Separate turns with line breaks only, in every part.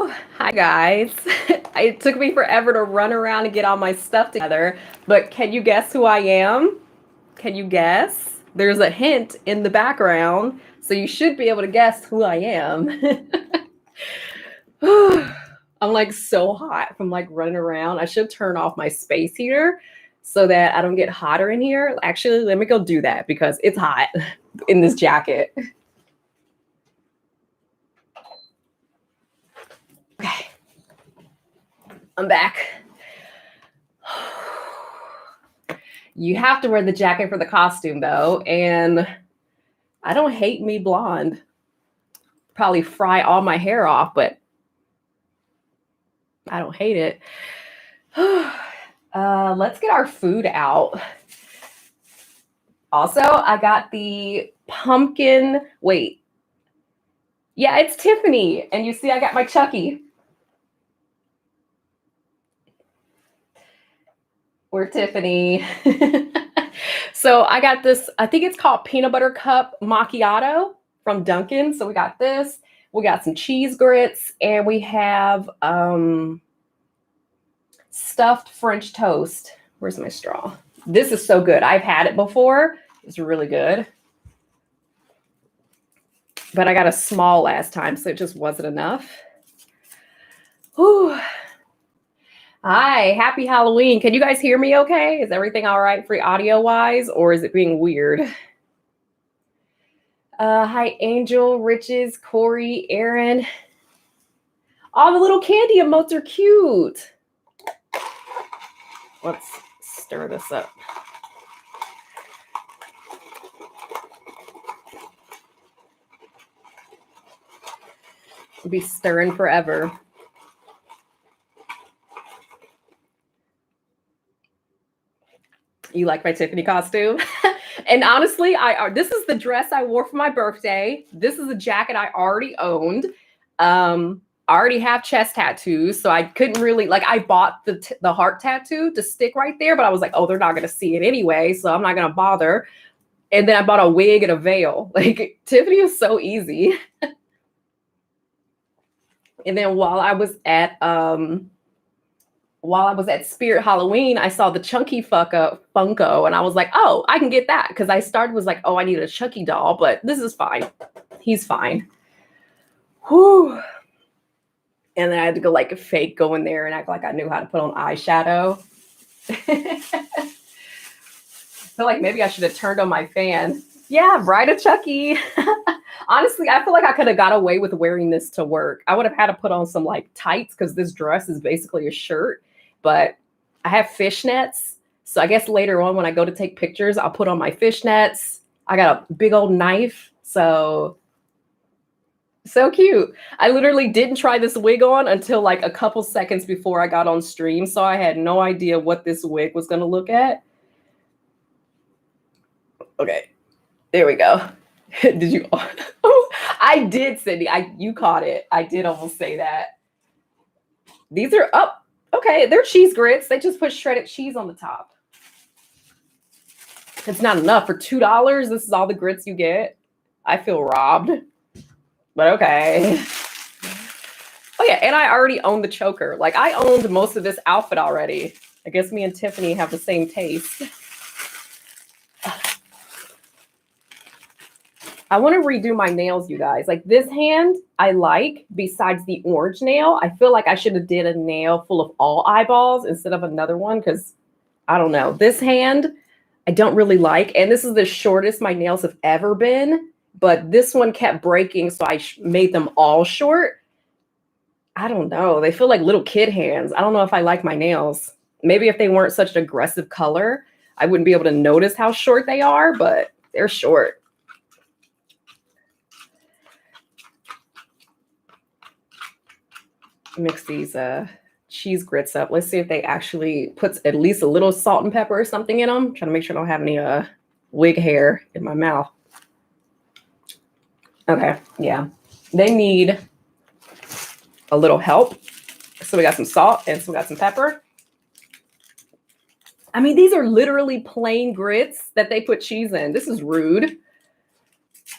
Woo! Hi guys. It took me forever to run around and get all my stuff together, but can you guess who I am? Can you guess? There's a hint in the background, so you should be able to guess who I am. I'm like so hot from like running around. I should turn off my space heater so that I don't get hotter in here. Actually, let me go do that because it's hot in this jacket. Okay. I'm back. You have to wear the jacket for the costume though, and I don't hate me blonde. Probably fry all my hair off, but I don't hate it. Let's get our food out. Also, I got the pumpkin. Wait. Yeah, it's Tiffany. And you see, I got my Chucky. We're Tiffany. So I got this, I think it's called peanut butter cup macchiato from Dunkin'. So we got this. We got some cheese grits, and we have stuffed French toast. Where's my straw? This is so good. I've had it before. It's really good. But I got a small last time, so it just wasn't enough. Whew. Hi, happy Halloween. Can you guys hear me okay? Is everything all right for audio-wise, or is it being weird? Hi, Angel, Riches, Corey, Aaron. All the little candy emotes are cute. Let's stir this up. We'll be stirring forever. You like my Tiffany costume? And honestly, this is the dress I wore for my birthday. This is a jacket I already owned. I already have chest tattoos, so I couldn't really, like, I bought the heart tattoo to stick right there, but I was like, oh, they're not going to see it anyway, so I'm not going to bother. And then I bought a wig and a veil. Like, Tiffany is so easy. And then while I was at Spirit Halloween, I saw the Chunky Funko, and I was like, oh, I can get that. Because I started was like, oh, I need a Chucky doll, but this is fine. He's fine. Whew. And then I had to go like a fake go in there and act like I knew how to put on eyeshadow. I feel like maybe I should have turned on my fan. Yeah, Bride of Chucky. Honestly, I feel like I could have got away with wearing this to work. I would have had to put on some like tights because this dress is basically a shirt. But I have fishnets. So I guess later on when I go to take pictures, I'll put on my fishnets. I got a big old knife. So cute. I literally didn't try this wig on until like a couple seconds before I got on stream. So I had no idea what this wig was going to look at. Okay, there we go. Did you? Oh, I did, Cindy. You caught it. I did almost say that. These are up. Okay, they're cheese grits. They just put shredded cheese on the top. It's not enough for $2. This is all the grits you get. I feel robbed. But okay. Oh yeah, and I already own the choker. Like I owned most of this outfit already. I guess me and Tiffany have the same taste. I want to redo my nails, you guys. Like this hand, I like, besides the orange nail. I feel like I should have did a nail full of all eyeballs instead of another one because, I don't know. This hand, I don't really like. And this is the shortest my nails have ever been. But this one kept breaking, so I made them all short. I don't know. They feel like little kid hands. I don't know if I like my nails. Maybe if they weren't such an aggressive color, I wouldn't be able to notice how short they are, but they're short. Mix these cheese grits up. Let's see if they actually puts at least a little salt and pepper or something in them. Trying to make sure I don't have any wig hair in my mouth. Okay, yeah. They need a little help. So we got some salt and so we got some pepper. I mean, these are literally plain grits that they put cheese in. This is rude,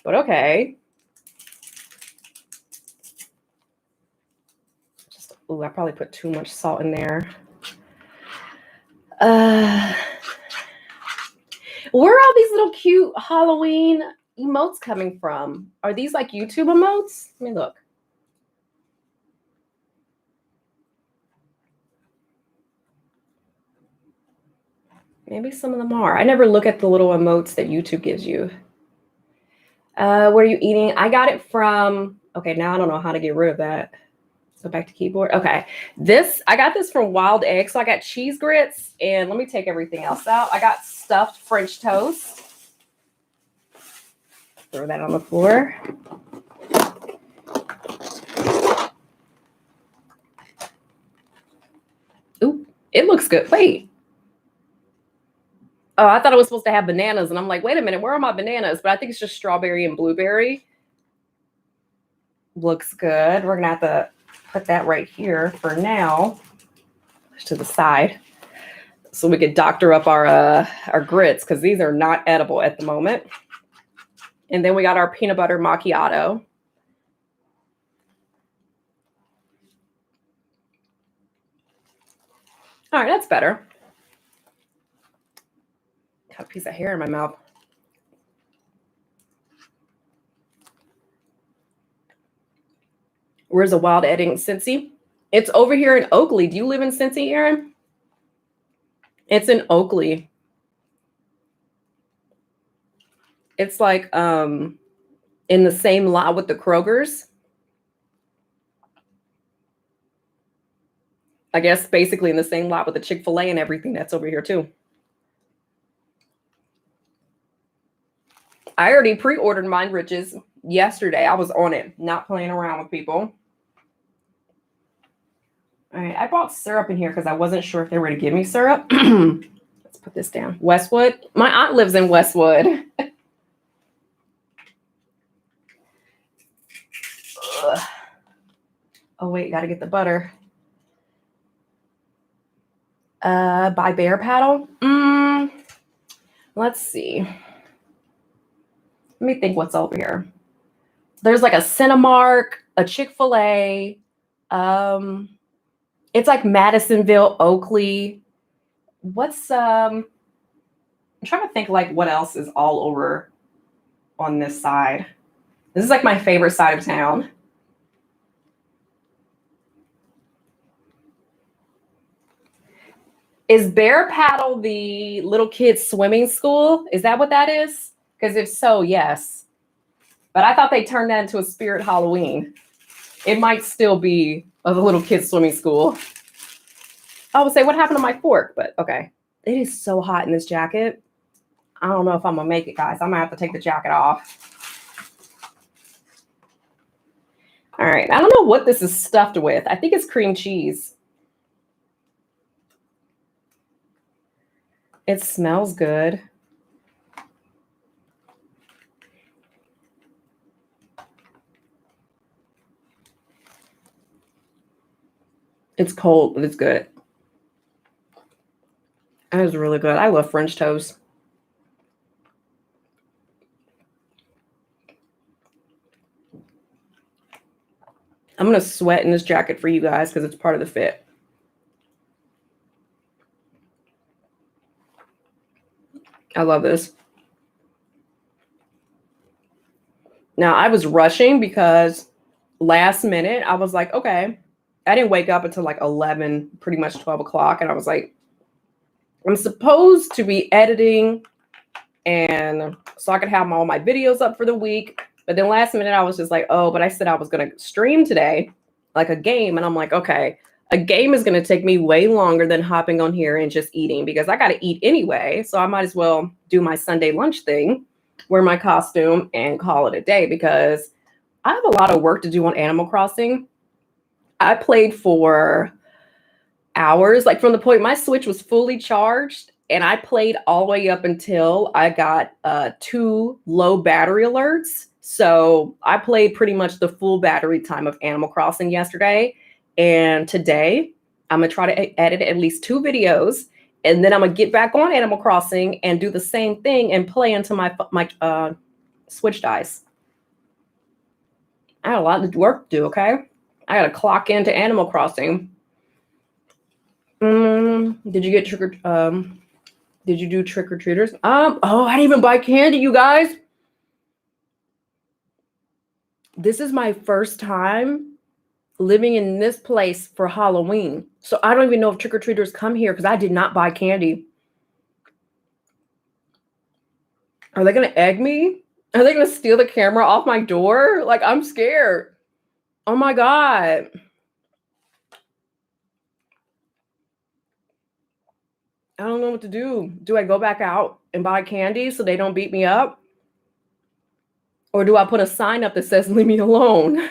but okay. Ooh, I probably put too much salt in there. Where are all these little cute Halloween emotes coming from? Are these like YouTube emotes? Let me look. Maybe some of them are. I never look at the little emotes that YouTube gives you. What are you eating? I got it from, okay, now I don't know how to get rid of that. So back to keyboard. Okay. I got this from Wild Egg. So I got cheese grits, and let me take everything else out. I got stuffed French toast. Throw that on the floor. Ooh, it looks good. Wait. Oh, I thought it was supposed to have bananas, and I'm like, wait a minute, where are my bananas? But I think it's just strawberry and blueberry. Looks good. We're gonna have to put that right here for now, to the side, so we could doctor up our grits, because these are not edible at the moment. And then we got our peanut butter macchiato. All right, that's better. Got a piece of hair in my mouth. Where's a Wild Egg in Cincy? It's over here in Oakley. Do you live in Cincy, Aaron? It's in Oakley. It's like in the same lot with the Kroger's. I guess basically in the same lot with the Chick-fil-A and everything that's over here too. I already pre-ordered mine, Riches, yesterday. I was on it, not playing around with people. All right, I brought syrup in here because I wasn't sure if they were going to give me syrup. Let's put this down. Westwood. My aunt lives in Westwood. Oh, wait, got to get the butter. By Bear Paddle. Let's see. Let me think what's over here. There's like a Cinemark, a Chick-fil-A. It's like Madisonville, Oakley. What's I'm trying to think like what else is all over on this side. This is like my favorite side of town. Is Bear Paddle the little kids swimming school? Is that what that is? Because if so, yes. But I thought they turned that into a Spirit Halloween. It might still be a little kids swimming school. I would say, what happened to my fork? But okay. It is so hot in this jacket. I don't know if I'm going to make it, guys. I'm going to have to take the jacket off. All right. I don't know what this is stuffed with. I think it's cream cheese. It smells good. It's cold, but it's good. That is really good. I love French toast. I'm going to sweat in this jacket for you guys because it's part of the fit. I love this. Now, I was rushing because last minute, I was like, okay. I didn't wake up until like 11, pretty much 12 o'clock. And I was like, I'm supposed to be editing and so I could have all my videos up for the week. But then last minute, I was just like, oh, but I said I was going to stream today, like a game. And I'm like, okay, a game is going to take me way longer than hopping on here and just eating because I got to eat anyway. So I might as well do my Sunday lunch thing, wear my costume and call it a day because I have a lot of work to do on Animal Crossing. I played for hours, like from the point my Switch was fully charged, and I played all the way up until I got 2 low battery alerts. So I played pretty much the full battery time of Animal Crossing yesterday. And today I'm going to try to edit at least 2 videos. And then I'm going to get back on Animal Crossing and do the same thing and play until my Switch dies. I have a lot of work to do, okay? I gotta clock into Animal Crossing. Did you get did you do trick-or-treaters? Oh, I didn't even buy candy, you guys. This is my first time living in this place for Halloween. So I don't even know if trick-or-treaters come here because I did not buy candy. Are they gonna egg me? Are they gonna steal the camera off my door? Like, I'm scared. Oh my God. I don't know what to do. Do I go back out and buy candy so they don't beat me up? Or do I put a sign up that says, leave me alone?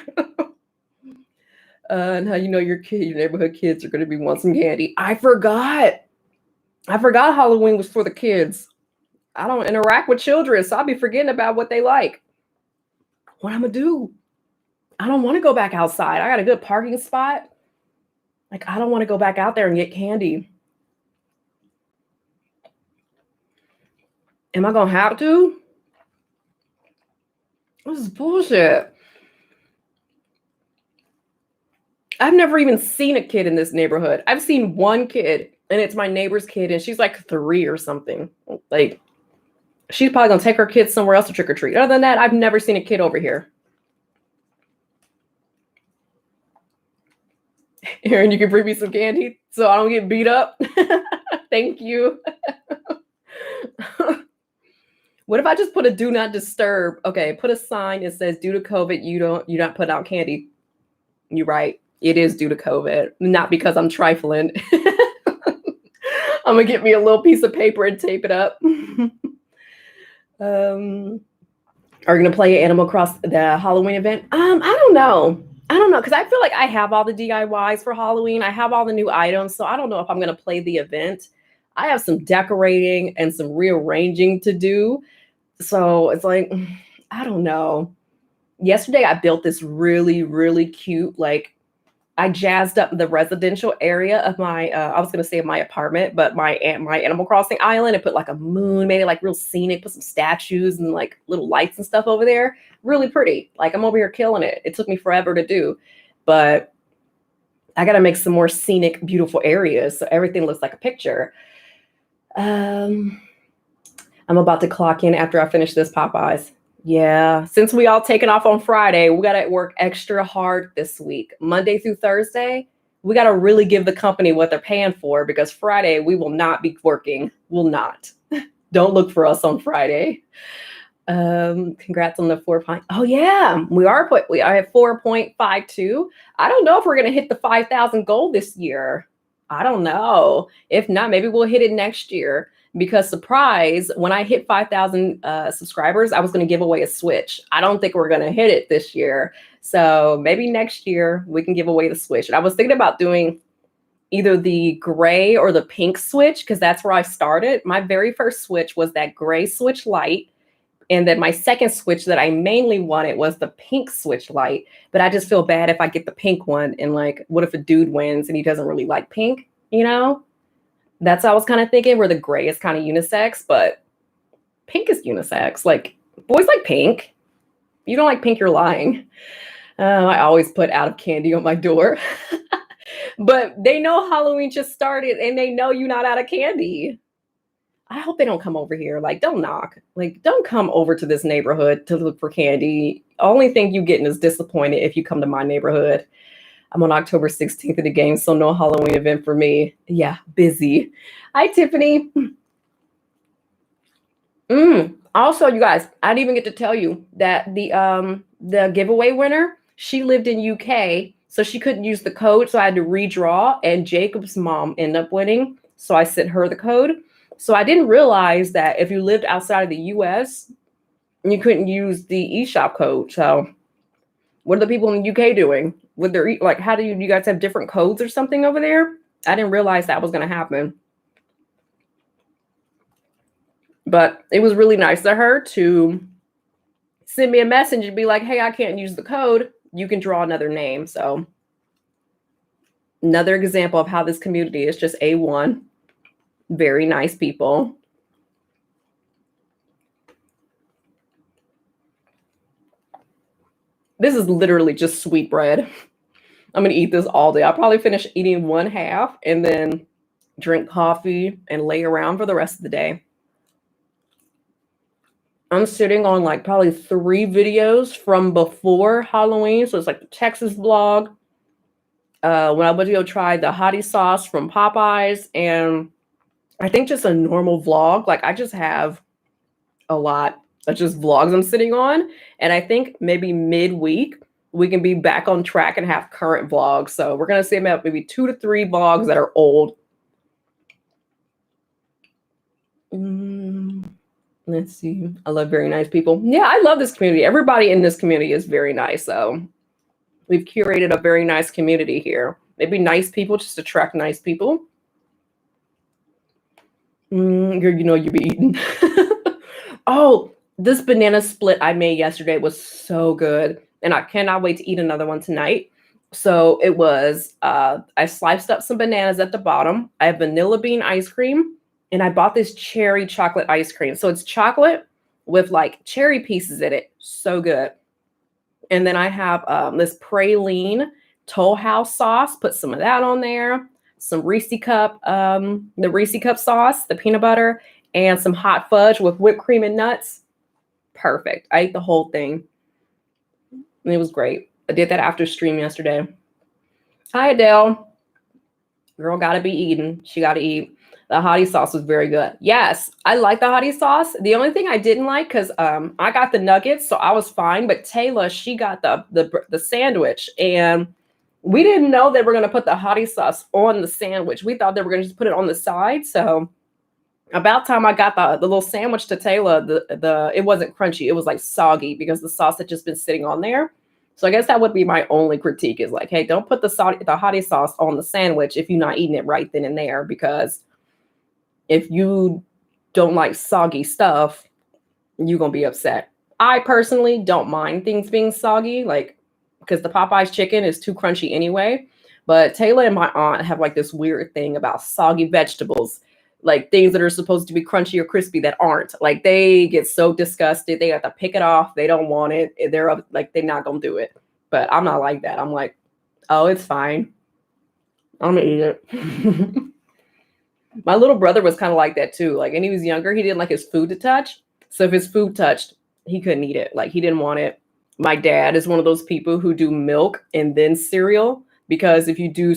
And how you know your neighborhood kids are going to be wanting some candy. I forgot Halloween was for the kids. I don't interact with children, so I'll be forgetting about what they like. What I'm going to do? I don't want to go back outside. I got a good parking spot. Like, I don't want to go back out there and get candy. Am I going to have to? This is bullshit. I've never even seen a kid in this neighborhood. I've seen one kid, and it's my neighbor's kid, and she's like 3 or something. Like, she's probably going to take her kids somewhere else to trick or treat. Other than that, I've never seen a kid over here. Aaron, you can bring me some candy so I don't get beat up. Thank you. What if I just put a do not disturb? Okay, put a sign that says due to COVID, you're not putting out candy. You're right. It is due to COVID, not because I'm trifling. I'm gonna get me a little piece of paper and tape it up. Are you gonna play Animal Cross the Halloween event? I don't know. Because I feel like I have all the DIYs for Halloween. I have all the new items, so I don't know if I'm gonna play the event. I have some decorating and some rearranging to do. So it's like, I don't know. Yesterday I built this really, really cute, like, I jazzed up the residential area of my, I was going to say my apartment, but my Animal Crossing island, and put like a moon, made it like real scenic, put some statues and like little lights and stuff over there. Really pretty. Like, I'm over here killing it. It took me forever to do, but I got to make some more scenic, beautiful areas so everything looks like a picture. I'm about to clock in after I finish this Popeyes. Yeah, since we all taken off on Friday, we got to work extra hard this week. Monday through Thursday, we got to really give the company what they're paying for, because Friday we will not be working. Will not. Don't look for us on Friday. Congrats on the 4 point. Oh yeah, I have 4.52. I don't know if we're going to hit the 5,000 goal this year. I don't know. If not, maybe we'll hit it next year. Because surprise, when I hit 5,000 subscribers, I was going to give away a Switch. I don't think we're going to hit it this year. So maybe next year we can give away the Switch. And I was thinking about doing either the gray or the pink Switch, because that's where I started. My very first Switch was that gray Switch Lite. And then my second Switch that I mainly wanted was the pink Switch Lite. But I just feel bad if I get the pink one, and like, what if a dude wins and he doesn't really like pink, you know? That's what I was kind of thinking, where the gray is kind of unisex, but pink is unisex. Like, boys like pink. If you don't like pink, you're lying. I always put out of candy on my door. But they know Halloween just started, and they know you're not out of candy. I hope they don't come over here. Like, don't knock. Like, don't come over to this neighborhood to look for candy. Only thing you getting is disappointed if you come to my neighborhood. I'm on October 16th in the game, so no Halloween event for me. Yeah, busy. Hi, Tiffany. Also, you guys, I didn't even get to tell you that the giveaway winner, she lived in UK, so she couldn't use the code, so I had to redraw, and Jacob's mom ended up winning, so I sent her the code. So I didn't realize that if you lived outside of the US, you couldn't use the eShop code. So what are the people in the UK doing? With their, like, how do you guys have different codes or something over there? I didn't realize that was going to happen. But it was really nice of her to send me a message and be like, hey, I can't use the code. You can draw another name. So another example of how this community is just A1. Very nice people. This is literally just sweet bread. I'm going to eat this all day. I'll probably finish eating one half and then drink coffee and lay around for the rest of the day. I'm sitting on like probably 3 videos from before Halloween. So it's like the Texas vlog. When I went to go try the hottie sauce from Popeyes, and I think just a normal vlog. Like I just have a lot of just vlogs I'm sitting on. And I think maybe midweek we can be back on track and have current vlogs. So we're going to see about maybe 2 to 3 vlogs that are old. Let's see. I love very nice people. Yeah, I love this community. Everybody in this community is very nice. So we've curated a very nice community here. Maybe nice people just attract nice people. You know, you be eating. Oh, this banana split I made yesterday was so good. And I cannot wait to eat another one tonight. So it was, I sliced up some bananas at the bottom. I have vanilla bean ice cream. And I bought this cherry chocolate ice cream. So it's chocolate with like cherry pieces in it. So good. And then I have this praline Toll House sauce. Put some of that on there. Some Reese Cup, the Reese Cup sauce, the peanut butter, and some hot fudge with whipped cream and nuts. Perfect. I ate the whole thing. And it was great. I did that after stream yesterday. Hi, Adele. Girl gotta be eating. She gotta eat. The hottie sauce was very good. Yes, I like the hottie sauce. The only thing I didn't like, because I got the nuggets, so I was fine. But Taylor, she got the sandwich, and we didn't know they were going to put the hottie sauce on the sandwich. We thought they were going to just put it on the side. So about time I got the little sandwich to Taylor, it wasn't crunchy. It was like soggy because the sauce had just been sitting on there. So I guess that would be my only critique is like, hey, don't put the hottie sauce on the sandwich if you're not eating it right then and there, because if you don't like soggy stuff, you're going to be upset. I personally don't mind things being soggy, like, because the Popeyes chicken is too crunchy anyway. But Taylor and my aunt have like this weird thing about soggy vegetables, like things that are supposed to be crunchy or crispy that aren't. Like they get so disgusted. They have to pick it off. They don't want it. They're like, they're not going to do it. But I'm not like that. I'm like, oh, it's fine. I'm going to eat it. My little brother was kind of like that too. Like, and he was younger. He didn't like his food to touch. So if his food touched, he couldn't eat it. Like he didn't want it. My dad is one of those people who do milk and then cereal, because if you do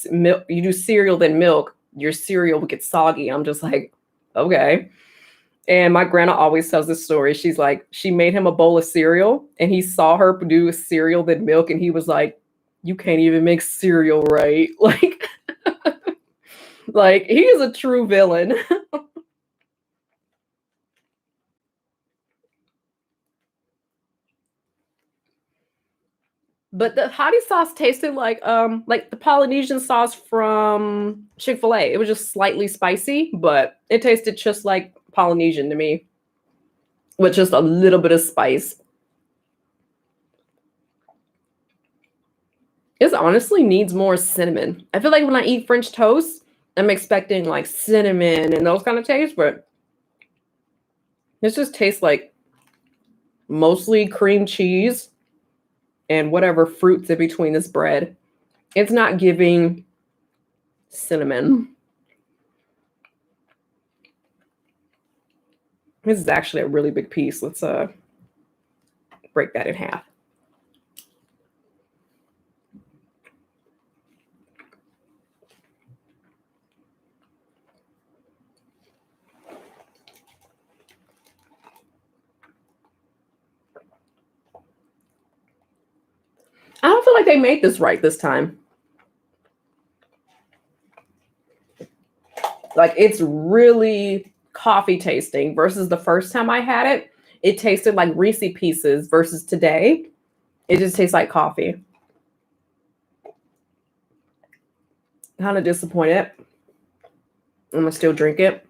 milk, you do cereal then milk, your cereal will get soggy. I'm just like, okay. And my grandma always tells this story. She's like, she made him a bowl of cereal and he saw her do cereal then milk, and he was like, you can't even make cereal right. Like, like he is a true villain. But the hottie sauce tasted like the Polynesian sauce from Chick-fil-A. It was just slightly spicy, but it tasted just like Polynesian to me, with just a little bit of spice. It honestly needs more cinnamon. I feel like when I eat French toast, I'm expecting like cinnamon and those kind of tastes, but this just tastes like mostly cream cheese and whatever fruits in between this bread. It's not giving cinnamon. This is actually a really big piece. Let's break that in half. I don't feel like they made this right this time. Like it's really coffee tasting versus the first time I had it. It tasted like Reese Pieces versus today. It just tastes like coffee. Kind of disappointed. I'm gonna still drink it.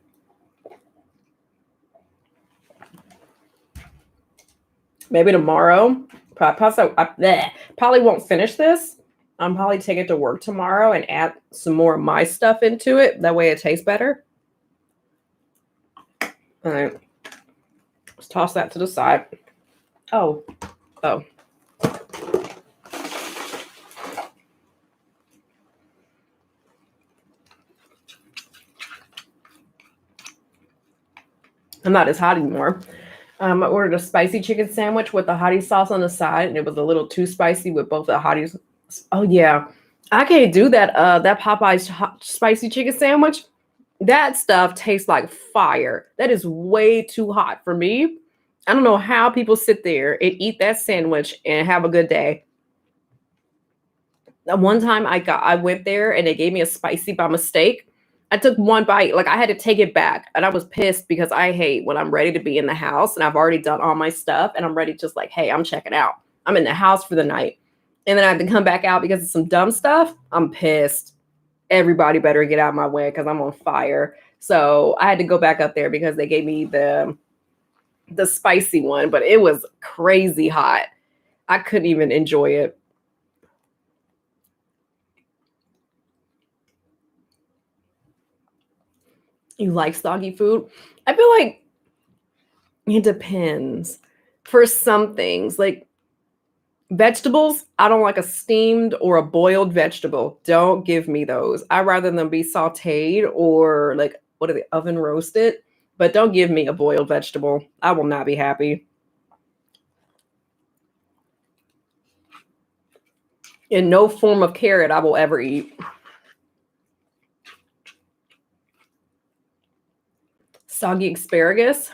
Maybe tomorrow. Probably won't finish this. I'm probably take it to work tomorrow and add some more of my stuff into it. That way it tastes better. All right. Let's toss that to the side. Oh. I'm not as hot anymore. I ordered a spicy chicken sandwich with the hottie sauce on the side, and it was a little too spicy with both the hotties. Oh yeah, I can't do that. That Popeye's spicy chicken sandwich. That stuff tastes like fire. That is way too hot for me. I don't know how people sit there and eat that sandwich and have a good day. One time I went there and they gave me a spicy by mistake. I took one bite, like I had to take it back, and I was pissed because I hate when I'm ready to be in the house and I've already done all my stuff and I'm ready just like, hey, I'm checking out. I'm in the house for the night. And then I have to come back out because of some dumb stuff. I'm pissed. Everybody better get out of my way because I'm on fire. So I had to go back up there because they gave me the spicy one, but it was crazy hot. I couldn't even enjoy it. You like soggy food? I feel like it depends. For some things, like vegetables, I don't like a steamed or a boiled vegetable. Don't give me those. I'd rather them be sauteed or like, what are they, oven roasted? But don't give me a boiled vegetable. I will not be happy. In no form of carrot I will ever eat. Soggy asparagus.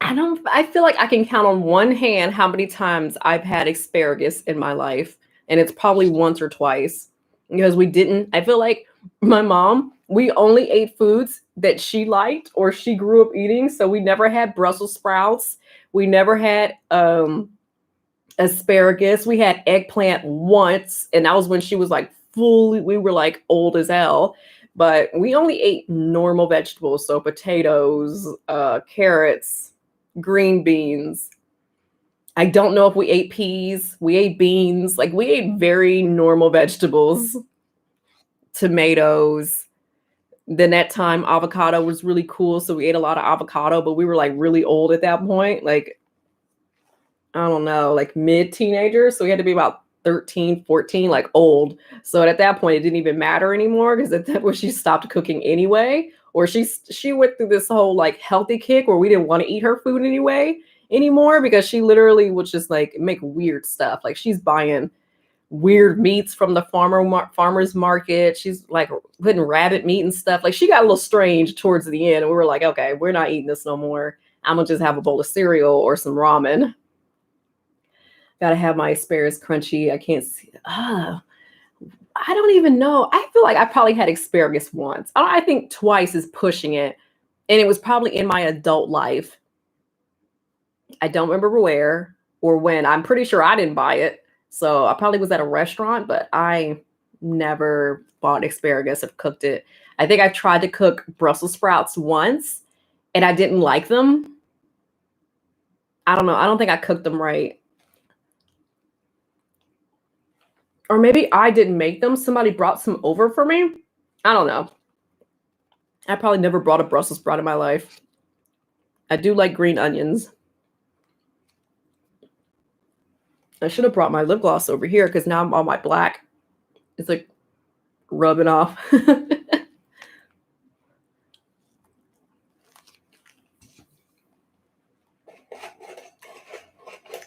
I feel like I can count on one hand how many times I've had asparagus in my life. And it's probably once or twice because I feel like my mom, we only ate foods that she liked or she grew up eating. So we never had Brussels sprouts. We never had asparagus. We had eggplant once. And that was when she was like we were like old as hell. But we only ate normal vegetables. So potatoes, carrots, green beans. I don't know if we ate peas. We ate beans. Like we ate very normal vegetables. Tomatoes. Then that time avocado was really cool. So we ate a lot of avocado, but we were like really old at that point. Like, I don't know, like mid-teenagers. So we had to be about 13, 14, like old. So at that point, it didn't even matter anymore because at that point she stopped cooking anyway. Or she went through this whole like healthy kick where we didn't want to eat her food anymore because she literally would just like make weird stuff. Like she's buying weird meats from the farmer's market. She's like putting rabbit meat and stuff. Like she got a little strange towards the end. And we were like, okay, we're not eating this no more. I'm gonna just have a bowl of cereal or some ramen. Gotta have my asparagus crunchy. I can't see. I don't even know. I feel like I probably had asparagus once. I think twice is pushing it. And it was probably in my adult life. I don't remember where or when. I'm pretty sure I didn't buy it. So I probably was at a restaurant, but I never bought asparagus or cooked it. I think I tried to cook Brussels sprouts once and I didn't like them. I don't know. I don't think I cooked them right. Or maybe I didn't make them. Somebody brought some over for me. I don't know. I probably never brought a Brussels sprout in my life. I do like green onions. I should have brought my lip gloss over here because now I'm all my black. It's like rubbing off. Do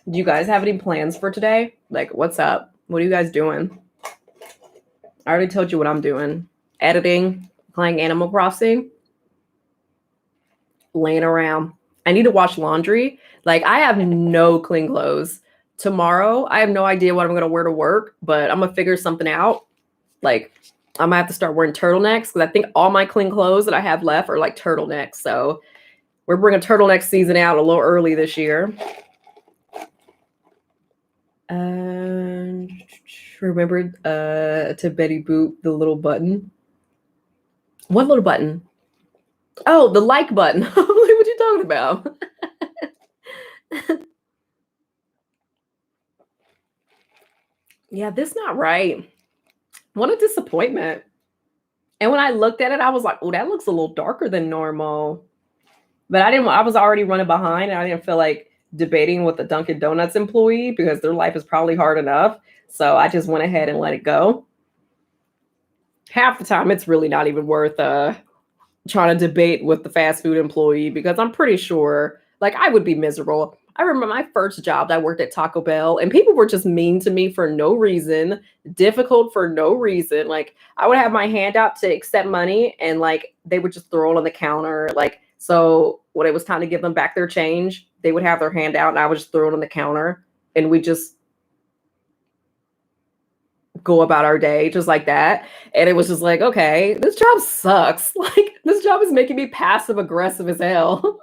you guys have any plans for today? Like, what's up? What are you guys doing? I already told you what I'm doing. Editing, playing Animal Crossing, laying around. I need to wash laundry. Like, I have no clean clothes. Tomorrow, I have no idea what I'm going to wear to work, but I'm going to figure something out. Like, I'm going to have to start wearing turtlenecks because I think all my clean clothes that I have left are like turtlenecks. So we're bringing turtleneck season out a little early this year. Remember to Betty Boop the little button. What little button? Oh, the like button. What are you talking about? Yeah, this not right. What a disappointment. And when I looked at it, I was like, oh, that looks a little darker than normal. But I was already running behind and I didn't feel like debating with the Dunkin' Donuts employee because their life is probably hard enough. So I just went ahead and let it go. Half the time, it's really not even worth trying to debate with the fast food employee because I'm pretty sure like I would be miserable. I remember my first job, I worked at Taco Bell and people were just mean to me for no reason, difficult for no reason. Like I would have my hand out to accept money and like they would just throw it on the counter. Like, so when it was time to give them back their change, they would have their hand out and I would just throw it on the counter and we just go about our day just like that. And it was just like, okay, this job sucks. Like this job is making me passive aggressive as hell.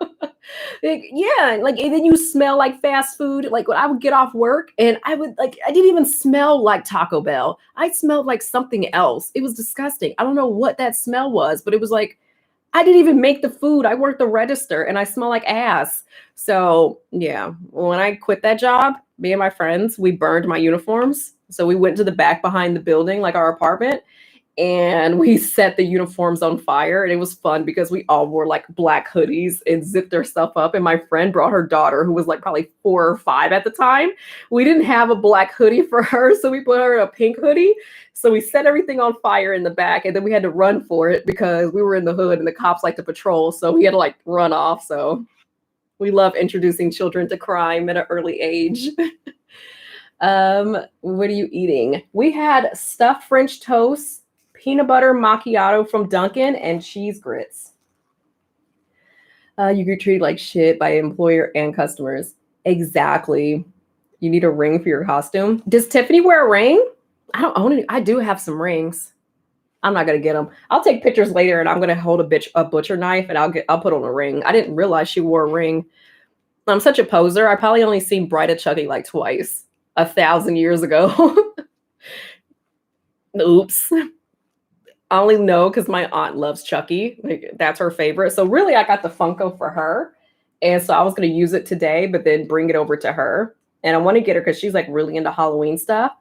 Like, yeah, like and then you smell like fast food. Like when I would get off work and I would like I didn't even smell like Taco Bell. I smelled like something else. It was disgusting. I don't know what that smell was, but it was like I didn't even make the food. I worked the register and I smell like ass. So yeah, when I quit that job, me and my friends, we burned my uniforms. So we went to the back behind the building, like our apartment, and we set the uniforms on fire. And it was fun because we all wore like black hoodies and zipped our stuff up. And my friend brought her daughter, who was like probably 4 or 5 at the time. We didn't have a black hoodie for her, so we put her in a pink hoodie. So we set everything on fire in the back, and then we had to run for it because we were in the hood and the cops like to patrol. So we had to like run off. So we love introducing children to crime at an early age. What are you eating? We had stuffed French toast, peanut butter macchiato from Dunkin', and cheese grits. You get treated like shit by employer and customers. Exactly. You need a ring for your costume. Does Tiffany wear a ring? I don't own any. I do have some rings. I'm not gonna get them. I'll take pictures later, and I'm gonna hold a butcher knife, and I'll put on a ring. I didn't realize she wore a ring. I'm such a poser. I probably only seen Bride of Chucky like twice, 1,000 years ago. Oops. I only know because my aunt loves Chucky. Like that's her favorite. So really, I got the Funko for her, and so I was gonna use it today, but then bring it over to her. And I want to get her because she's like really into Halloween stuff.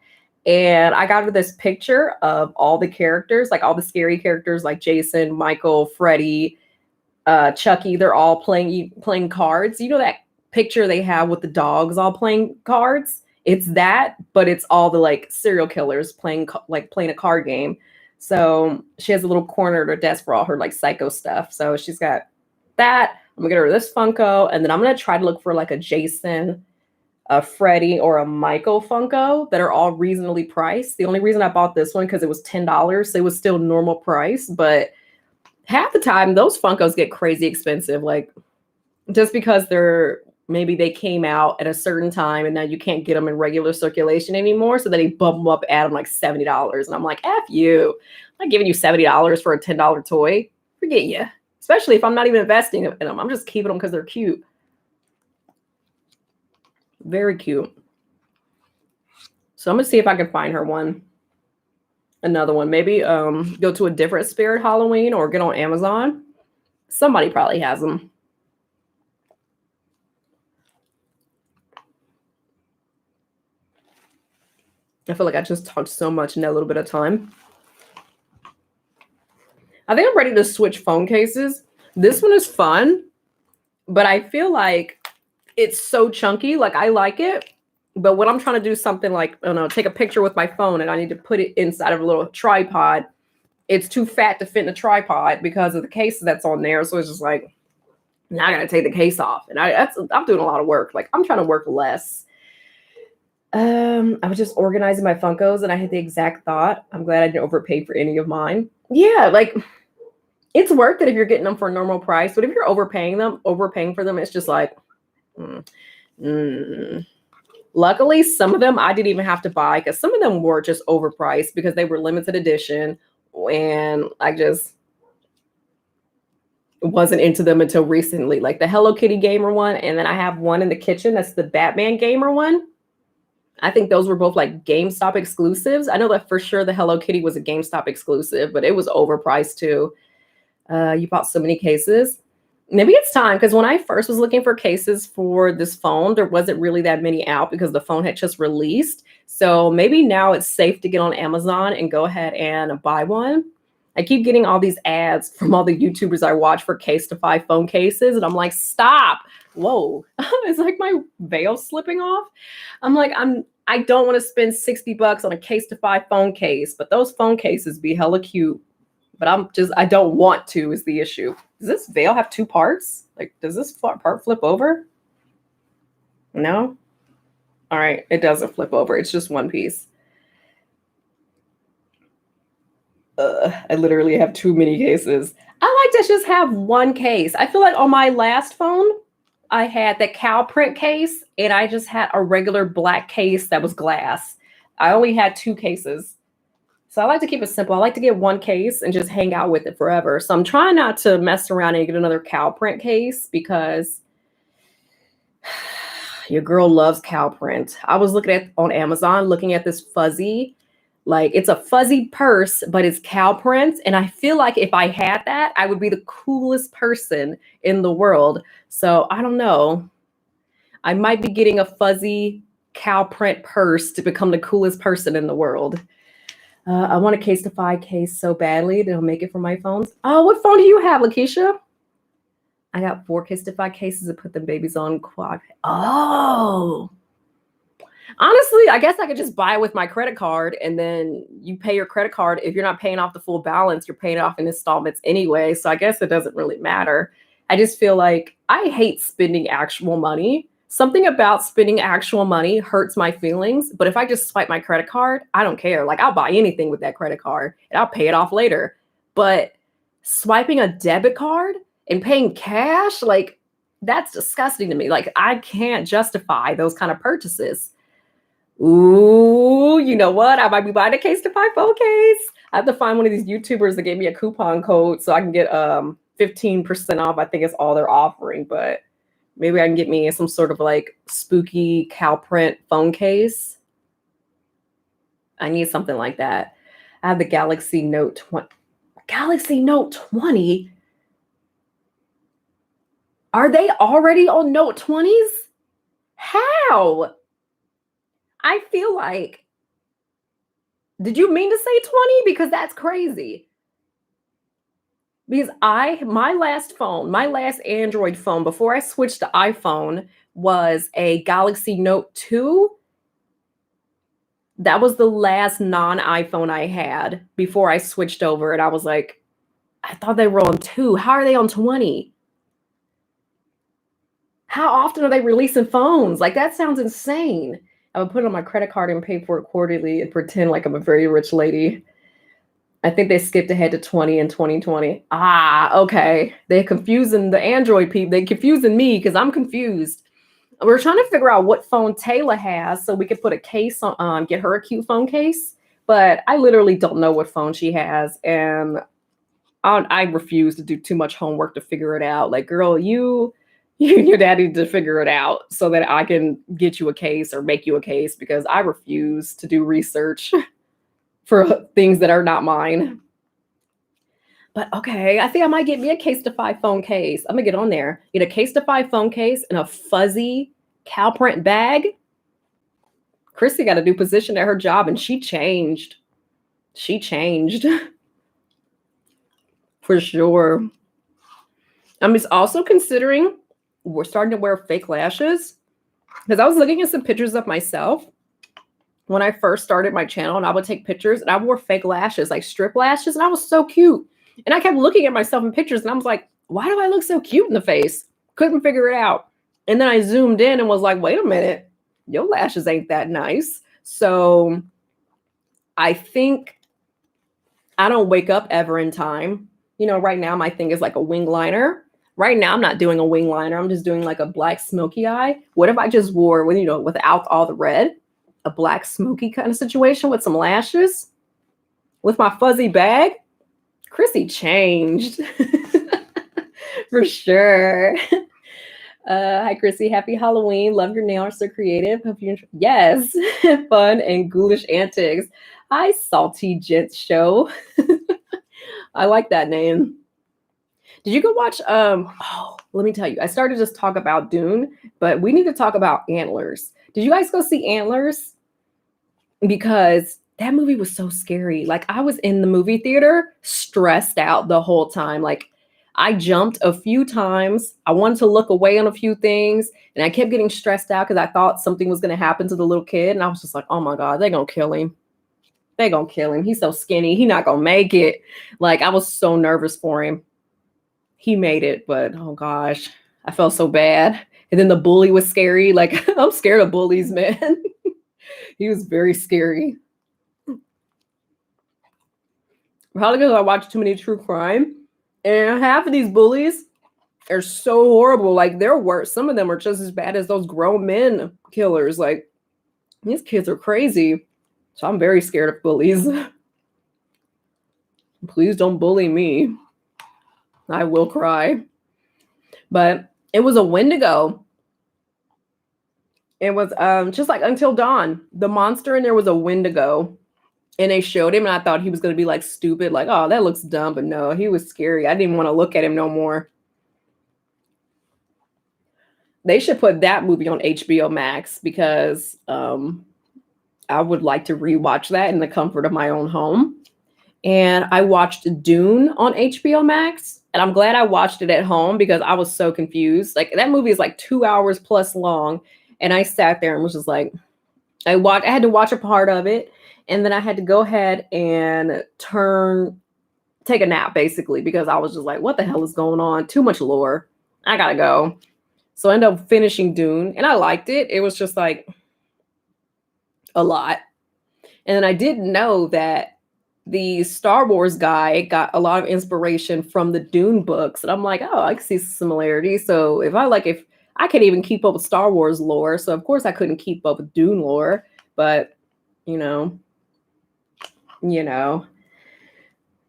And I got her this picture of all the characters, like all the scary characters, like Jason, Michael, Freddy, Chucky. They're all playing cards. You know that picture they have with the dogs all playing cards? It's that, but it's all the like serial killers playing a card game. So she has a little corner at her desk for all her like psycho stuff. So she's got that. I'm gonna get her this Funko, and then I'm gonna try to look for like a Jason, a Freddy, or a Michael Funko that are all reasonably priced. The only reason I bought this one because it was $10, so it was still normal price. But half the time, those Funkos get crazy expensive. Like just because maybe they came out at a certain time and now you can't get them in regular circulation anymore. So then they bump them up, add them like $70. And I'm like, F you. I'm not giving you $70 for a $10 toy. Forget you. Especially if I'm not even investing in them. I'm just keeping them because they're cute. Very cute. So I'm going to see if I can find her one. Another one. Maybe go to a different Spirit Halloween or get on Amazon. Somebody probably has them. I feel like I just talked so much in that little bit of time. I think I'm ready to switch phone cases. This one is fun, but I feel like it's so chunky. Like I like it, but when I'm trying to do something like, I don't know, take a picture with my phone and I need to put it inside of a little tripod, it's too fat to fit in a tripod because of the case that's on there. So it's just like, now I got to take the case off. And I'm doing a lot of work. Like I'm trying to work less. I was just organizing my Funkos and I had the exact thought. I'm glad I didn't overpay for any of mine. Yeah, like it's worth it if you're getting them for a normal price. But if you're overpaying for them, it's just like, Luckily, some of them I didn't even have to buy because some of them were just overpriced because they were limited edition. And I just wasn't into them until recently. Like the Hello Kitty gamer one. And then I have one in the kitchen. That's the Batman gamer one. I think those were both like GameStop exclusives. I know that for sure the Hello Kitty was a GameStop exclusive, but it was overpriced too. You bought so many cases. Maybe it's time because when I first was looking for cases for this phone, there wasn't really that many out because the phone had just released. So maybe now it's safe to get on Amazon and go ahead and buy one. I keep getting all these ads from all the YouTubers I watch for Case-to-Fi phone cases. And I'm like, stop. Whoa. It's like my veil slipping off. I'm like, I don't want to spend $60 on a Case-to-Fi phone case, but those phone cases be hella cute. but I don't want to is the issue. Does this veil have two parts? Like, does this part flip over? No? All right, it doesn't flip over. It's just one piece. I literally have too many cases. I like to just have one case. I feel like on my last phone, I had the cow print case and I just had a regular black case that was glass. I only had two cases. So I like to keep it simple. I like to get one case and just hang out with it forever. So I'm trying not to mess around and get another cow print case because your girl loves cow print. I was on Amazon, looking at this fuzzy, like it's a fuzzy purse, but it's cow print. And I feel like if I had that, I would be the coolest person in the world. So I don't know. I might be getting a fuzzy cow print purse to become the coolest person in the world. I want a Case-to-Fi case so badly that I'll make it for my phones. Oh, what phone do you have, Lakeisha? I got 4 Case-to-Fi cases to put them babies on quad. Oh. Honestly, I guess I could just buy it with my credit card and then you pay your credit card. If you're not paying off the full balance, you're paying it off in installments anyway. So I guess it doesn't really matter. I just feel like I hate spending actual money. Something about spending actual money hurts my feelings. But if I just swipe my credit card, I don't care. Like I'll buy anything with that credit card and I'll pay it off later. But swiping a debit card and paying cash, like that's disgusting to me. Like I can't justify those kind of purchases. Ooh, you know what? I might be buying a Case-to-Fi phone case. I have to find one of these YouTubers that gave me a coupon code so I can get 15% off. I think it's all they're offering, but maybe I can get me some sort of like spooky cow print phone case. I need something like that. I have the Galaxy Note 20. Galaxy Note 20? Are they already on Note 20s? How? I feel like, did you mean to say 20? Because that's crazy. Because my last Android phone before I switched to iPhone was a Galaxy Note 2. That was the last non-iPhone I had before I switched over. And I was like, I thought they were on 2. How are they on 20? How often are they releasing phones? Like, that sounds insane. I would put it on my credit card and pay for it quarterly and pretend like I'm a very rich lady. I think they skipped ahead to 20 in 2020. Ah, okay. They're confusing the Android people. They're confusing me because I'm confused. We're trying to figure out what phone Taylor has so we could put a case on, get her a cute phone case. But I literally don't know what phone she has. And I refuse to do too much homework to figure it out. Like, girl, you and your daddy to figure it out so that I can get you a case or make you a case because I refuse to do research for things that are not mine. But okay, I think I might get me a Case-to-Fi phone case. I'm gonna get on there. Get a Case-to-Fi phone case and a fuzzy cow print bag. Chrissy got a new position at her job and she changed. She changed. For sure. I'm just also considering we're starting to wear fake lashes because I was looking at some pictures of myself when I first started my channel and I would take pictures and I wore fake lashes, like strip lashes, and I was so cute. And I kept looking at myself in pictures and I was like, why do I look so cute in the face? Couldn't figure it out. And then I zoomed in and was like, wait a minute, your lashes ain't that nice. So I think I don't wake up ever in time. You know, right now my thing is like a wing liner. Right now I'm not doing a wing liner. I'm just doing like a black smoky eye. What if I just wore, without all the red, a black smoky kind of situation with some lashes with my fuzzy bag? Chrissy changed. For sure. Hi, Chrissy. Happy Halloween. Love your nails. So creative. Hope you enjoy. Yes. Fun and ghoulish antics. Hi, Salty Gents Show. I like that name. Did you go watch, let me tell you, I started to just talk about Dune, but we need to talk about Antlers. Did you guys go see Antlers? Because that movie was so scary. Like I was in the movie theater stressed out the whole time. Like I jumped a few times. I wanted to look away on a few things and I kept getting stressed out because I thought something was going to happen to the little kid. And I was just like, oh my God, they're going to kill him. They gonna kill him. He's so skinny. He not gonna make it. Like, I was so nervous for him. He made it, but oh gosh, I felt so bad. And then the bully was scary. Like, I'm scared of bullies, man. He was very scary. Probably because I watch too many true crime. And half of these bullies are so horrible. Like, they're worse. Some of them are just as bad as those grown men killers. Like, these kids are crazy. So I'm very scared of bullies. Please don't bully me. I will cry. But it was a Wendigo. It was just like Until Dawn. The monster in there was a Wendigo. And they showed him, and I thought he was going to be like stupid, like, oh, that looks dumb. But no, he was scary. I didn't even want to look at him no more. They should put that movie on HBO Max because I would like to rewatch that in the comfort of my own home. And I watched Dune on HBO Max. And I'm glad I watched it at home because I was so confused. Like, that movie is like 2 hours plus long. And I sat there and was just like, I had to watch a part of it. And then I had to go ahead and take a nap, basically, because I was just like, what the hell is going on? Too much lore. I gotta go. So I ended up finishing Dune, and I liked it. It was just like a lot. And then I didn't know that the Star Wars guy got a lot of inspiration from the Dune books. And I'm like, oh, I can see some similarities. So if I can't even keep up with Star Wars lore, so of course I couldn't keep up with Dune lore, but you know.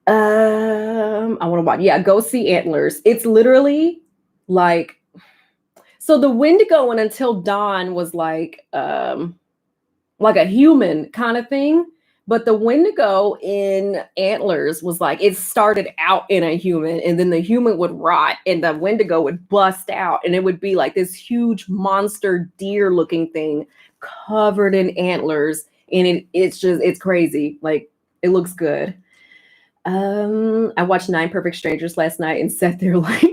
I want to watch. Yeah, go see Antlers. It's literally like, so the Wendigo in Until Dawn was like a human kind of thing, but the Wendigo in Antlers was like, it started out in a human, and then the human would rot, and the Wendigo would bust out, and it would be like this huge monster deer-looking thing covered in antlers, and it's crazy. Like, it looks good. I watched 9 Perfect Strangers last night and sat there like,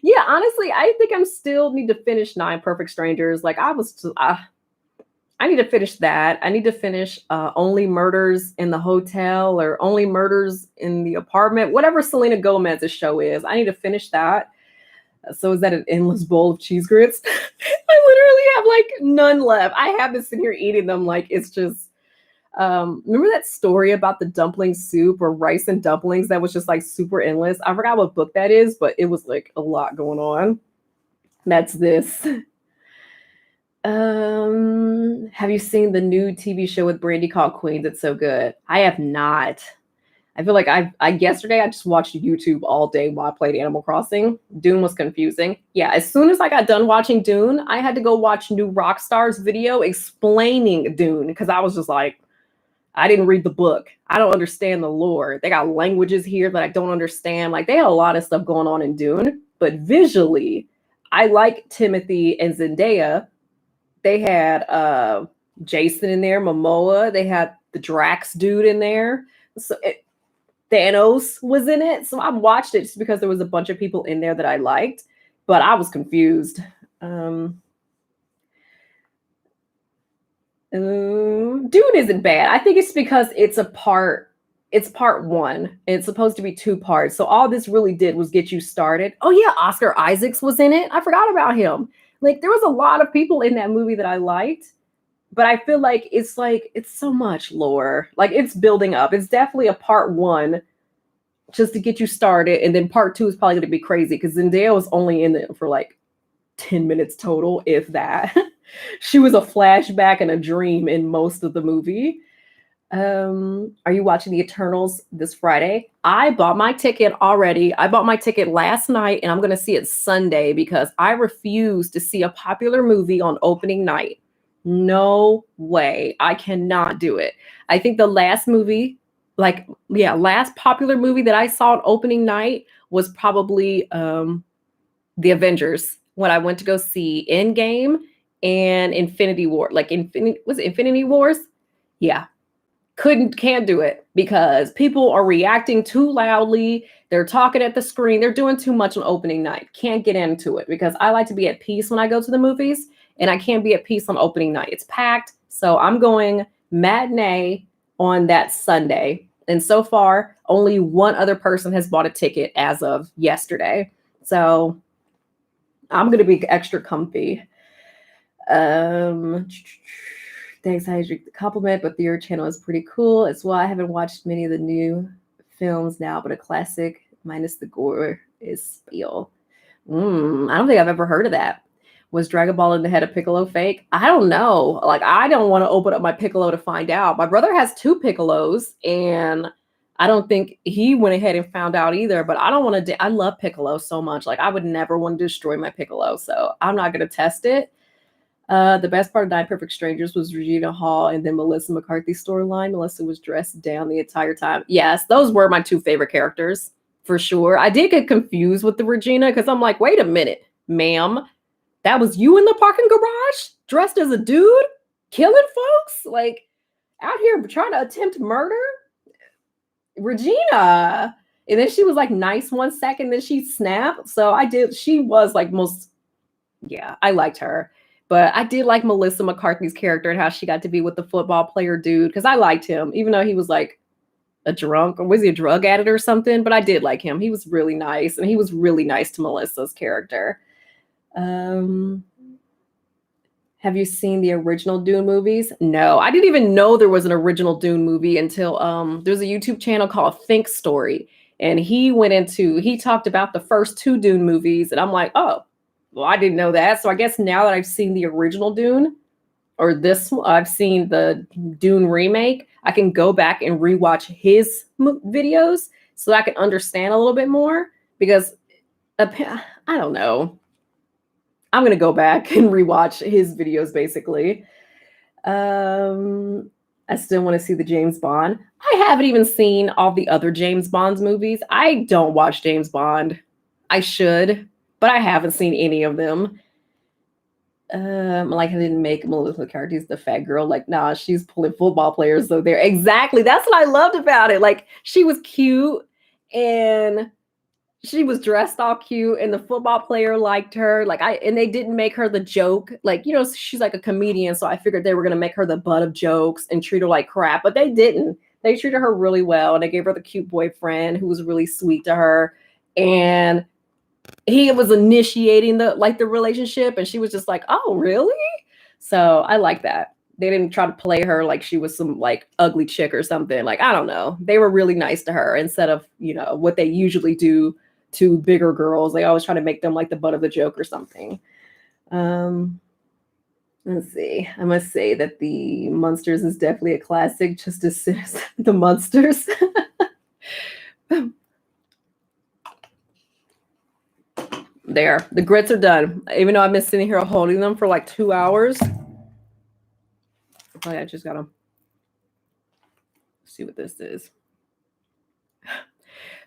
yeah, honestly, I think I'm still need to finish 9 Perfect Strangers. Like, I need to finish that. I need to finish Only Murders in the Hotel or Only Murders in the Apartment, whatever Selena Gomez's show is. I need to finish that. So is that an endless bowl of cheese grits? I literally have like none left. I have been sitting here eating them like it's just, remember that story about the dumpling soup or rice and dumplings that was just like super endless? I forgot what book that is, but it was like a lot going on. That's this. Have you seen the new TV show with Brandy called Queens? It's so good. I have not. I feel like yesterday I just watched YouTube all day while I played Animal Crossing. Dune was confusing. Yeah, as soon as I got done watching Dune, I had to go watch New Rockstar's video explaining Dune because I was just like, I didn't read the book. I don't understand the lore. They got languages here that I don't understand. Like, they had a lot of stuff going on in Dune, but visually, I like Timothy and Zendaya. They had Jason in there, Momoa. They had the Drax dude in there. So Thanos was in it. So I watched it just because there was a bunch of people in there that I liked, but I was confused. Dune isn't bad. I think it's because it's part 1. It's supposed to be 2 parts. So all this really did was get you started. Oh yeah, Oscar Isaacs was in it. I forgot about him. Like, there was a lot of people in that movie that I liked, but I feel like it's so much lore. Like, it's building up. It's definitely a part 1 just to get you started. And then part 2 is probably going to be crazy because Zendaya was only in it for like 10 minutes total, if that. She was a flashback and a dream in most of the movie. Are you watching The Eternals this Friday? I bought my ticket already. I bought my ticket last night, and I'm going to see it Sunday because I refuse to see a popular movie on opening night. No way. I cannot do it. I think the last popular movie that I saw on opening night was probably The Avengers, when I went to go see Endgame and Infinity War. Was it Infinity Wars? Yeah. Can't do it because people are reacting too loudly. They're talking at the screen. They're doing too much on opening night. Can't get into it because I like to be at peace when I go to the movies, and I can't be at peace on opening night. It's packed. So I'm going matinee on that Sunday. And so far, only one other person has bought a ticket as of yesterday. So I'm going to be extra comfy. Thanks, Hydrick, the compliment, but the Your channel is pretty cool as well. I haven't watched many of the new films now, but a classic minus the gore is Spiel. I don't think I've ever heard of that. Was Dragon Ball in the Head of Piccolo fake? I don't know. Like, I don't want to open up my Piccolo to find out. My brother has 2 Piccolos, and I don't think he went ahead and found out either, but I don't want to. I love Piccolo so much. Like, I would never want to destroy my Piccolo, so I'm not going to test it. The best part of Nine Perfect Strangers was Regina Hall and then Melissa McCarthy's storyline. Melissa was dressed down the entire time. Yes, those were my 2 favorite characters for sure. I did get confused with the Regina because I'm like, wait a minute, ma'am. That was you in the parking garage dressed as a dude killing folks? Like, out here trying to attempt murder? Regina. And then she was like nice 1 second, then she snapped. So she was like I liked her. But I did like Melissa McCarthy's character and how she got to be with the football player dude, because I liked him, even though he was like a drunk, or was he a drug addict or something? But I did like him. He was really nice, and he was really nice to Melissa's character. Have you seen the original Dune movies? No, I didn't even know there was an original Dune movie until there's a YouTube channel called Think Story, and he talked about the first 2 Dune movies, and I'm like, oh, well, I didn't know that. So I guess now that I've seen the original Dune, or I've seen the Dune remake, I can go back and rewatch his videos so I can understand a little bit more, because I don't know. I'm going to go back and rewatch his videos, basically. I still want to see the James Bond. I haven't even seen all the other James Bond's movies. I don't watch James Bond. I should, but I haven't seen any of them. Like, I didn't make Melissa McCarthy the fat girl. Like, nah, she's pulling football players. So there, exactly. That's what I loved about it. Like, she was cute and she was dressed all cute, and the football player liked her. And they didn't make her the joke. Like, she's like a comedian, so I figured they were gonna make her the butt of jokes and treat her like crap, but they didn't. They treated her really well, and they gave her the cute boyfriend who was really sweet to her, and he was initiating the relationship, and she was just like, oh, really? So I like that. They didn't try to play her like she was some like ugly chick or something. Like, I don't know. They were really nice to her instead of, what they usually do to bigger girls. They always try to make them like the butt of the joke or something. Let's see. I must say that the Munsters is definitely a classic, just as soon as the Munsters. There, the grits are done. Even though I've been sitting here holding them for like 2 hours. Oh, I just gotta see what this is.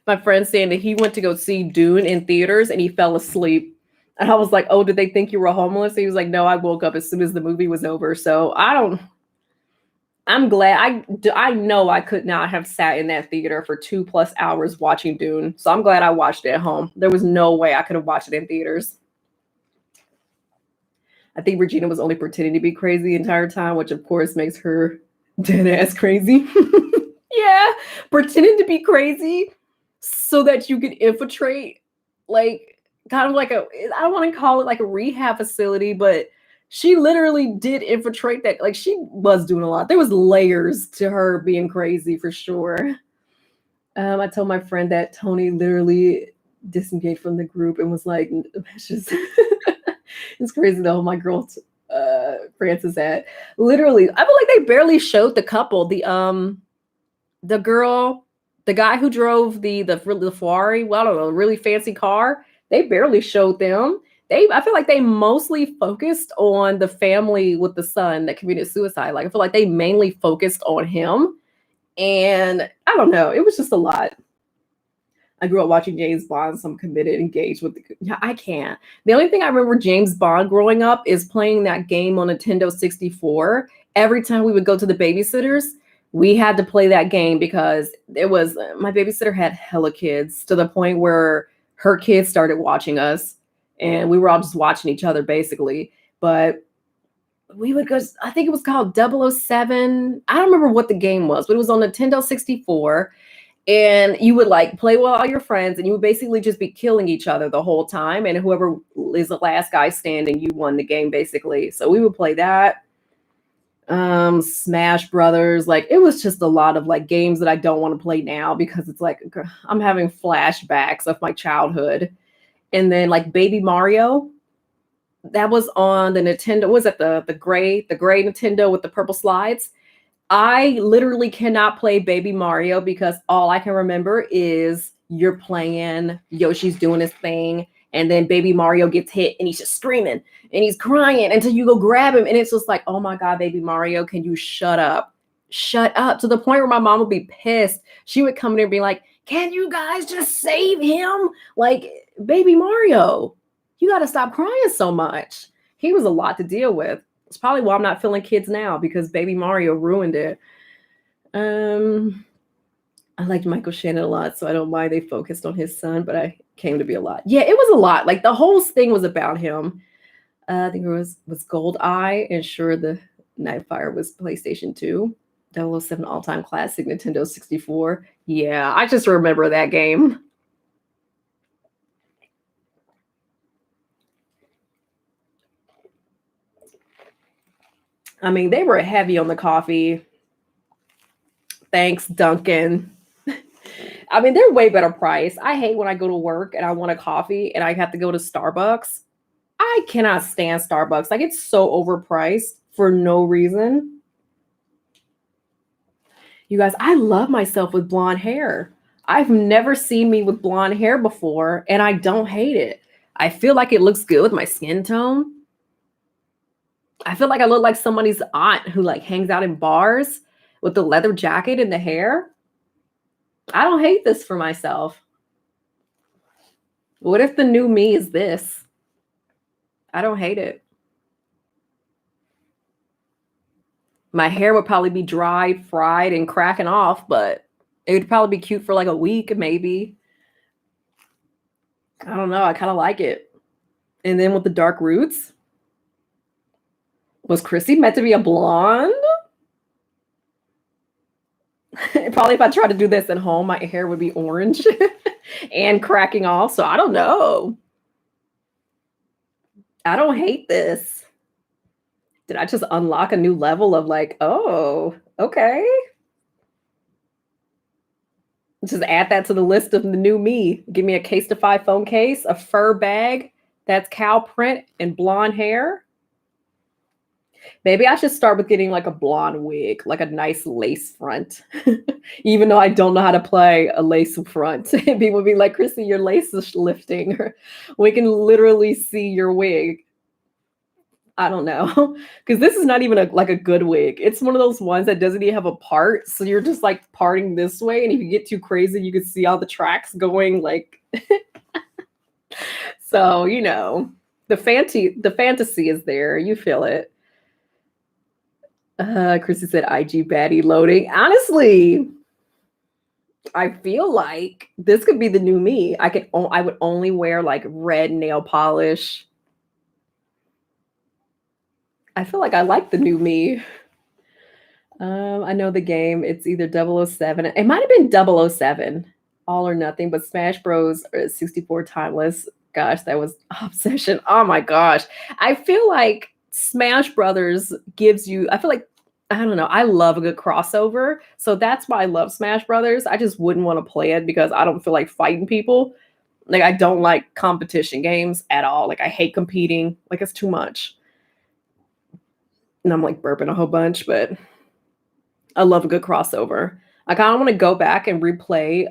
My friend saying that he went to go see Dune in theaters and he fell asleep. And I was like, oh, did they think you were homeless? He was like, no, I woke up as soon as the movie was over. So I'm glad. I know I could not have sat in that theater for 2+ hours watching Dune. So I'm glad I watched it at home. There was no way I could have watched it in theaters. I think Regina was only pretending to be crazy the entire time, which of course makes her dead ass crazy. Yeah, pretending to be crazy so that you could infiltrate, like, kind of like I don't want to call it like a rehab facility, but she literally did infiltrate that. Like, she was doing a lot. There was layers to her being crazy for sure. I told my friend that Tony literally disengaged from the group and was like, it's just, it's crazy though. My girl, Francis had literally, I feel like they barely showed the couple, the girl, the guy who drove the Ferrari, well, I don't know, really fancy car. They barely showed them. I feel like they mostly focused on the family with the son that committed suicide. Like, I feel like they mainly focused on him. And I don't know, it was just a lot. I grew up watching James Bond, so I'm committed, engaged with I can't. The only thing I remember James Bond growing up is playing that game on Nintendo 64. Every time we would go to the babysitters, we had to play that game because it was, my babysitter had hella kids to the point where her kids started watching us and we were all just watching each other basically. But we would go, I think it was called 007. I don't remember what the game was, but it was on Nintendo 64. And you would like play with all your friends and you would basically just be killing each other the whole time. And whoever is the last guy standing, you won the game basically. So we would play that. Smash Brothers. Like it was just a lot of like games that I don't want to play now because it's like I'm having flashbacks of my childhood. And then like Baby Mario, that was on the Nintendo. Was it the gray Nintendo with the purple slides? I literally cannot play Baby Mario because all I can remember is you're playing, Yoshi's doing his thing, and then Baby Mario gets hit and he's just screaming and he's crying until you go grab him. And it's just like, oh my God, Baby Mario, can you shut up? Shut up, to the point where my mom would be pissed. She would come in and be like, can you guys just save him? Like, Baby Mario, you got to stop crying so much. He was a lot to deal with. It's probably why I'm not feeling kids now, because Baby Mario ruined it. I liked Michael Shannon a lot, so I don't mind they focused on his son, but I came to be a lot. Yeah, it was a lot. Like the whole thing was about him. I think it was Gold Eye, and sure, the Nightfire was PlayStation 2. 007 all-time classic, Nintendo 64. Yeah, I just remember that game. I mean, they were heavy on the coffee. Thanks, Duncan. I mean, they're way better price. I hate when I go to work and I want a coffee and I have to go to Starbucks. I cannot stand Starbucks. Like, it's so overpriced for no reason. You guys, I love myself with blonde hair. I've never seen me with blonde hair before, and I don't hate it. I feel like it looks good with my skin tone. I feel like I look like somebody's aunt who like hangs out in bars with the leather jacket and the hair. I don't hate this for myself. What if the new me is this? I don't hate it. My hair would probably be dried, fried, and cracking off, but it would probably be cute for like a week, maybe. I don't know. I kind of like it. And then with the dark roots, was Chrissy meant to be a blonde? Probably if I tried to do this at home, my hair would be orange and cracking off. So I don't know. I don't hate this. Did I just unlock a new level of like, oh, okay. Just add that to the list of the new me. Give me a Case-to-Fi phone case, a fur bag that's cow print and blonde hair. Maybe I should start with getting like a blonde wig, like a nice lace front. Even though I don't know how to play a lace front. People would be like, Chrissy, your lace is lifting. We can literally see your wig. I don't know. Because this is not even like a good wig. It's one of those ones that doesn't even have a part. So you're just like parting this way. And if you get too crazy, you can see all the tracks going like. So, you know, the fantasy is there. You feel it. Chrissy said IG baddie loading. Honestly, I feel like this could be the new me. I would only wear like red nail polish. I feel like I like the new me. I know the game. It's either 007. It might have been 007, All or Nothing, but Smash Bros. 64 Timeless. Gosh, that was obsession. Oh my gosh. I feel like Smash Brothers gives you, I feel like, I don't know, I love a good crossover. So that's why I love Smash Brothers. I just wouldn't want to play it because I don't feel like fighting people. Like, I don't like competition games at all. Like, I hate competing. Like, it's too much. And I'm like burping a whole bunch, but I love a good crossover. I kind of want to go back and replay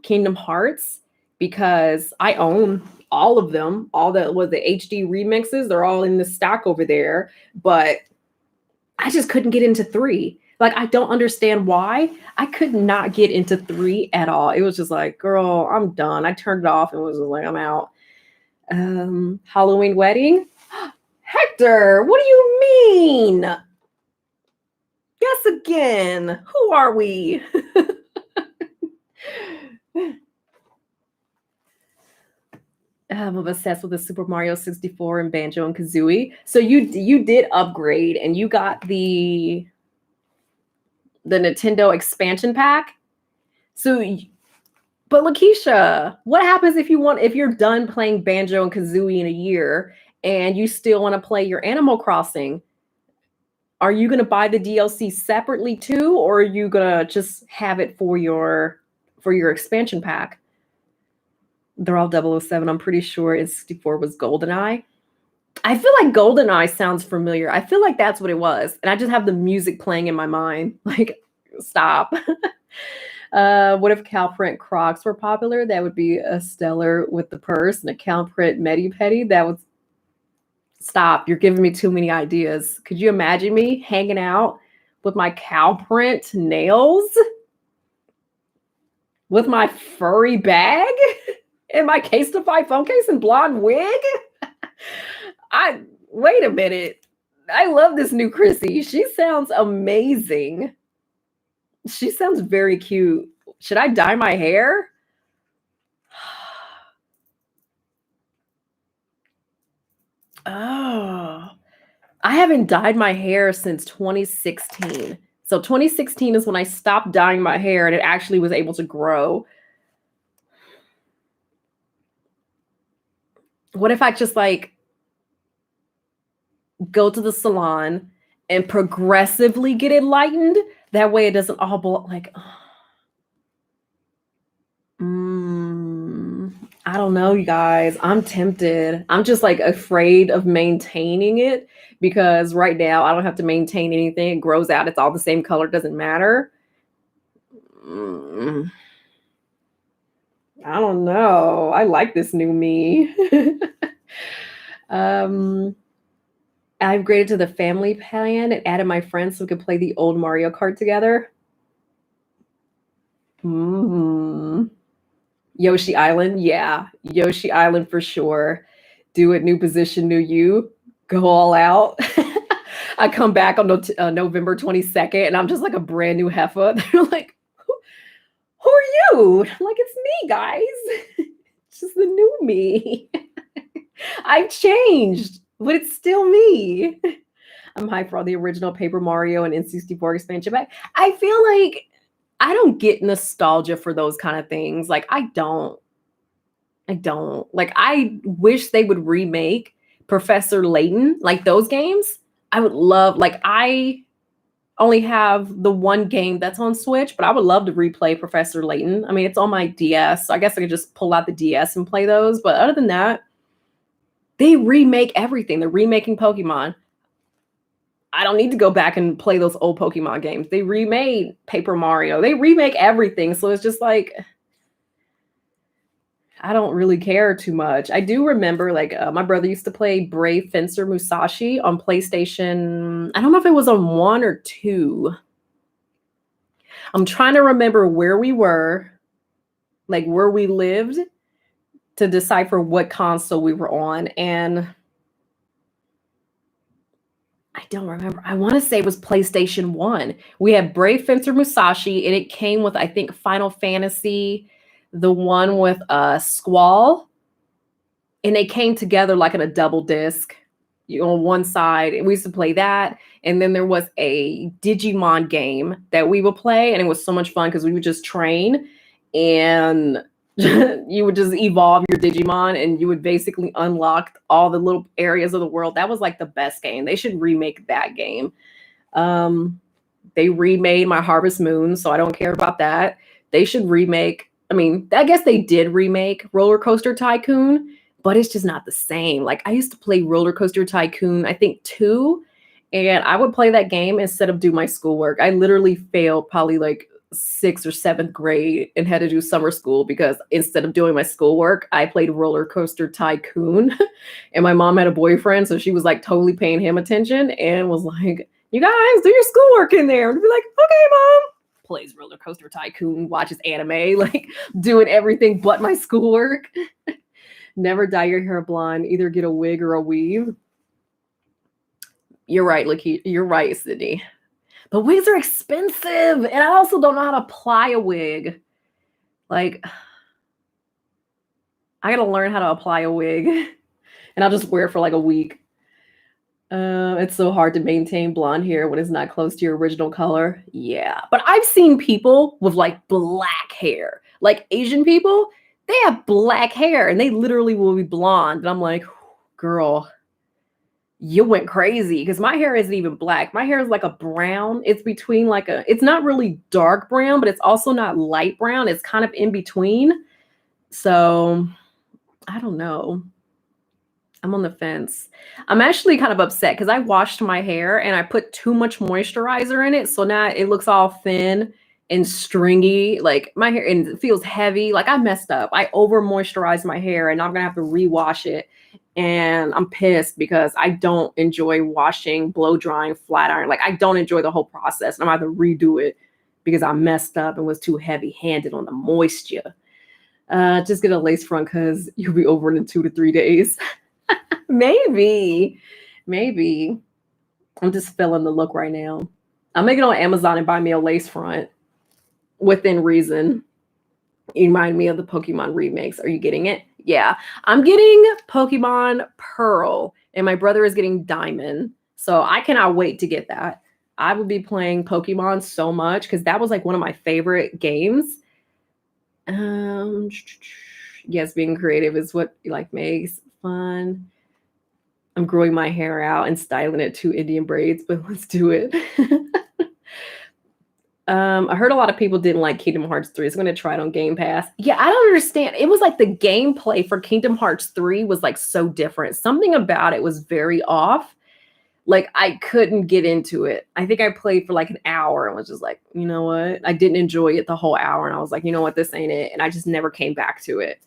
Kingdom Hearts because I own all of them. All the HD remixes, they're all in the stack over there. But I just couldn't get into 3. Like, I don't understand why. I could not get into 3 at all. It was just like, girl, I'm done. I turned it off and was just like, I'm out. Halloween Wedding. Hector, what do you mean? Yes, again. Who are we? I'm obsessed with the Super Mario 64 and Banjo and Kazooie. So you did upgrade and you got the Nintendo expansion pack. So, but Lakeisha, what happens if you're done playing Banjo and Kazooie in a year and you still want to play your Animal Crossing? Are you going to buy the DLC separately too, or are you going to just have it for your expansion pack? They're all 007. I'm pretty sure it's 64 was GoldenEye. I feel like GoldenEye sounds familiar. I feel like that's what it was. And I just have the music playing in my mind. Like, stop. What if cow print Crocs were popular? That would be a Stellar with the purse and a cow print Medi Petty. That would stop. You're giving me too many ideas. Could you imagine me hanging out with my cow print nails? With my furry bag? And my Case-to-Fi phone case and blonde wig? Wait a minute. I love this new Chrissy. She sounds amazing. She sounds very cute. Should I dye my hair? Oh, I haven't dyed my hair since 2016. So 2016 is when I stopped dyeing my hair and it actually was able to grow. What if I just like go to the salon and progressively get it lightened? That way it doesn't all blow like, I don't know, you guys. I'm tempted. I'm just like afraid of maintaining it because right now I don't have to maintain anything. It grows out. It's all the same color. Doesn't matter. I don't know. I like this new me. I upgraded to the family plan and added my friends so we could play the old Mario Kart together. Yoshi Island, yeah. Yoshi Island for sure. Do it, new position, new you. Go all out. I come back on November 22nd and I'm just like a brand new heifer. They're like, who are you? I'm like, it's me, guys. It's just the new me. I've changed, but it's still me. I'm hyped for all the original Paper Mario and N64 expansion pack. I feel like I don't get nostalgia for those kind of things. Like, I don't. Like, I wish they would remake Professor Layton, like those games. I would love, like, I only have the one game that's on Switch, but I would love to replay Professor Layton. I mean, it's on my DS, so I guess I could just pull out the DS and play those. But other than that, they remake everything. They're remaking Pokemon. I don't need to go back and play those old Pokemon games. They remade Paper Mario. They remake everything. So it's just like, I don't really care too much. I do remember like my brother used to play Brave Fencer Musashi on PlayStation. I don't know if it was on 1 or 2. I'm trying to remember where we were, like where we lived to decipher what console we were on. And I don't remember. I want to say it was PlayStation 1. We had Brave Fencer Musashi, and it came with, I think, Final Fantasy, the one with Squall. And they came together like in a double disc on one side. And we used to play that. And then there was a Digimon game that we would play. And it was so much fun because we would just train and you would just evolve your Digimon and you would basically unlock all the little areas of the world. That was like the best game. They should remake that game. They remade my Harvest Moon, so I don't care about that. They should remake, I mean, I guess they did remake Roller Coaster Tycoon, but it's just not the same. Like I used to play Roller Coaster Tycoon, I think 2, and I would play that game instead of do my schoolwork. I literally failed probably like 6th or 7th grade and had to do summer school because instead of doing my schoolwork, I played Roller Coaster Tycoon. And my mom had a boyfriend, so she was like totally paying him attention and was like, you guys do your schoolwork in there. And I'd be like, okay, mom. Plays Roller Coaster Tycoon, watches anime, like doing everything but my schoolwork. Never dye your hair blonde, either get a wig or a weave. You're right, Lakeisha. You're right, Sydney. But wigs are expensive. And I also don't know how to apply a wig. Like, I gotta learn how to apply a wig and I'll just wear it for like a week. It's so hard to maintain blonde hair when it's not close to your original color. Yeah, but I've seen people with like black hair, like Asian people, they have black hair and they literally will be blonde. And I'm like, girl, you went crazy because my hair isn't even black. My hair is like a brown. It's between like it's not really dark brown, but it's also not light brown. It's kind of in between. So I don't know. I'm on the fence. I'm actually kind of upset because I washed my hair and I put too much moisturizer in it. So now it looks all thin and stringy. Like my hair, and it feels heavy. Like I messed up. I over moisturized my hair and I'm going to have to rewash it. And I'm pissed because I don't enjoy washing, blow drying, flat iron. Like I don't enjoy the whole process. And I'm going to have to redo it because I messed up and was too heavy handed on the moisture. Just get a lace front because you'll be over in 2 to 3 days. Maybe. I'm just feeling the look right now. I'll make it on Amazon and buy me a lace front within reason. You remind me of the Pokemon remakes. Are you getting it? Yeah, I'm getting Pokemon Pearl and my brother is getting Diamond. So I cannot wait to get that. I will be playing Pokemon so much because that was like one of my favorite games. Yes, being creative is what like makes fun. I'm growing my hair out and styling it to Indian braids, but let's do it. I heard a lot of people didn't like Kingdom Hearts 3. So I'm going to try it on Game Pass. Yeah, I don't understand. It was like the gameplay for Kingdom Hearts 3 was like so different. Something about it was very off. Like I couldn't get into it. I think I played for like an hour and was just like, you know what? I didn't enjoy it the whole hour. And I was like, you know what? This ain't it. And I just never came back to it.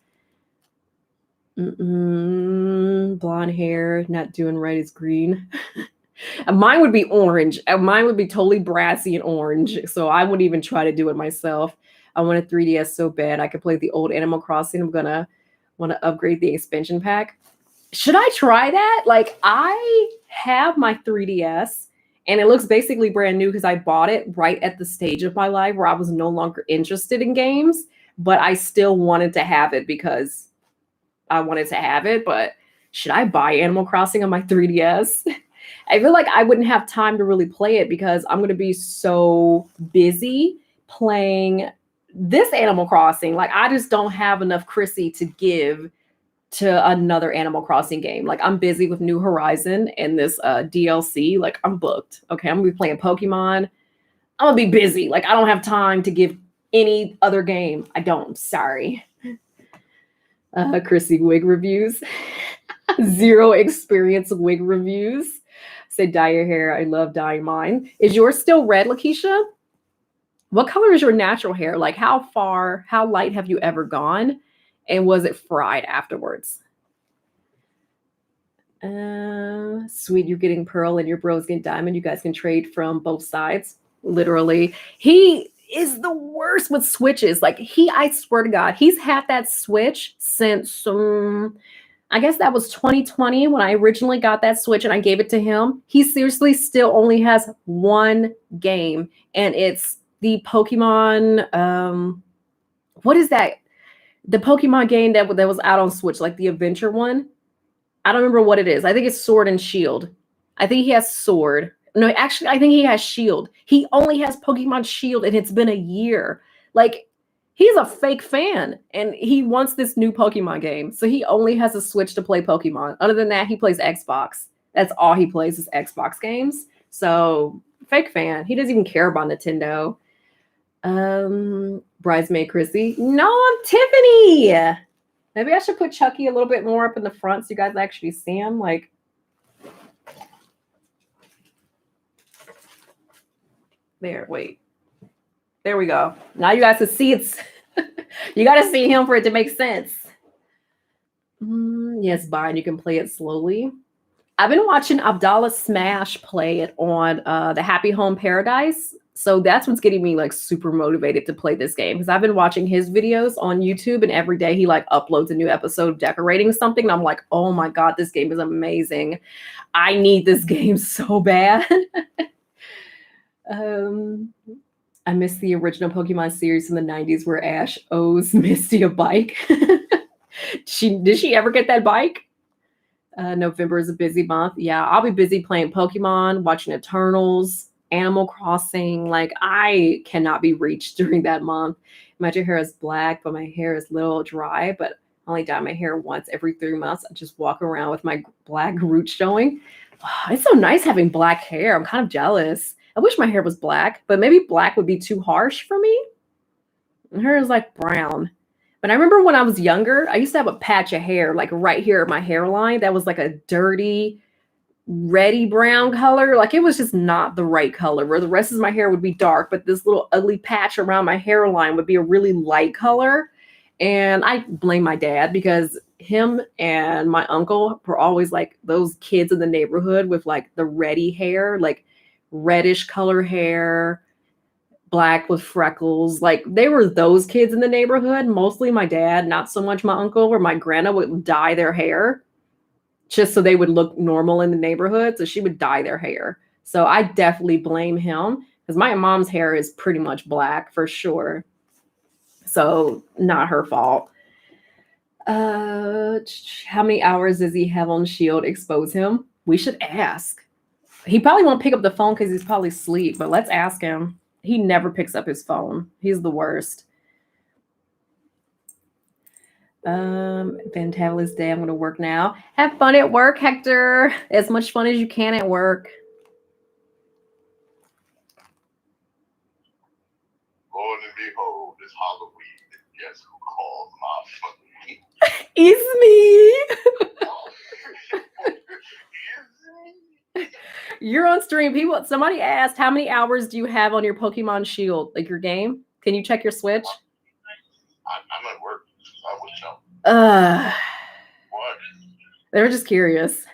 Blonde hair, not doing right is green. Mine would be orange. Mine would be totally brassy and orange. So I wouldn't even try to do it myself. I want a 3DS so bad. I could play the old Animal Crossing. I'm gonna want to upgrade the expansion pack. Should I try that? Like I have my 3DS and it looks basically brand new because I bought it right at the stage of my life where I was no longer interested in games, but I still wanted to have it because I wanted to have it. But should I buy Animal Crossing on my 3DS? I feel like I wouldn't have time to really play it because I'm going to be so busy playing this Animal Crossing. Like I just don't have enough Chrissy to give to another Animal Crossing game. Like I'm busy with New Horizon and this DLC. Like I'm booked. Okay, I'm gonna be playing Pokemon. I'm gonna be busy. Like I don't have time to give any other game. I don't. I'm sorry. Chrissy wig reviews. Zero experience wig reviews. Say dye your hair. I love dyeing mine. Is yours still red, Lakeisha? What color is your natural hair? Like how light have you ever gone? And was it fried afterwards? Sweet, you're getting Pearl and your bro's getting Diamond. You guys can trade from both sides. Literally. He is the worst with switches. Like I swear to God, he's had that switch since I guess that was 2020 when I originally got that Switch and I gave it to him. He seriously still only has one game and it's the Pokemon. What is that? The Pokemon game that was out on Switch, like the adventure one. I don't remember what it is. I think it's Sword and Shield. I think he has Sword. No, actually, I think he has Shield. He only has Pokemon Shield and it's been a year. Like, he's a fake fan and he wants this new Pokemon game. So he only has a Switch to play Pokemon. Other than that, he plays Xbox. That's all he plays is Xbox games. So fake fan. He doesn't even care about Nintendo. Bridesmaid Chrissy. No, I'm Tiffany. Maybe I should put Chucky a little bit more up in the front so you guys actually see him. Like, there, wait. There we go. Now you guys can see it's, you got to see him for it to make sense. Yes, Byron, you can play it slowly. I've been watching Abdallah Smash play it on the Happy Home Paradise. So that's what's getting me like super motivated to play this game because I've been watching his videos on YouTube and every day he like uploads a new episode of decorating something. And I'm like, oh my God, this game is amazing. I need this game so bad. I miss the original Pokemon series in the 90s where Ash owes Misty a bike. Did she ever get that bike? November is a busy month. Yeah, I'll be busy playing Pokemon, watching Eternals, Animal Crossing. Like, I cannot be reached during that month. My hair is black, but my hair is a little dry, but I only dye my hair once every 3 months. I just walk around with my black roots showing. It's so nice having black hair. I'm kind of jealous. I wish my hair was black, but maybe black would be too harsh for me. My hair is like brown. But I remember when I was younger, I used to have a patch of hair like right here at my hairline. That was like a dirty, reddy brown color. Like it was just not the right color, where the rest of my hair would be dark, but this little ugly patch around my hairline would be a really light color. And I blame my dad because him and my uncle were always like those kids in the neighborhood with like the reddy hair, like reddish color hair, black with freckles. Like they were those kids in the neighborhood. Mostly my dad, not so much my uncle or my grandma would dye their hair just so they would look normal in the neighborhood. So she would dye their hair. So I definitely blame him because my mom's hair is pretty much black for sure. So not her fault. How many hours does he have on Shield? Expose him. We should ask. He probably won't pick up the phone because he's probably asleep, but let's ask him. He never picks up his phone. He's the worst. Fantabulous day. I'm going to work now. Have fun at work, Hector. As much fun as you can at work.
Lord and behold, it's Halloween. Guess who called my fucking
It's me. You're on stream. Somebody asked, how many hours do you have on your Pokemon Shield, like your game? Can you check your Switch?
I'm at work. I would know. What?
They were just curious.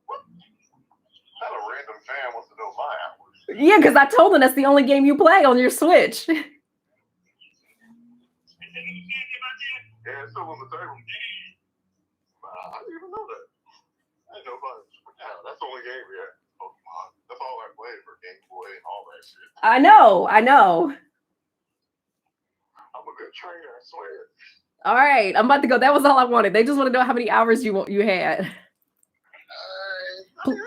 What? Not a random fan wants to know my hours.
Yeah, because I told them that's the only game you play on your Switch.
Yeah, it's still on the table. I didn't even know that. I didn't know about it. Yeah, that's the only game we had. Pokemon. That's all I played for Game Boy and all that shit.
I know.
I'm a good trainer, I swear.
All right, I'm about to go. That was all I wanted. They just want to know how many hours you had.
I mean, it's over 100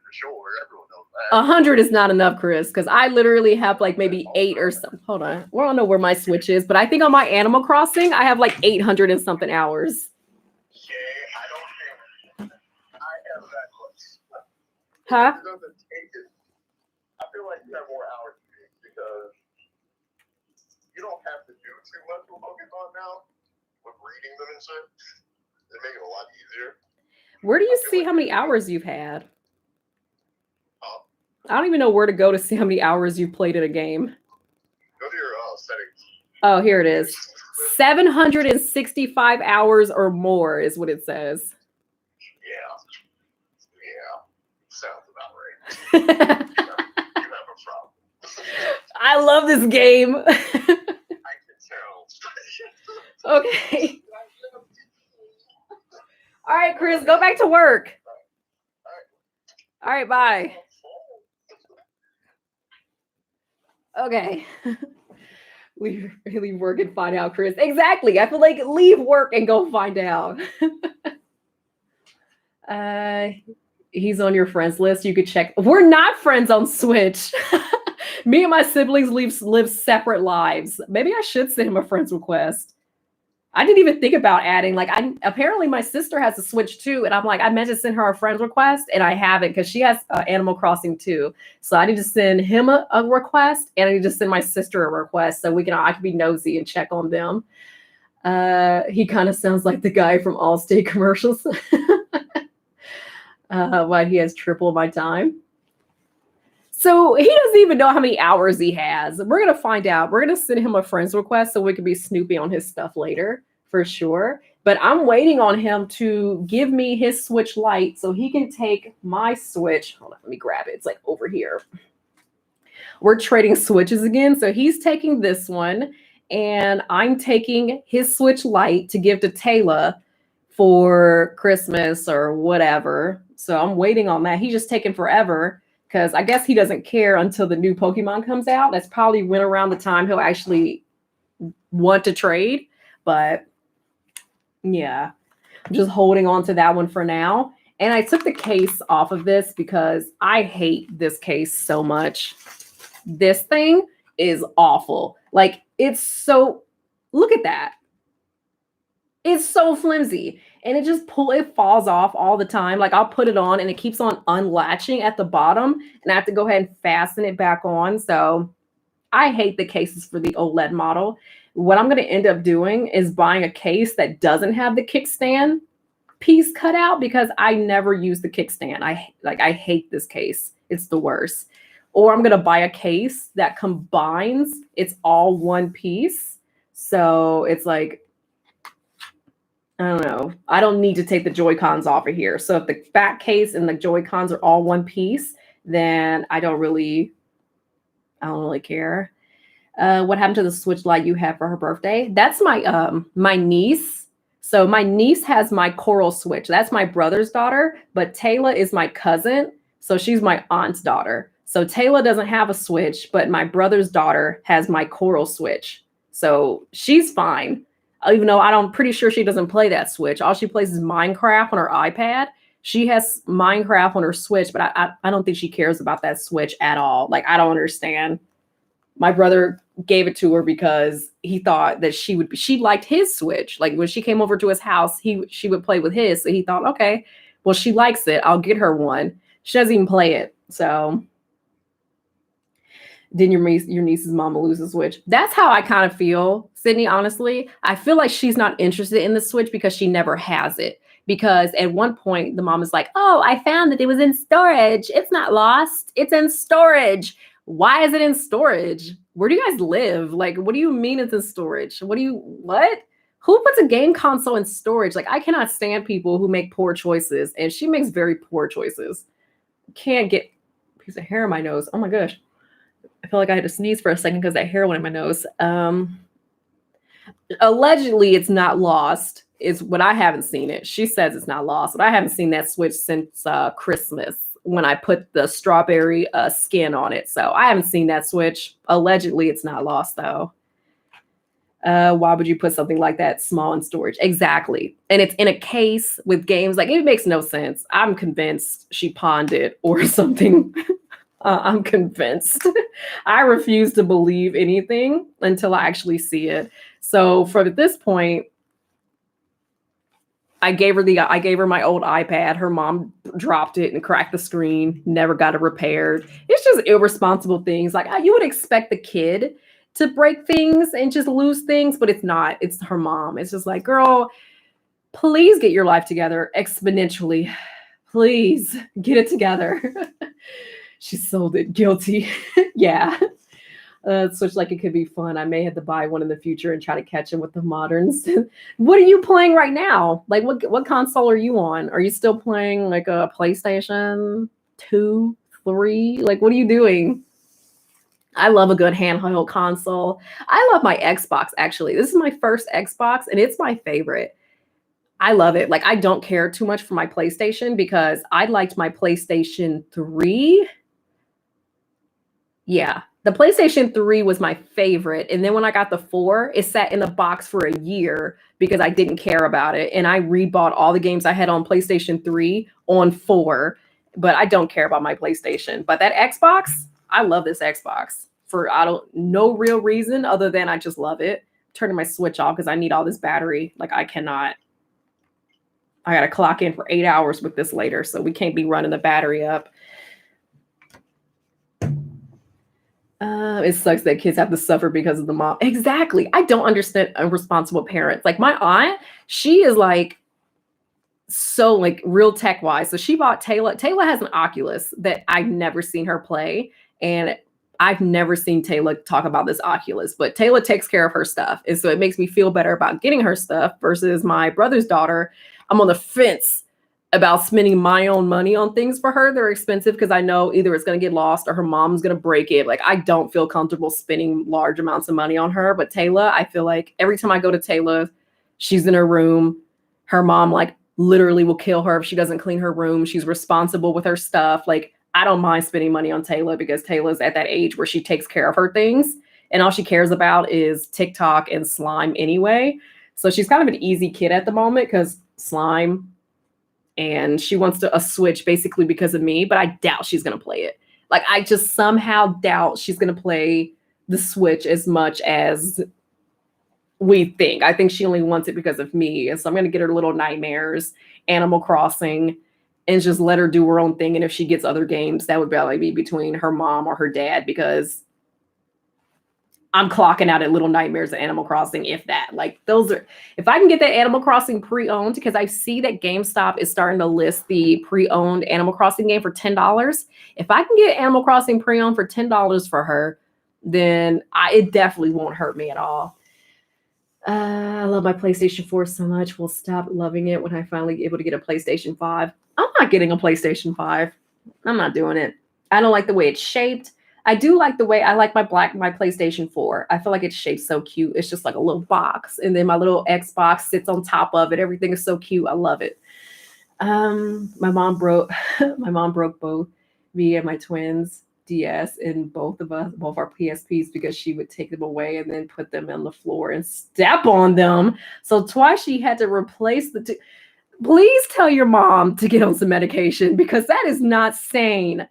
for sure. Everyone knows that.
100 is not enough, Chris, because I literally have like maybe 8 or something. Hold on. Well, I don't know where my Switch is, but I think on my Animal Crossing, I have like 800 and something hours.
Yeah, I don't think I have that much.
Huh?
It doesn't take it. I feel like you have more hours than me because you don't have to do too much with Pokemon now with reading them and shit. They make it a lot easier.
Where do you see how many hours you've had?
Huh?
I don't even know where to go to see how many hours you've played at a game.
Go to your settings.
Oh, here it is. 765 hours or more is what it says.
Yeah. Sounds about right. You have a problem.
I love this game.
I can tell.
Okay. All right, Chris, go back to work. All right, bye. Okay. Leave work and find out, Chris. Exactly. I feel like leave work and go find out. He's on your friends list. You could check. We're not friends on Switch. Me and my siblings live separate lives. Maybe I should send him a friends request. I didn't even think about adding. Like, apparently my sister has a Switch too, and I'm like, I meant to send her a friends request, and I haven't because she has Animal Crossing too. So I need to send him a request, and I need to send my sister a request so I can be nosy and check on them. He kind of sounds like the guy from Allstate commercials. Why he has triple my time. So he doesn't even know how many hours he has. We're going to find out. We're going to send him a friends request so we can be snoopy on his stuff later for sure. But I'm waiting on him to give me his Switch Lite so he can take my Switch. Hold on, let me grab it. It's like over here. We're trading Switches again. So he's taking this one and I'm taking his Switch Lite to give to Taylor for Christmas or whatever. So I'm waiting on that. He's just taking forever. Because I guess he doesn't care until the new Pokemon comes out. That's probably when around the time he'll actually want to trade. But Yeah. I'm just holding on to that one for now. And I took the case off of this because I hate this case so much. This thing is awful. Like, it's so, look at that. It's so flimsy. And it falls off all the time. Like, I'll put it on and it keeps on unlatching at the bottom. And I have to go ahead and fasten it back on. So I hate the cases for the OLED model. What I'm going to end up doing is buying a case that doesn't have the kickstand piece cut out because I never use the kickstand. I hate this case. It's the worst. Or I'm going to buy a case that combines, it's all one piece. So it's like, I don't know. I don't need to take the Joy-Cons off of here. So if the back case and the Joy-Cons are all one piece, then I don't really care. What happened to the Switch Lite you had for her birthday? That's my niece. So my niece has my Coral Switch. That's my brother's daughter, but Taylor is my cousin. So she's my aunt's daughter. So Taylor doesn't have a Switch, but my brother's daughter has my Coral Switch. So she's fine. Even though I'm pretty sure she doesn't play that Switch. All she plays is Minecraft on her iPad. She has Minecraft on her Switch, but I don't think she cares about that Switch at all. Like, I don't understand. My brother gave it to her because he thought that she liked his Switch. Like, when she came over to his house, she would play with his. So he thought, okay, well, she likes it. I'll get her one. She doesn't even play it. So didn't your niece's mama lose the Switch? That's how I kind of feel, Sydney, honestly. I feel like she's not interested in the Switch because she never has it. Because at one point, the mom is like, oh, I found that it was in storage. It's not lost. It's in storage. Why is it in storage? Where do you guys live? Like, what do you mean it's in storage? What? Who puts a game console in storage? Like, I cannot stand people who make poor choices. And she makes very poor choices. Can't get a piece of hair in my nose. Oh my gosh. I feel like I had to sneeze for a second because that hair went in my nose. Allegedly, it's not lost. Is what I haven't seen it. She says it's not lost, but I haven't seen that Switch since Christmas when I put the strawberry skin on it. So I haven't seen that Switch. Allegedly, it's not lost though. Why would you put something like that small in storage? Exactly. And it's in a case with games. Like, it makes no sense. I'm convinced she pawned it or something. I'm convinced. I refuse to believe anything until I actually see it. So from this point, I gave her my old iPad. Her mom dropped it and cracked the screen, never got it repaired. It's just irresponsible things. Like, you would expect the kid to break things and just lose things, but it's not. It's her mom. It's just like, girl, please get your life together exponentially. Please get it together. She sold it. Guilty. Yeah. Switch like it could be fun. I may have to buy one in the future and try to catch him with the moderns. What are you playing right now? Like, what console are you on? Are you still playing like a PlayStation 2, 3? Like, what are you doing? I love a good handheld console. I love my Xbox, actually. This is my first Xbox, and it's my favorite. I love it. Like, I don't care too much for my PlayStation because I liked my PlayStation 3. Yeah. The PlayStation 3 was my favorite. And then when I got the 4, it sat in the box for a year because I didn't care about it. And I rebought all the games I had on PlayStation 3 on 4. But I don't care about my PlayStation. But that Xbox, I love this Xbox for no real reason other than I just love it. Turning my Switch off because I need all this battery. Like, I got to clock in for 8 hours with this later. So we can't be running the battery up. It sucks that kids have to suffer because of the mom. Exactly. I don't understand irresponsible parents. Like, my aunt, she is like so like real tech wise. So she bought Taylor. Taylor has an Oculus that I've never seen her play. And I've never seen Taylor talk about this Oculus, but Taylor takes care of her stuff. And so it makes me feel better about getting her stuff versus my brother's daughter. I'm on the fence about spending my own money on things for her. They're expensive because I know either it's going to get lost or her mom's going to break it. Like, I don't feel comfortable spending large amounts of money on her. But Taylor, I feel like every time I go to Taylor, she's in her room. Her mom, like, literally will kill her if she doesn't clean her room. She's responsible with her stuff. Like, I don't mind spending money on Taylor because Taylor's at that age where she takes care of her things. And all she cares about is TikTok and slime anyway. So she's kind of an easy kid at the moment because slime, and she wants to a Switch basically because of me, but I doubt she's going to play it. Like, I just somehow doubt she's going to play the Switch as much as we think. I think she only wants it because of me. And so I'm going to get her Little Nightmares, Animal Crossing, and just let her do her own thing. And if she gets other games, that would probably be between her mom or her dad, because I'm clocking out at Little Nightmares and Animal Crossing, if that. Like, those are, if I can get that Animal Crossing pre-owned, because I see that GameStop is starting to list the pre-owned Animal Crossing game for $10. If I can get Animal Crossing pre-owned for $10 for her, then it definitely won't hurt me at all. I love my PlayStation 4 so much. We'll stop loving it when I finally able to get a PlayStation 5. I'm not getting a PlayStation 5. I'm not doing it. I don't like the way it's shaped. I do like the way I like my PlayStation 4. I feel like it's shaped so cute. It's just like a little box. And then my little Xbox sits on top of it. Everything is so cute. I love it. My mom broke both me and my twins DS and both our PSPs, because she would take them away and then put them on the floor and step on them. So twice she had to replace the two. Please tell your mom to get on some medication, because that is not sane.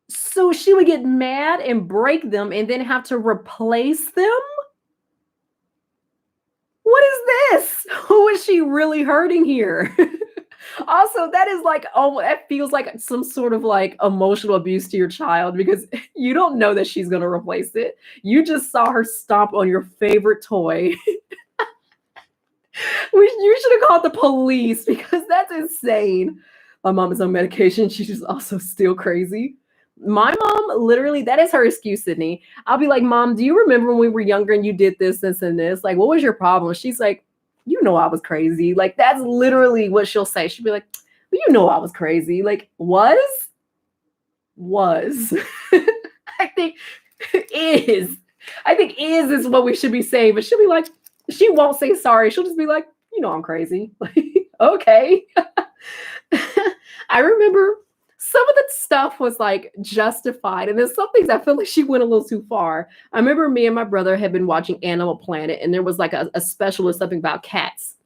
So she would get mad and break them and then have to replace them? What is this? Who is she really hurting here? Also, that is like, oh, that feels like some sort of like emotional abuse to your child, because you don't know that she's going to replace it. You just saw her stomp on your favorite toy. You should have called the police, because that's insane. My mom is on medication. She's just also still crazy. My mom, literally, that is her excuse, Sydney. I'll be like, Mom, do you remember when we were younger and you did this and this? Like, what was your problem? She's like, you know I was crazy. Like, that's literally what she'll say. She'll be like, well, you know I was crazy. Like, was? I think is what we should be saying. But she'll be like, she won't say sorry. She'll just be like, you know I'm crazy. Like, okay. I remember some of the stuff was like justified. And there's some things I feel like she went a little too far. I remember me and my brother had been watching Animal Planet, and there was like a special or something about cats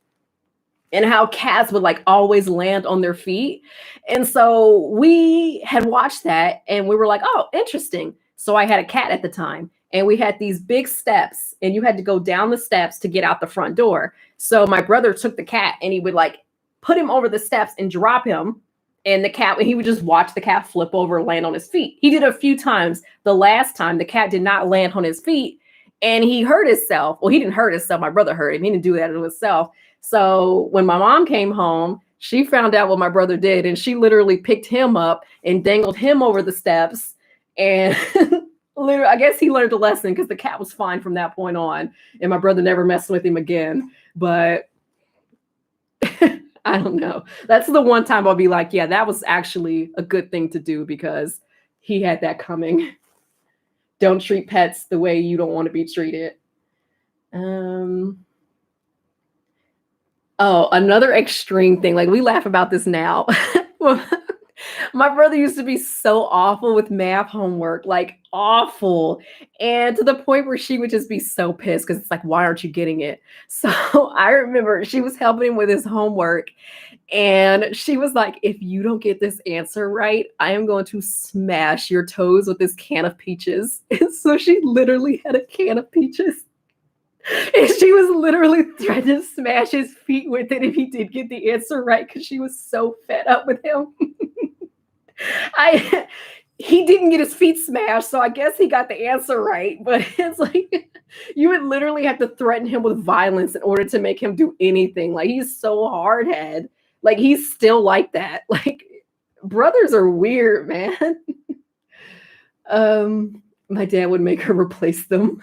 and how cats would like always land on their feet. And so we had watched that and we were like, oh, interesting. So I had a cat at the time, and we had these big steps, and you had to go down the steps to get out the front door. So my brother took the cat and he would like put him over the steps and drop him. And the cat, he would just watch the cat flip over and land on his feet. He did it a few times. The last time, the cat did not land on his feet, and he hurt himself. Well, he didn't hurt himself. My brother hurt him. He didn't do that to himself. So when my mom came home, she found out what my brother did, and she literally picked him up and dangled him over the steps. And literally, I guess he learned a lesson, because the cat was fine from that point on, and my brother never messed with him again. But I don't know. That's the one time I'll be like, yeah, that was actually a good thing to do, because he had that coming. Don't treat pets the way you don't want to be treated. Oh, another extreme thing. Like, we laugh about this now. My brother used to be so awful with math homework, like awful. And to the point where she would just be so pissed, because it's like, why aren't you getting it? So I remember she was helping him with his homework, and she was like, if you don't get this answer right, I am going to smash your toes with this can of peaches. And so she literally had a can of peaches. And she was literally trying to smash his feet with it if he did get the answer right, because she was so fed up with him. He didn't get his feet smashed, so I guess he got the answer right. But it's like, you would literally have to threaten him with violence in order to make him do anything. Like, he's so hard-headed. Like, he's still like that. Like, brothers are weird, man. My dad would make her replace them.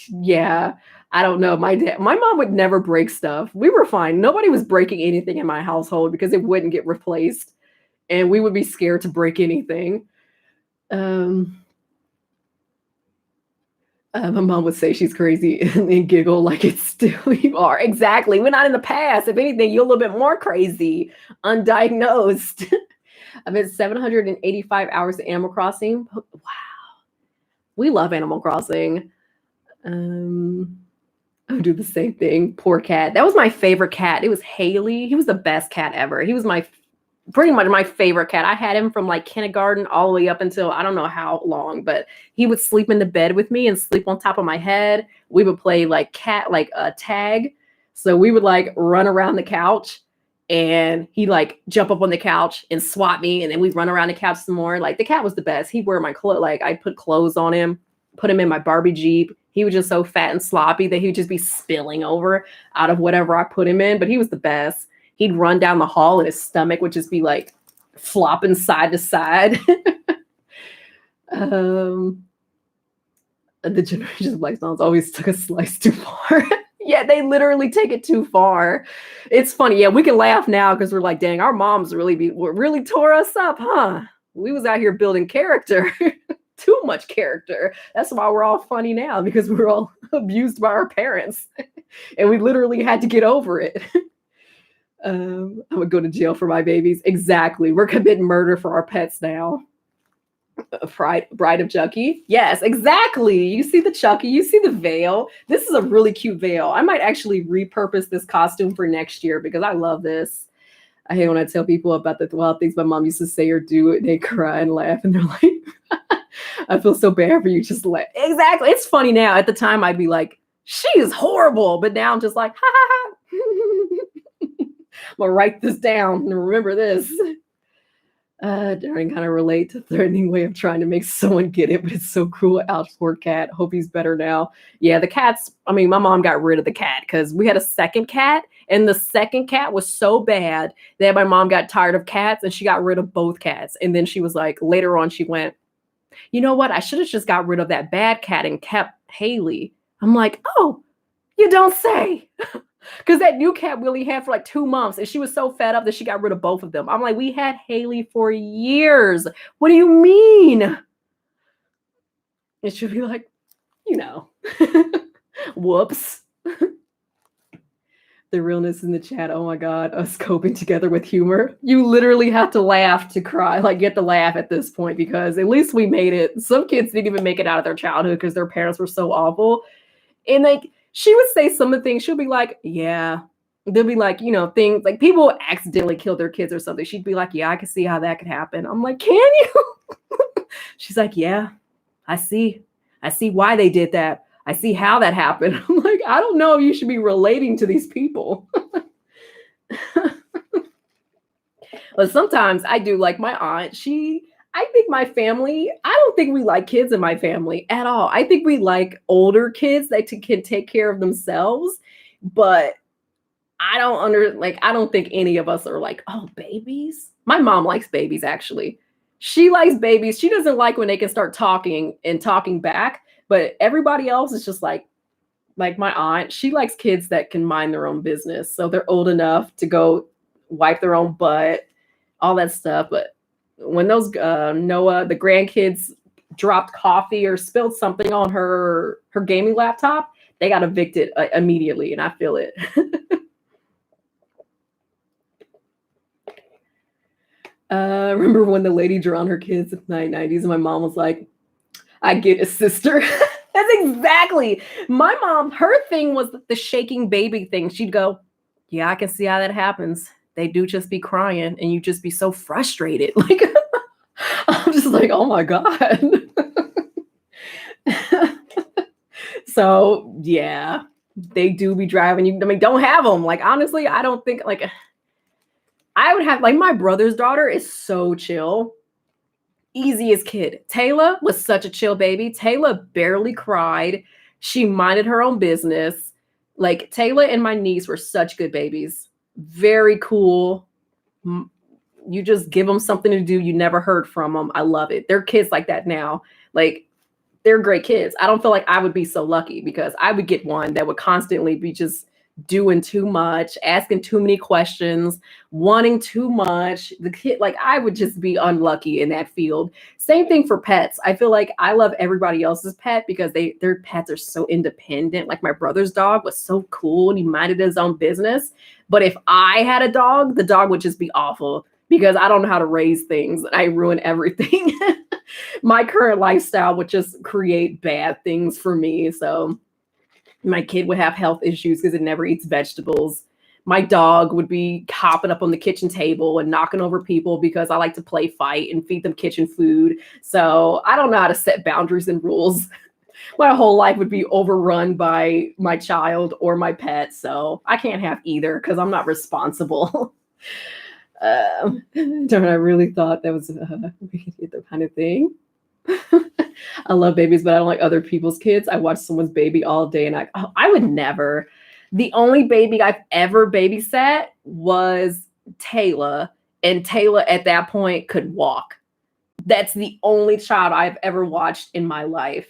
Yeah, I don't know. My mom would never break stuff. We were fine. Nobody was breaking anything in my household, because it wouldn't get replaced, and we would be scared to break anything. My mom would say she's crazy and giggle like it's still you are. Exactly. We're not in the past. If anything, you're a little bit more crazy, undiagnosed. I've been 785 hours of Animal Crossing. Wow. We love Animal Crossing. I would do the same thing. Poor cat. That was my favorite cat. It was Haley. He was the best cat ever. He was pretty much my favorite cat. I had him from like kindergarten all the way up until I don't know how long, but he would sleep in the bed with me and sleep on top of my head. We would play like tag. So we would like run around the couch and he'd like jump up on the couch and swat me. And then we'd run around the couch some more. Like the cat was the best. He'd wear my clothes. Like I'd put clothes on him, put him in my Barbie Jeep. He was just so fat and sloppy that he would just be spilling over out of whatever I put him in. But he was the best. He'd run down the hall and his stomach would just be like flopping side to side. The Generations of Black songs always took a slice too far. Yeah, they literally take it too far. It's funny. Yeah, we can laugh now because we're like, dang, our moms really tore us up, huh? We was out here building character. Too much character. That's why we're all funny now, because we were all abused by our parents. And we literally had to get over it. I would go to jail for my babies. Exactly. We're committing murder for our pets now. Bride of Chucky. Yes, exactly. You see the Chucky, you see the veil. This is a really cute veil. I might actually repurpose this costume for next year because I love this. I hate when I tell people about the wild things my mom used to say or do it, and they cry and laugh, and they're like, I feel so bad for you. Just laugh. Exactly. It's funny now. At the time, I'd be like, she is horrible. But now I'm just like, ha ha ha. I'm going to write this down and remember this. Darren kind of relate to threatening way of trying to make someone get it, but it's so cruel. Ouch, poor cat. Hope he's better now. Yeah, the cats. I mean, my mom got rid of the cat because we had a second cat, and the second cat was so bad that my mom got tired of cats and she got rid of both cats. And then she was like, later on, she went, you know what? I should have just got rid of that bad cat and kept Haley. I'm like, oh, you don't say. Because that new cat we only had for like 2 months, and she was so fed up that she got rid of both of them. I'm like, we had Haley for years. What do you mean? It should be like, you know, whoops. The realness in the chat. Oh my God, us coping together with humor. You literally have to laugh to cry. Like, you have to laugh at this point because at least we made it. Some kids didn't even make it out of their childhood because their parents were so awful. And like, she would say some of the things. She'll be like, yeah. They'll be like, you know, things like people accidentally kill their kids or something. She'd be like, yeah, I can see how that could happen. I'm like, can you? She's like, yeah, I see. I see why they did that. I see how that happened. I'm like, I don't know if you should be relating to these people. But sometimes I do, like my aunt, I think my family, I don't think we like kids in my family at all. I think we like older kids that can take care of themselves. But I don't think any of us are like, oh, babies. My mom likes babies, actually. She likes babies. She doesn't like when they can start talking and talking back. But everybody else is just like my aunt. She likes kids that can mind their own business. So they're old enough to go wipe their own butt, all that stuff. But when those Noah, the grandkids, dropped coffee or spilled something on her gaming laptop, they got evicted immediately, and I feel it. Remember when the lady drowned her kids in the 90s, and my mom was like, I get a sister. That's exactly. My mom, her thing was the shaking baby thing. She'd go, yeah, I can see how that happens. They do just be crying, and you just be so frustrated. Like, I'm just like, oh my God. So yeah, they do be driving you. I mean, don't have them. Like, honestly, I don't think like I would have, like, my brother's daughter is so chill. Easiest kid. Taylor was such a chill baby. Taylor barely cried. She minded her own business. Like, Taylor and my niece were such good babies. Very cool. You just give them something to do. You never heard from them. I love it. They're kids like that now. Like, they're great kids. I don't feel like I would be so lucky because I would get one that would constantly be just doing too much, asking too many questions, wanting too much. The kid, like, I would just be unlucky in that field. Same thing for pets. I feel like I love everybody else's pet because their pets are so independent. Like, my brother's dog was so cool and he minded his own business. But if I had a dog, the dog would just be awful because I don't know how to raise things. I ruin everything. My current lifestyle would just create bad things for me. So My kid would have health issues because it never eats vegetables. My dog would be hopping up on the kitchen table and knocking over people because I like to play fight and feed them kitchen food. So I don't know how to set boundaries and rules. My whole life would be overrun by my child or my pet. So I can't have either because I'm not responsible. Darn, I really thought that was the kind of thing. I love babies, but I don't like other people's kids. I watch someone's baby all day and I would never. The only baby I've ever babysat was Taylor, and Taylor at that point could walk. That's the only child I've ever watched in my life.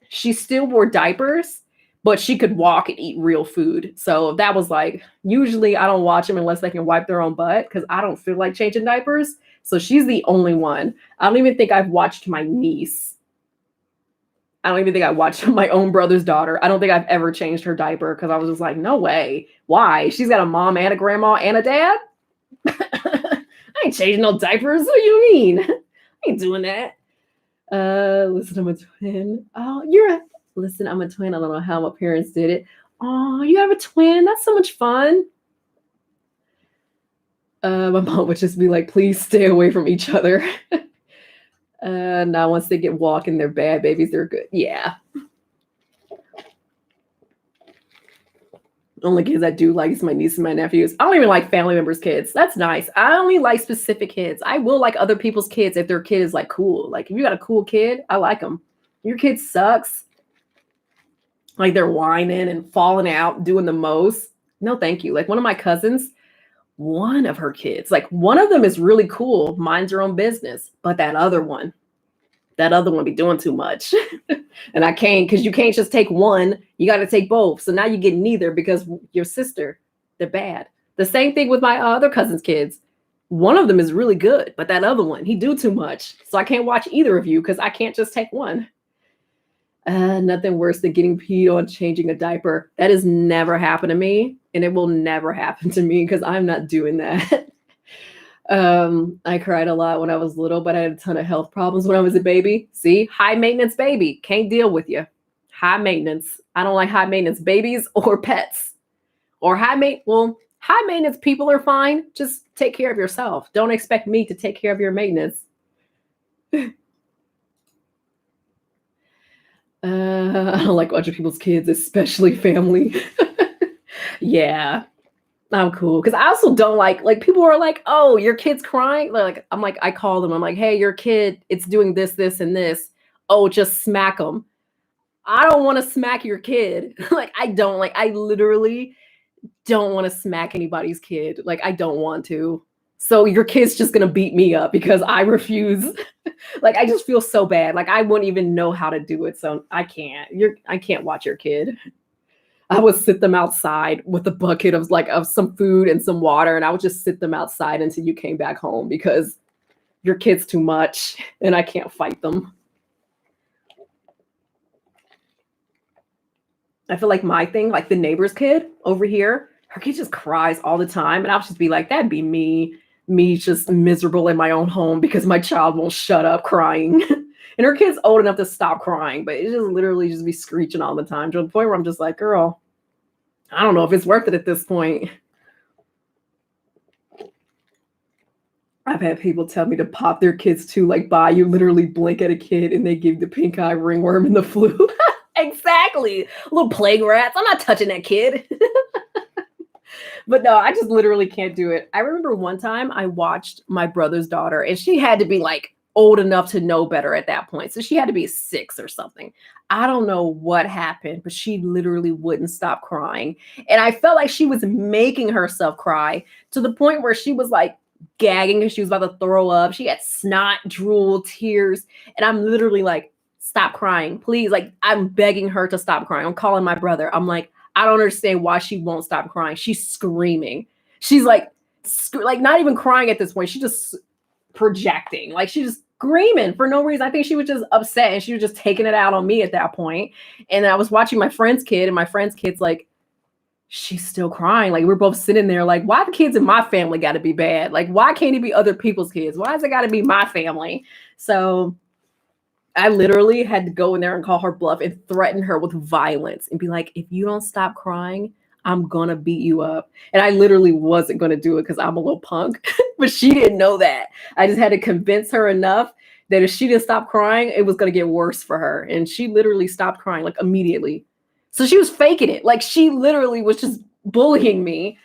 She still wore diapers, but she could walk and eat real food. So that was like, usually I don't watch them unless they can wipe their own butt because I don't feel like changing diapers. So she's the only one. I don't even think I've watched my niece. I don't even think I watched my own brother's daughter. I don't think I've ever changed her diaper because I was just like, no way. Why? She's got a mom and a grandma and a dad? I ain't changing no diapers. What do you mean? I ain't doing that. Listen, I'm a twin. Listen, I'm a twin. I don't know how my parents did it. Oh, you have a twin? That's so much fun. My mom would just be like, please stay away from each other. Now once they get walking, they're bad babies. They're good. Yeah. Only kids I do like is my niece and my nephews. I don't even like family members' kids. That's nice. I only like specific kids. I will like other people's kids if their kid is like cool. Like if you got a cool kid, I like them. Your kid sucks. Like they're whining and falling out, doing the most. No, thank you. Like one of my cousins, one of her kids, like one of them is really cool, minds her own business, but that other one be doing too much. And I can't, because you can't just take one, you got to take both. So now you get neither because your sister, they're bad. The same thing with my other cousin's kids. One of them is really good, but that other one, he do too much. So I can't watch either of you because I can't just take one. Nothing worse than getting peed on changing a diaper. That has never happened to me, and it will never happen to me because I'm not doing that. I cried a lot when I was little, but I had a ton of health problems when I was a baby. See, high maintenance baby, can't deal with you. High maintenance. I don't like high maintenance babies or pets. Or high maintenance people are fine. Just take care of yourself. Don't expect me to take care of your maintenance. I don't like watching people's kids, especially family. Yeah, I'm cool. Because I also don't like people are like, oh, your kid's crying. Like, I'm like, I call them. I'm like, hey, your kid, it's doing this, this, and this. Oh, just smack them. I don't want to smack your kid. I literally don't want to smack anybody's kid. Like, I don't want to. So your kid's just going to beat me up because I refuse. Like, I just feel so bad. Like, I wouldn't even know how to do it. So I can't. I can't watch your kid. I would sit them outside with a bucket of some food and some water. And I would just sit them outside until you came back home because your kid's too much and I can't fight them. I feel like my thing, like the neighbor's kid over here, her kid just cries all the time. And I'll just be like, that'd be me just miserable in my own home because my child won't shut up crying. And her kid's old enough to stop crying, but it just literally just be screeching all the time to the point where I'm just like, girl, I don't know if it's worth it at this point. I've had people tell me to pop their kids too, like, bye, you literally blink at a kid and they give the pink eye, ringworm, and the flu. Exactly. Little plague rats. I'm not touching that kid. But no, I just literally can't do it. I remember one time I watched my brother's daughter and she had to be like old enough to know better at that point. So she had to be 6 or something. I don't know what happened, but she literally wouldn't stop crying. And I felt like she was making herself cry to the point where she was like gagging because she was about to throw up. She had snot, drool, tears. And I'm literally like, stop crying, please. Like, I'm begging her to stop crying. I'm calling my brother. I'm like, I don't understand why she won't stop crying. She's screaming. She's like not even crying at this point. She's just projecting. Like, she's just screaming for no reason. I think she was just upset and she was just taking it out on me at that point. And I was watching my friend's kid and my friend's kid's like, she's still crying. Like, we're both sitting there like, why the kids in my family got to be bad? Like, why can't it be other people's kids? Why has it got to be my family? So I literally had to go in there and call her bluff and threaten her with violence and be like, if you don't stop crying, I'm gonna beat you up. And I literally wasn't gonna do it because I'm a little punk, but she didn't know that. I just had to convince her enough that if she didn't stop crying, it was gonna get worse for her. And she literally stopped crying like immediately. So she was faking it. Like she literally was just bullying me.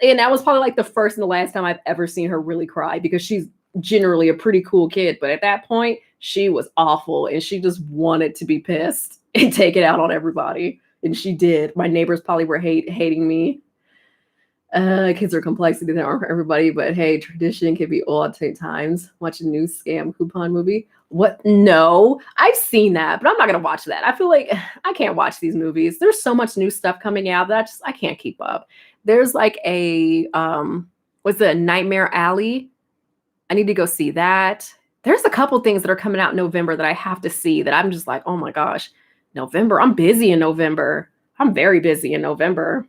And that was probably like the first and the last time I've ever seen her really cry because she's generally a pretty cool kid. But at that point, she was awful and she just wanted to be pissed and take it out on everybody. And she did. My neighbors probably were hating me. Kids are complex, they aren't for everybody, but hey, tradition can be all at times. Watch a new scam coupon movie. What? No, I've seen that, but I'm not gonna watch that. I feel like I can't watch these movies. There's so much new stuff coming out that I can't keep up. There's like a what's it, Nightmare Alley? I need to go see that. There's a couple things that are coming out in November that I have to see that I'm just like, oh my gosh, November. I'm busy in November. I'm very busy in November.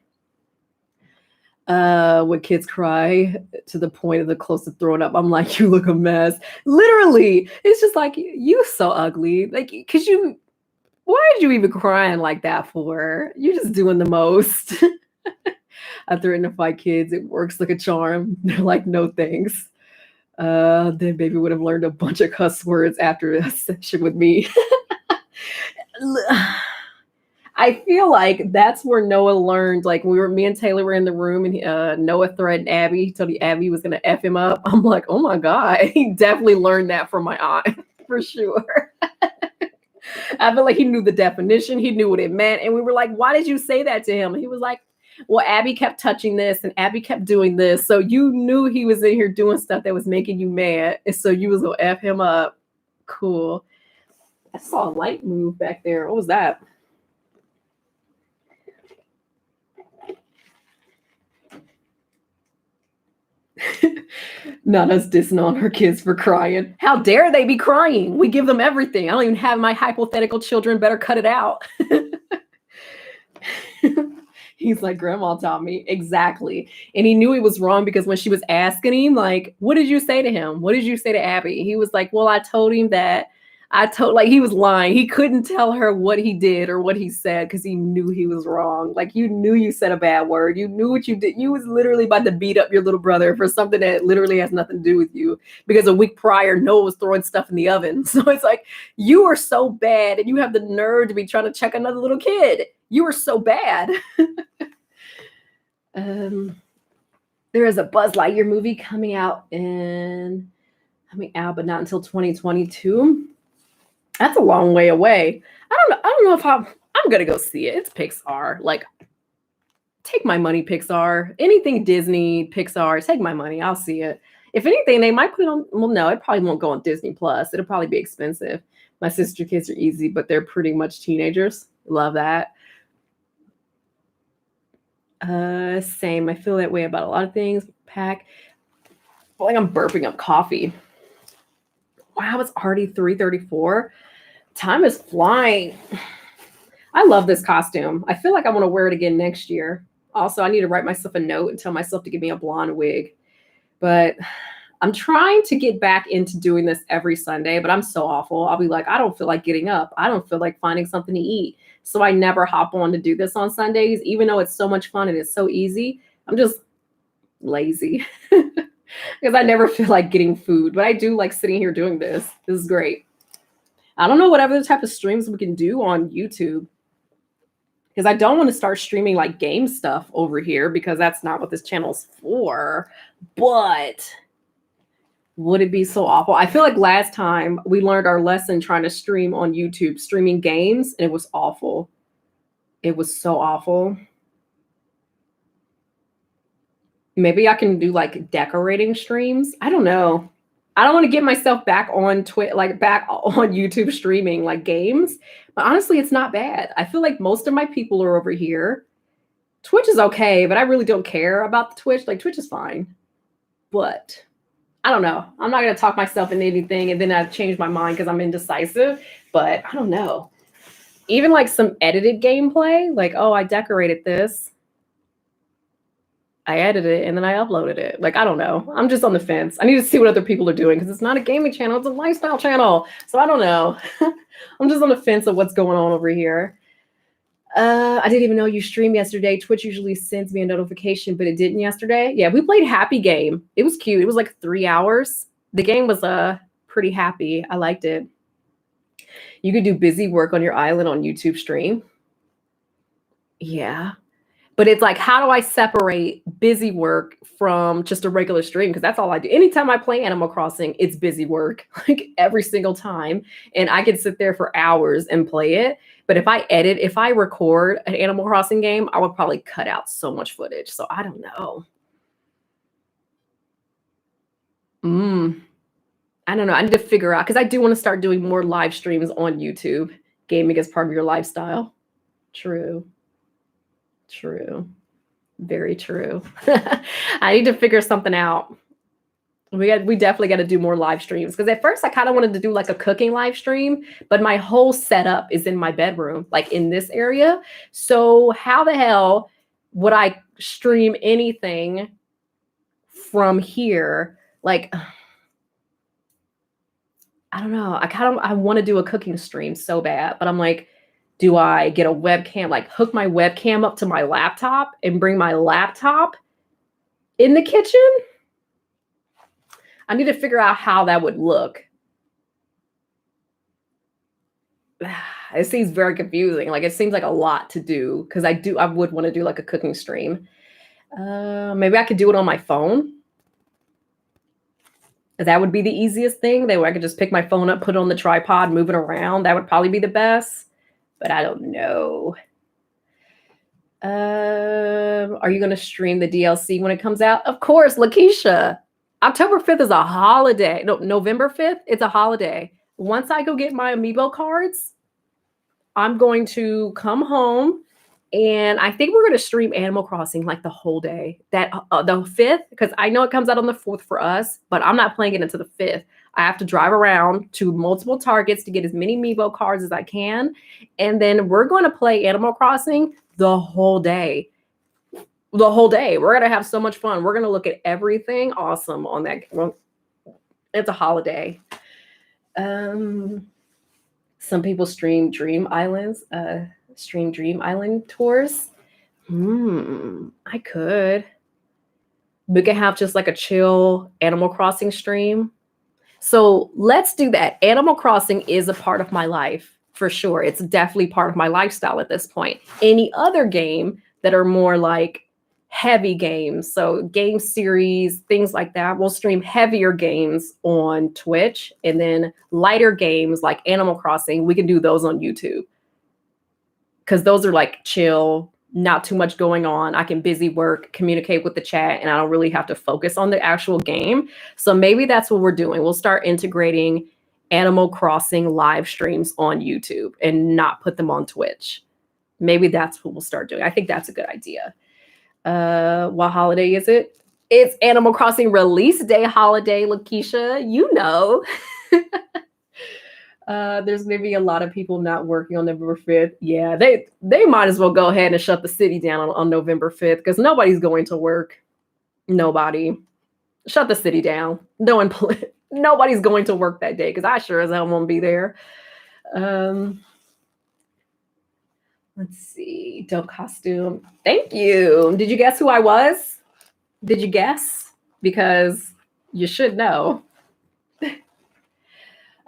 When kids cry to the point of the close to throwing up, I'm like, you look a mess. Literally, it's just like you so ugly. Like, why did you even crying like that for? You're just doing the most. I threaten to fight kids. It works like a charm. They're like, no thanks. Then baby would have learned a bunch of cuss words after a session with me. I feel like that's where Noah learned. Like me and Taylor were in the room, and Noah threatened Abby. He told Abby was gonna F him up. I'm like, oh my god, he definitely learned that from my aunt for sure. I feel like he knew the definition. He knew what it meant, and we were like, why did you say that to him? And he was like, well, Abby kept touching this, and Abby kept doing this, so you knew he was in here doing stuff that was making you mad, and so you was gonna F him up. Cool. I saw a light move back there. What was that? Not us dissing on her kids for crying. How dare they be crying? We give them everything. I don't even have my hypothetical children. Better cut it out. He's like, Grandma taught me. Exactly. And he knew he was wrong because when she was asking him, like, what did you say to him? What did you say to Abby? He was like, well, I told him that he was lying. He couldn't tell her what he did or what he said because he knew he was wrong. Like, you knew you said a bad word. You knew what you did. You was literally about to beat up your little brother for something that literally has nothing to do with you because a week prior, Noah was throwing stuff in the oven. So it's like, you are so bad and you have the nerve to be trying to check another little kid. You are so bad. There is a Buzz Lightyear movie coming out, but not until 2022. That's a long way away. I don't know if I'm gonna go see it. It's Pixar. Like, take my money, Pixar. Anything Disney, Pixar, take my money. I'll see it. If anything, they might put it on. Well, no, it probably won't go on Disney Plus. It'll probably be expensive. My sister kids are easy, but they're pretty much teenagers. Love that. Same. I feel that way about a lot of things. Pack. I feel like I'm burping up coffee. Wow, it's already 3:34. Time is flying. I love this costume. I feel like I want to wear it again next year. Also, I need to write myself a note and tell myself to give me a blonde wig. But I'm trying to get back into doing this every Sunday, but I'm so awful. I'll be like, I don't feel like getting up. I don't feel like finding something to eat. So I never hop on to do this on Sundays, even though it's so much fun and it's so easy. I'm just lazy because I never feel like getting food, but I do like sitting here doing this. This is great. I don't know what other type of streams we can do on YouTube because I don't want to start streaming like game stuff over here because that's not what this channel's for. But would it be so awful? I feel like last time we learned our lesson trying to stream on YouTube, streaming games, and it was awful. It was so awful. Maybe I can do like decorating streams. I don't know. I don't want to get myself back on back on YouTube streaming like games. But honestly, it's not bad. I feel like most of my people are over here. Twitch is okay, but I really don't care about the Twitch. Like, Twitch is fine. But I don't know. I'm not going to talk myself into anything and then I change my mind because I'm indecisive. But I don't know. Even like some edited gameplay, like, oh, I decorated this. I edited it and then I uploaded it. Like, I don't know. I'm just on the fence. I need to see what other people are doing because it's not a gaming channel. It's a lifestyle channel. So I don't know. I'm just on the fence of what's going on over here. I didn't even know you streamed yesterday. Twitch usually sends me a notification, but it didn't yesterday. Yeah, we played Happy Game. It was cute. It was like 3 hours. The game was pretty happy. I liked it. You could do busy work on your island on YouTube stream. Yeah. But it's like, how do I separate busy work from just a regular stream? Because that's all I do. Anytime I play Animal Crossing, it's busy work, like every single time. And I can sit there for hours and play it. But if I record an Animal Crossing game, I would probably cut out so much footage. So I don't know. I don't know. I need to figure out, because I do want to start doing more live streams on YouTube. Gaming is part of your lifestyle. True. Very true. I need to figure something out. We definitely got to do more live streams, because at first I kind of wanted to do like a cooking live stream, but my whole setup is in my bedroom, like in this area. So how the hell would I stream anything from here? Like, I don't know. I want to do a cooking stream so bad, but I'm like, do I get a webcam, like hook my webcam up to my laptop and bring my laptop in the kitchen? I need to figure out how that would look. It seems very confusing. Like, it seems like a lot to do, because I would want to do like a cooking stream. Maybe I could do it on my phone. That would be the easiest thing. That way I could just pick my phone up, put it on the tripod, move it around. That would probably be the best, but I don't know. Are you going to stream the DLC when it comes out? Of course, Lakeisha. October 5th is a holiday. No, November 5th, it's a holiday. Once I go get my amiibo cards, I'm going to come home, and I think we're going to stream Animal Crossing like the whole day. That the 5th, because I know it comes out on the 4th for us, but I'm not playing it until the 5th. I have to drive around to multiple Targets to get as many amiibo cards as I can, and then we're going to play Animal Crossing the whole day. The whole day. We're going to have so much fun. We're going to look at everything awesome on that. Well, it's a holiday. Some people stream Dream Islands, Dream Island tours. I could. We could have just like a chill Animal Crossing stream. So let's do that. Animal Crossing is a part of my life for sure. It's definitely part of my lifestyle at this point. Any other game that are more like heavy games, so game series, things like that, we'll stream heavier games on Twitch, and then lighter games like Animal Crossing, we can do those on YouTube, because those are like chill, not too much going on. I can busy work, communicate with the chat, and I don't really have to focus on the actual game. So maybe that's what we're doing. We'll start integrating Animal Crossing live streams on YouTube and not put them on Twitch. Maybe that's what we'll start doing. I think that's a good idea. What holiday is it? It's Animal Crossing release day holiday, Lakeisha. You know. There's maybe a lot of people not working on November 5th. Yeah, they might as well go ahead and shut the city down on November 5th, because nobody's going to work. Nobody. Shut the city down. Nobody's going to work that day, because I sure as hell won't be there. Let's see. Dope costume. Thank you. Did you guess who I was? Did you guess? Because you should know.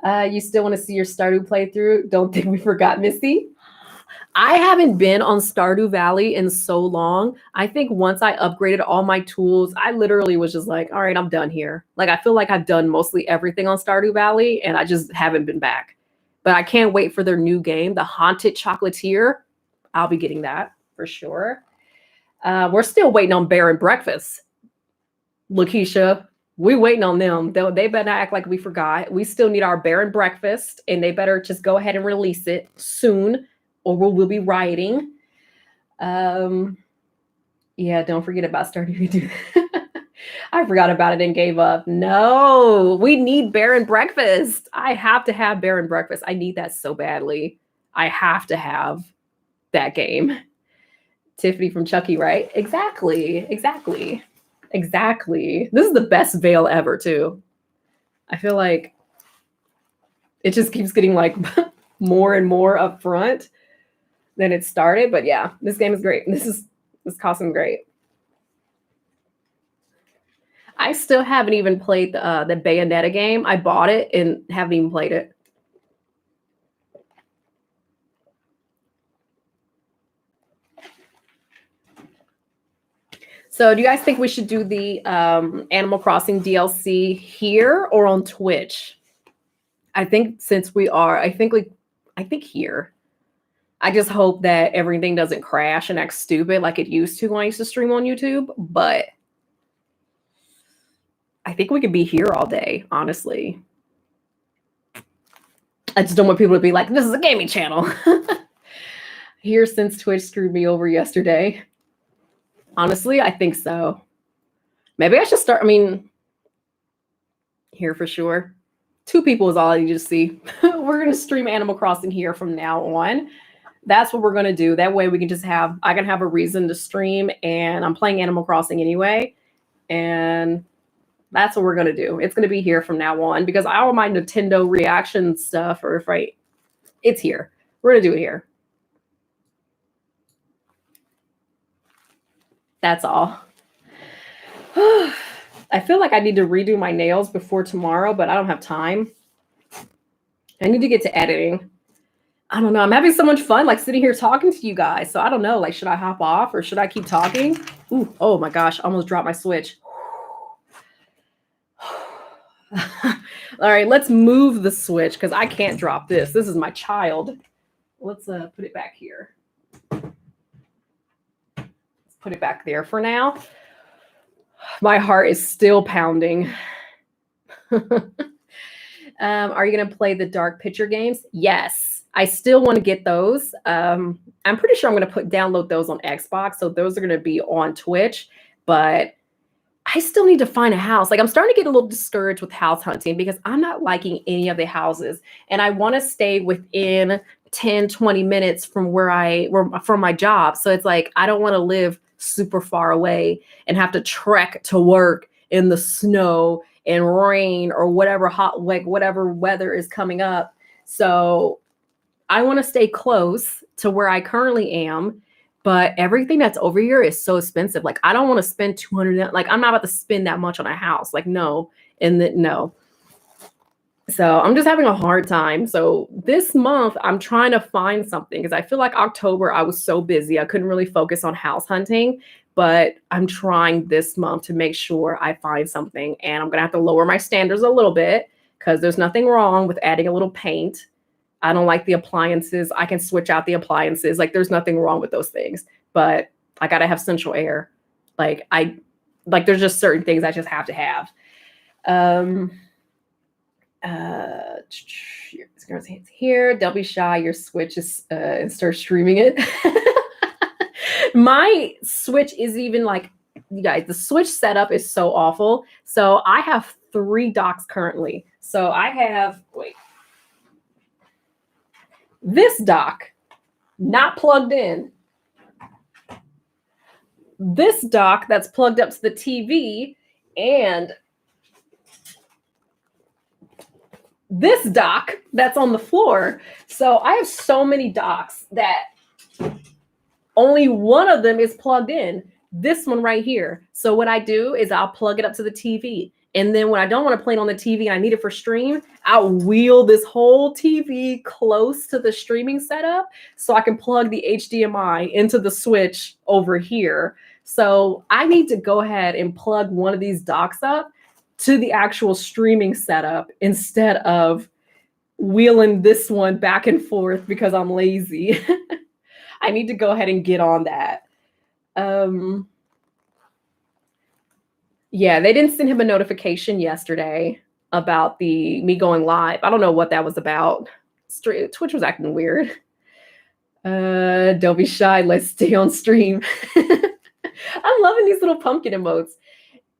You still want to see your Stardew playthrough? Don't think we forgot Missy. I haven't been on Stardew Valley in so long. I think once I upgraded all my tools, I literally was just like, all right, I'm done here. Like, I feel like I've done mostly everything on Stardew Valley, and I just haven't been back. But I can't wait for their new game, The Haunted Chocolatier. I'll be getting that for sure. We're still waiting on Bear and Breakfast. Lakeisha, we waiting on them. They better not act like we forgot. We still need our Bear and Breakfast, and they better just go ahead and release it soon, or we'll be rioting. Yeah, don't forget about Stardew. I forgot about it and gave up. No, we need Bear and Breakfast. I have to have Bear and Breakfast. I need that so badly. I have to have that game Tiffany from Chucky, right? Exactly. This is the best veil ever, too. I feel like it just keeps getting like more and more up front than it started. But yeah, this game is great. This costume great. I still haven't even played the Bayonetta game. I bought it and haven't even played it. So do you guys think we should do the Animal Crossing DLC here or on Twitch? I think since we are, I think here. I just hope that everything doesn't crash and act stupid like it used to when I used to stream on YouTube. But I think we could be here all day, honestly. I just don't want people to be like, this is a gaming channel. Here since Twitch screwed me over yesterday. Honestly, I think so. Maybe I should start, here for sure. 2 people is all I need to see. We're going to stream Animal Crossing here from now on. That's what we're going to do. That way we can just I can have a reason to stream, and I'm playing Animal Crossing anyway. And that's what we're going to do. It's going to be here from now on because all my Nintendo reaction stuff, it's here. We're going to do it here. That's all. I feel like I need to redo my nails before tomorrow, but I don't have time. I need to get to editing. I don't know. I'm having so much fun, like sitting here talking to you guys. So I don't know, like, should I hop off or should I keep talking? Ooh, oh my gosh, I almost dropped my Switch. All right, let's move the Switch because I can't drop this. This is my child. Let's put it back here. Put it back there for now. My heart is still pounding. Are you going to play the Dark Picture games? Yes. I still want to get those. I'm pretty sure I'm going to download those on Xbox. So those are going to be on Twitch. But I still need to find a house. Like, I'm starting to get a little discouraged with house hunting because I'm not liking any of the houses. And I want to stay within 10, 20 minutes from from my job. So it's like, I don't want to live super far away and have to trek to work in the snow and rain or whatever weather is coming up. So I want to stay close to where I currently am, but everything that's over here is so expensive. Like, I don't want to spend $200. Like, I'm not about to spend that much on a house. Like, no. No. So I'm just having a hard time. So this month I'm trying to find something because I feel like October I was so busy. I couldn't really focus on house hunting, but I'm trying this month to make sure I find something, and I'm going to have to lower my standards a little bit because there's nothing wrong with adding a little paint. I don't like the appliances. I can switch out the appliances. Like, there's nothing wrong with those things, but I got to have central air. There's just certain things I just have to have. It's here. Don't be shy. Your Switch is and start streaming it. My Switch is even like, you guys, the Switch setup is so awful. So I have 3 docks currently. So I have this dock not plugged in. This dock that's plugged up to the TV, and this dock that's on the floor. So I have so many docks that only one of them is plugged in. This one right here. So what I do is I'll plug it up to the TV. And then when I don't want to play it on the TV and I need it for stream, I'll wheel this whole TV close to the streaming setup so I can plug the HDMI into the Switch over here. So I need to go ahead and plug one of these docks up to the actual streaming setup instead of wheeling this one back and forth because I'm lazy. I need to go ahead and get on that. Yeah, they didn't send him a notification yesterday about me going live. I don't know what that was about. Twitch was acting weird. Don't be shy. Let's stay on stream. I'm loving these little pumpkin emotes.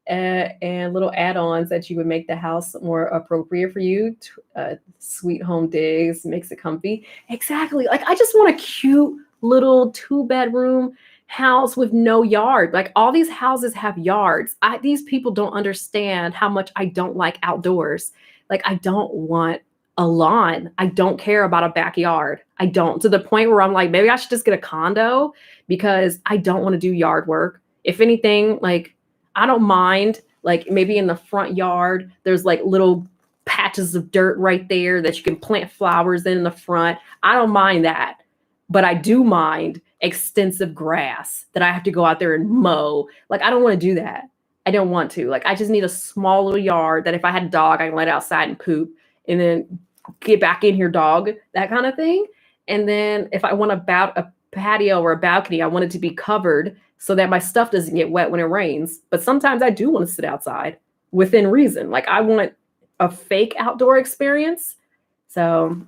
And little add-ons that you would make the house more appropriate for you. Sweet home digs makes it comfy. Exactly. Like, I just want a cute little 2-bedroom house with no yard. Like all these houses have yards. These people don't understand how much I don't like outdoors. Like I don't want a lawn. I don't care about a backyard. I don't, to the point where I'm like, maybe I should just get a condo because I don't want to do yard work. If anything, like I don't mind, like maybe in the front yard, there's like little patches of dirt right there that you can plant flowers in the front. I don't mind that. But I do mind extensive grass that I have to go out there and mow. Like, I don't want to do that. I don't want to. Like, I just need a small little yard that if I had a dog, I can let outside and poop and then get back in here, dog, that kind of thing. And then if I want a patio or a balcony, I want it to be covered so that my stuff doesn't get wet when it rains. But sometimes I do want to sit outside within reason. Like, I want a fake outdoor experience. So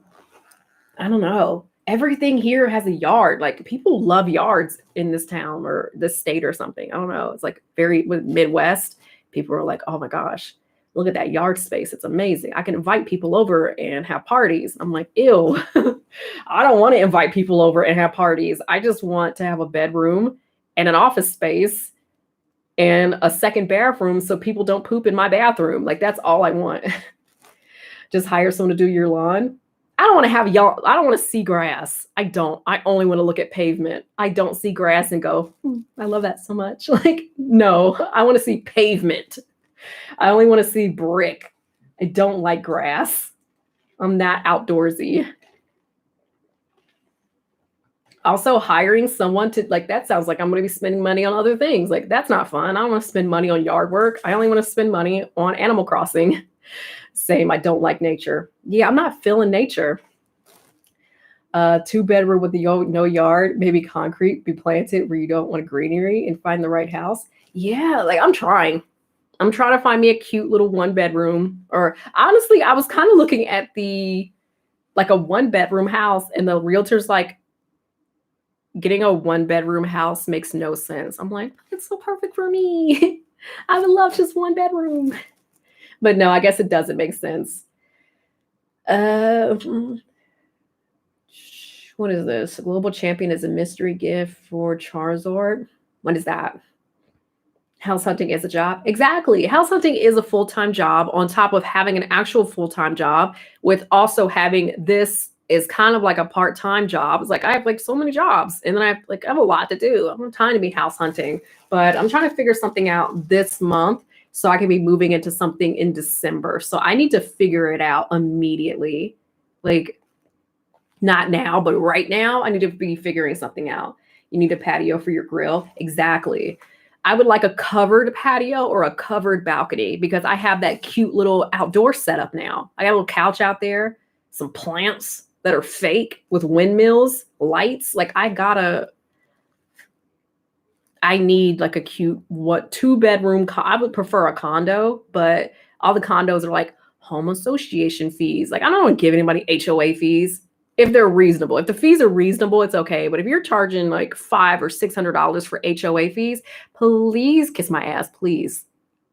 I don't know. Everything here has a yard. Like people love yards in this town or this state or something. I don't know. It's like very with Midwest. People are like, oh my gosh, look at that yard space. It's amazing. I can invite people over and have parties. I'm like, ew. I don't want to invite people over and have parties. I just want to have a bedroom and an office space and a second bathroom so people don't poop in my bathroom. Like that's all I want. Just hire someone to do your lawn. I don't want to have y'all. I don't want to see grass. I don't. I only want to look at pavement. I don't see grass and go, I love that so much. Like, no, I want to see pavement. I only want to see brick. I don't like grass. I'm not outdoorsy. Also, hiring someone to, like, that sounds like I'm going to be spending money on other things. Like, that's not fun. I don't want to spend money on yard work. I only want to spend money on Animal Crossing. Same, I don't like nature. Yeah, I'm not feeling nature. 2-bedroom with no yard, maybe concrete, be planted where you don't want greenery and find the right house. Yeah, like I'm trying to find me a cute little 1-bedroom. Or honestly, I was kind of looking at like a 1-bedroom house and the realtor's like, getting a 1-bedroom house makes no sense. I'm like, it's so perfect for me. I would love just 1 bedroom. But no, I guess it doesn't make sense. What is this? Global Champion is a mystery gift for Charizard. What is that? House hunting is a job. Exactly. House hunting is a full-time job on top of having an actual full-time job with also having this is kind of like a part-time job. It's like I have like so many jobs and then I have a lot to do. I don't have time to be house hunting, but I'm trying to figure something out this month so I can be moving into something in December. So I need to figure it out immediately. Like not now, but right now I need to be figuring something out. You need a patio for your grill. Exactly. I would like a covered patio or a covered balcony because I have that cute little outdoor setup now. I got a little couch out there, some plants that are fake with windmills, lights. Like I need like a cute 2-bedroom. I would prefer a condo, but all the condos are like home association fees. Like I don't want to give anybody HOA fees if they're reasonable. If the fees are reasonable, it's okay. But if you're charging like $500 or $600 for HOA fees, please kiss my ass, please,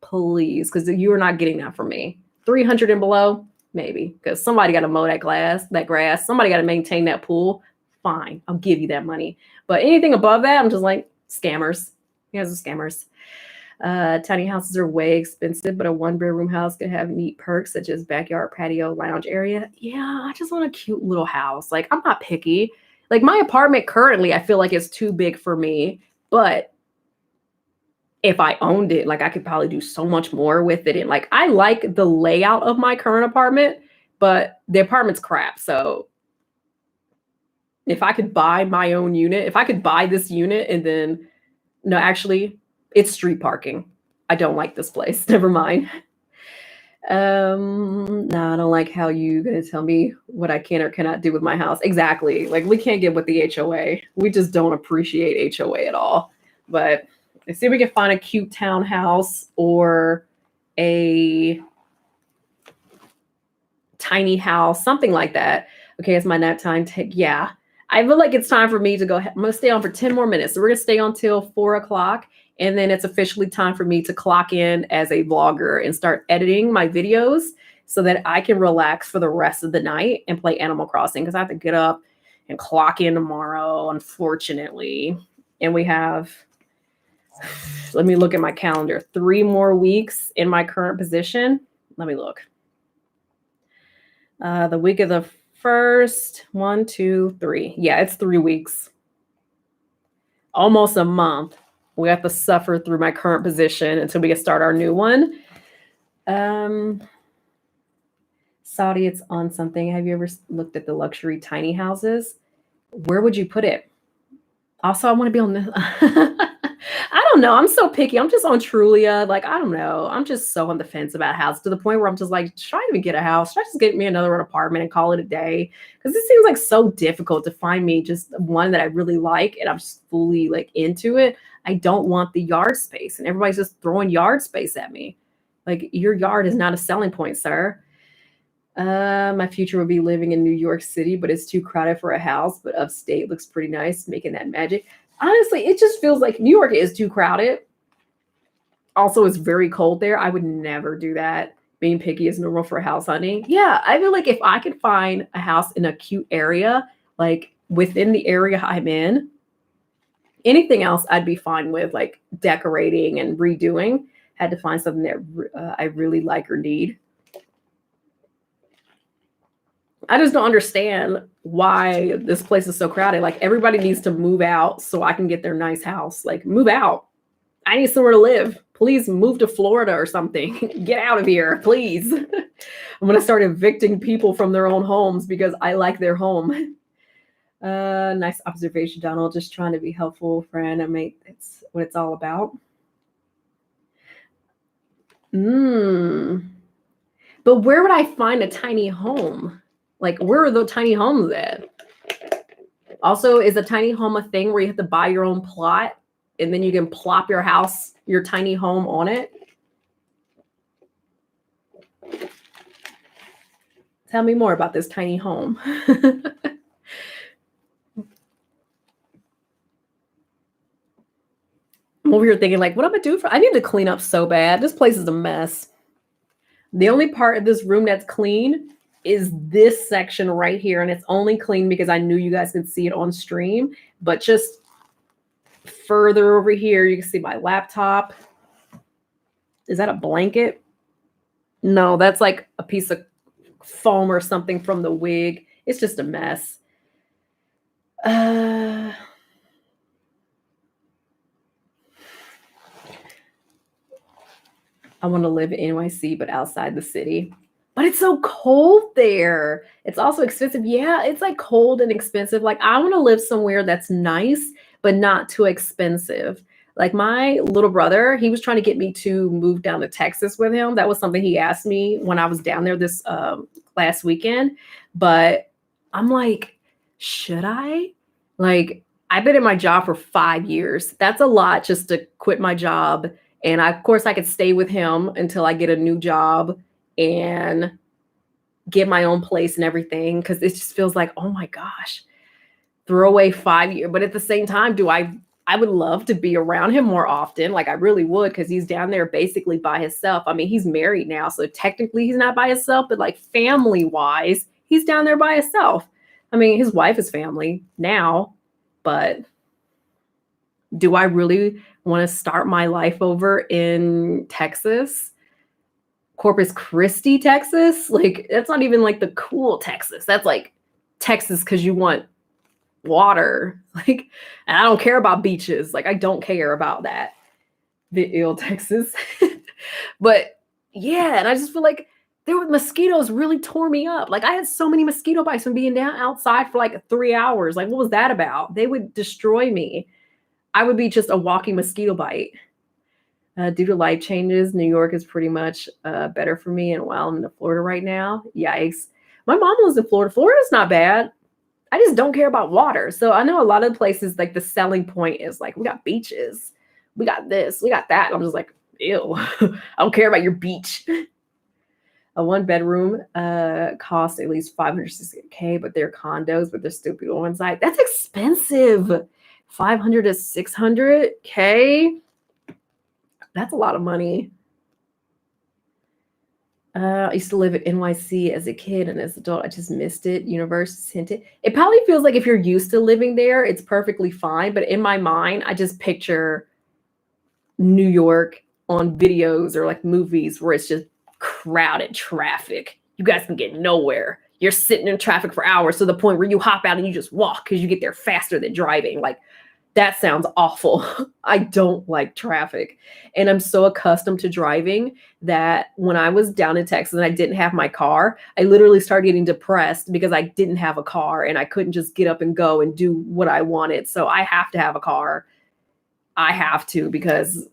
because you are not getting that from me. 300 and below, maybe, because somebody got to mow that grass. Somebody got to maintain that pool. Fine, I'll give you that money. But anything above that, I'm just like, scammers. You guys are scammers. Tiny houses are way expensive, but a 1-bedroom house can have neat perks such as backyard, patio, lounge area. Yeah, I just want a cute little house. Like, I'm not picky. Like, my apartment currently, I feel like it's too big for me. But if I owned it, like, I could probably do so much more with it. And, like, I like the layout of my current apartment, but the apartment's crap. So if I could buy my own unit, if I could buy this unit and then, no, actually, it's street parking. I don't like this place. Never mind. No, I don't like how you gonna tell me what I can or cannot do with my house. Exactly. Like we can't get with the HOA. We just don't appreciate HOA at all. But let's see if we can find a cute townhouse or a tiny house, something like that. Okay, it's my nap time. Yeah. I feel like it's time for me to go. I'm going to stay on for 10 more minutes. So we're going to stay on till 4 o'clock. And then it's officially time for me to clock in as a vlogger and start editing my videos so that I can relax for the rest of the night and play Animal Crossing because I have to get up and clock in tomorrow, unfortunately. And we have, let me look at my calendar, 3 more weeks in my current position. Let me look. The week of the 1st, 1, 2, 3. Yeah, it's 3 weeks. Almost a month. We have to suffer through my current position until we can start our new one. Saudi, it's on something. Have you ever looked at the luxury tiny houses? Where would you put it? Also, I want to be on this. I don't know. I'm so picky. I'm just on Trulia. Like, I don't know. I'm just so on the fence about house to the point where I'm just like, should I even get a house? Should I just get me another apartment and call it a day? Because it seems like so difficult to find me just one that I really like and I'm just fully like into it. I don't want the yard space, and everybody's just throwing yard space at me. Like, your yard is not a selling point, sir. My future would be living in New York City, but it's too crowded for a house. But upstate looks pretty nice, making that magic. Honestly, it just feels like New York is too crowded. Also, it's very cold there. I would never do that. Being picky is normal for house hunting. Yeah, I feel like if I could find a house in a cute area, like within the area I'm in, anything else I'd be fine with, like decorating and redoing. Had to find something that I really like or need. I just don't understand why this place is so crowded. Like, everybody needs to move out so I can get their nice house. Like, move out. I need somewhere to live. Please move to Florida or something. Get out of here, please. I'm going to start evicting people from their own homes because I like their home. Nice observation, Donald. Just trying to be helpful, friend. It's what it's all about. But where would I find a tiny home? Like, where are the tiny homes at? Also, is a tiny home a thing where you have to buy your own plot and then you can plop your house, your tiny home on it? Tell me more about this tiny home. I'm over here thinking, like, what am I doing I need to clean up so bad. This place is a mess. The only part of this room that's clean is this section right here. And it's only clean because I knew you guys could see it on stream. But just further over here, you can see my laptop. Is that a blanket? No, that's like a piece of foam or something from the wig. It's just a mess. I want to live in NYC, but outside the city. But it's so cold there. It's also expensive. Yeah, it's like cold and expensive. Like, I want to live somewhere that's nice, but not too expensive. Like, my little brother, he was trying to get me to move down to Texas with him. That was something he asked me when I was down there this last weekend. But I'm like, should I? Like, I've been in my job for 5 years. That's a lot just to quit my job. And of course, I could stay with him until I get a new job and get my own place and everything. Because it just feels like, oh my gosh, throw away 5 years. But at the same time, I would love to be around him more often. Like, I really would, because he's down there basically by himself. I mean, he's married now, so technically he's not by himself, but like family-wise, he's down there by himself. I mean, his wife is family now, but do I really want to start my life over in Texas? Corpus Christi, Texas? Like, that's not even like the cool Texas. That's like Texas because you want water. Like, and I don't care about beaches. Like, I don't care about that. The ill Texas. But yeah, and I just feel like mosquitoes really tore me up. Like, I had so many mosquito bites from being down outside for like 3 hours. Like, what was that about? They would destroy me. I would be just a walking mosquito bite. Due to life changes, New York is pretty much better for me. And while I'm in Florida right now, yikes. My mom lives in Florida. Florida's not bad. I just don't care about water. So I know a lot of places, like, the selling point is like, we got beaches. We got this. We got that. And I'm just like, ew. I don't care about your beach. A 1-bedroom costs at least $560K, but they're condos, but they're still people inside. That's expensive. $500 to $600K. That's a lot of money. I used to live in NYC as a kid, and as an adult, I just missed it. Universe hinted. It probably feels like if you're used to living there, it's perfectly fine. But in my mind, I just picture New York on videos or like movies where it's just crowded traffic. You guys can get nowhere. You're sitting in traffic for hours to the point where you hop out and you just walk because you get there faster than driving. Like, that sounds awful. I don't like traffic. And I'm so accustomed to driving that when I was down in Texas and I didn't have my car, I literally started getting depressed because I didn't have a car and I couldn't just get up and go and do what I wanted. So I have to have a car. I have to, because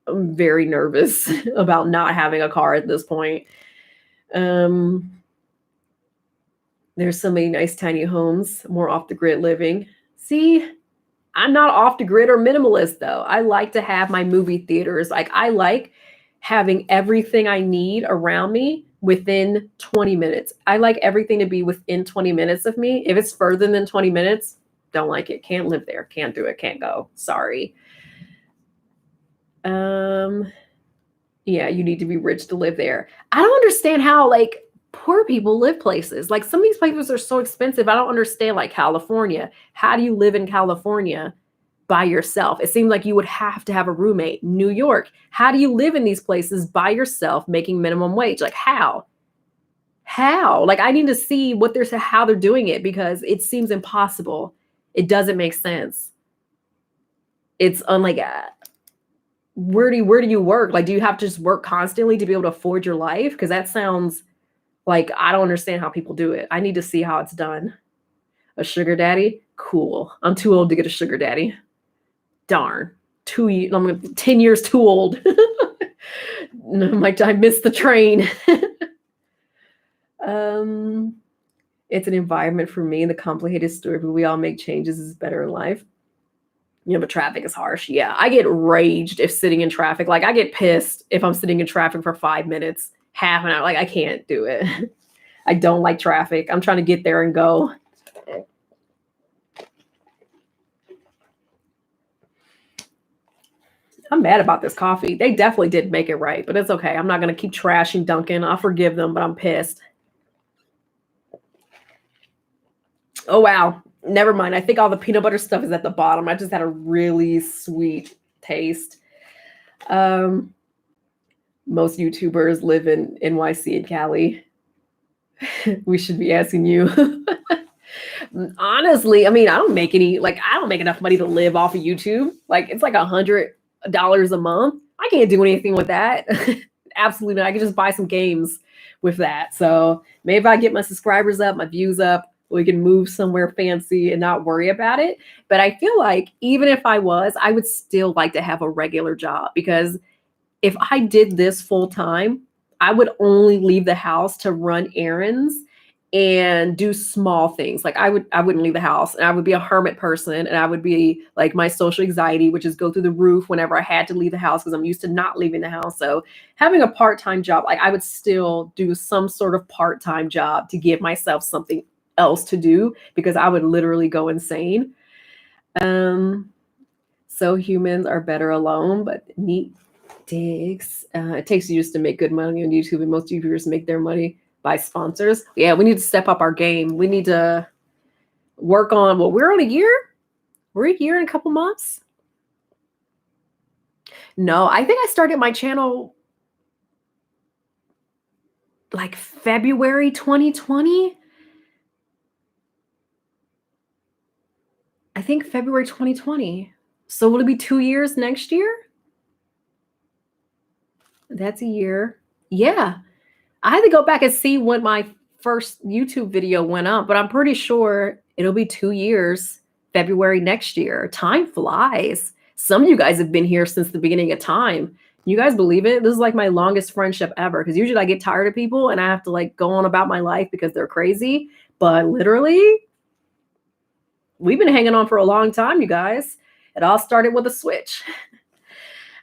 I'm very nervous about not having a car at this point. There's so many nice tiny homes, more off the grid living. See, I'm not off the grid or minimalist though. I like to have my movie theaters. Like, I like having everything I need around me within 20 minutes. I like everything to be within 20 minutes of me. If it's further than 20 minutes, don't like it. Can't live there. Can't do it. Can't go. Sorry. Yeah, you need to be rich to live there. I don't understand how like poor people live places. Like, some of these places are so expensive. I don't understand, like California. How do you live in California by yourself? It seems like you would have to have a roommate. New York, how do you live in these places by yourself making minimum wage? Like, how? How? Like, I need to see what they're how they're doing it, because it seems impossible. It doesn't make sense. It's unlike where do you work? Like, do you have to just work constantly to be able to afford your life? Because that sounds like, I don't understand how people do it. I need to see how it's done. A sugar daddy? Cool. I'm too old to get a sugar daddy. Darn. 10 years too old. I missed the train. It's an environment for me. The complicated story, but we all make changes, is better in life. But traffic is harsh. Yeah, I get raged if sitting in traffic. Like, I get pissed if I'm sitting in traffic for 5 minutes, half an hour. Like, I can't do it. I don't like traffic. I'm trying to get there and go. I'm mad about this coffee. They definitely did make it right, but it's okay. I'm not going to keep trashing Dunkin'. I'll forgive them, but I'm pissed. Oh, wow. Never mind. I think all the peanut butter stuff is at the bottom. I just had a really sweet taste. Most YouTubers live in NYC and Cali. We should be asking you. Honestly, I mean, I don't make enough money to live off of YouTube. Like, it's like $100 a month. I can't do anything with that. Absolutely not. I can just buy some games with that. So maybe if I get my subscribers up, my views up, we can move somewhere fancy and not worry about it. But I feel like even if I would still like to have a regular job, because if I did this full time, I would only leave the house to run errands and do small things. Like, I wouldn't leave the house, and I would be a hermit person, and I would be like, my social anxiety would just go through the roof whenever I had to leave the house, because I'm used to not leaving the house. So having a part-time job, like, I would still do some sort of part-time job to give myself something else to do, because I would literally go insane. So humans are better alone, but neat digs. It takes years to make good money on YouTube, and most YouTubers make their money by sponsors. Yeah, we need to step up our game. We need to work on, well, we're on a year. We're a year and a couple months. No, I think I started my channel like February 2020. I think February 2020. So will it be 2 years next year? That's a year. Yeah. I had to go back and see when my first YouTube video went up, but I'm pretty sure it'll be 2 years, February next year. Time flies. Some of you guys have been here since the beginning of time. You guys believe it? This is like my longest friendship ever, because usually I get tired of people and I have to like go on about my life because they're crazy. But literally, we've been hanging on for a long time, you guys. It all started with a switch.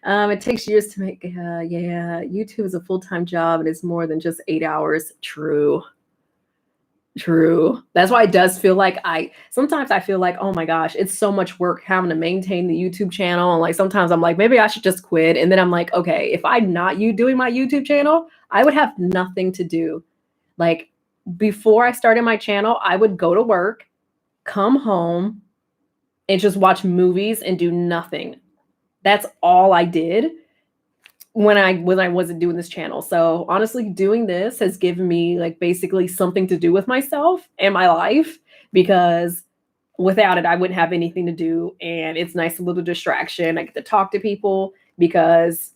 It takes years to make, YouTube is a full-time job and it's more than just 8 hours. True. True. That's why it does feel like sometimes I feel like, oh my gosh, it's so much work having to maintain the YouTube channel. And like sometimes I'm like, maybe I should just quit. And then I'm like, okay, if I'm not you doing my YouTube channel, I would have nothing to do. Like before I started my channel, I would go to work, come home, and just watch movies and do nothing. That's all I did when I wasn't doing this channel. So honestly, doing this has given me like basically something to do with myself and my life, because without it, I wouldn't have anything to do. And it's nice, a little distraction. I get to talk to people because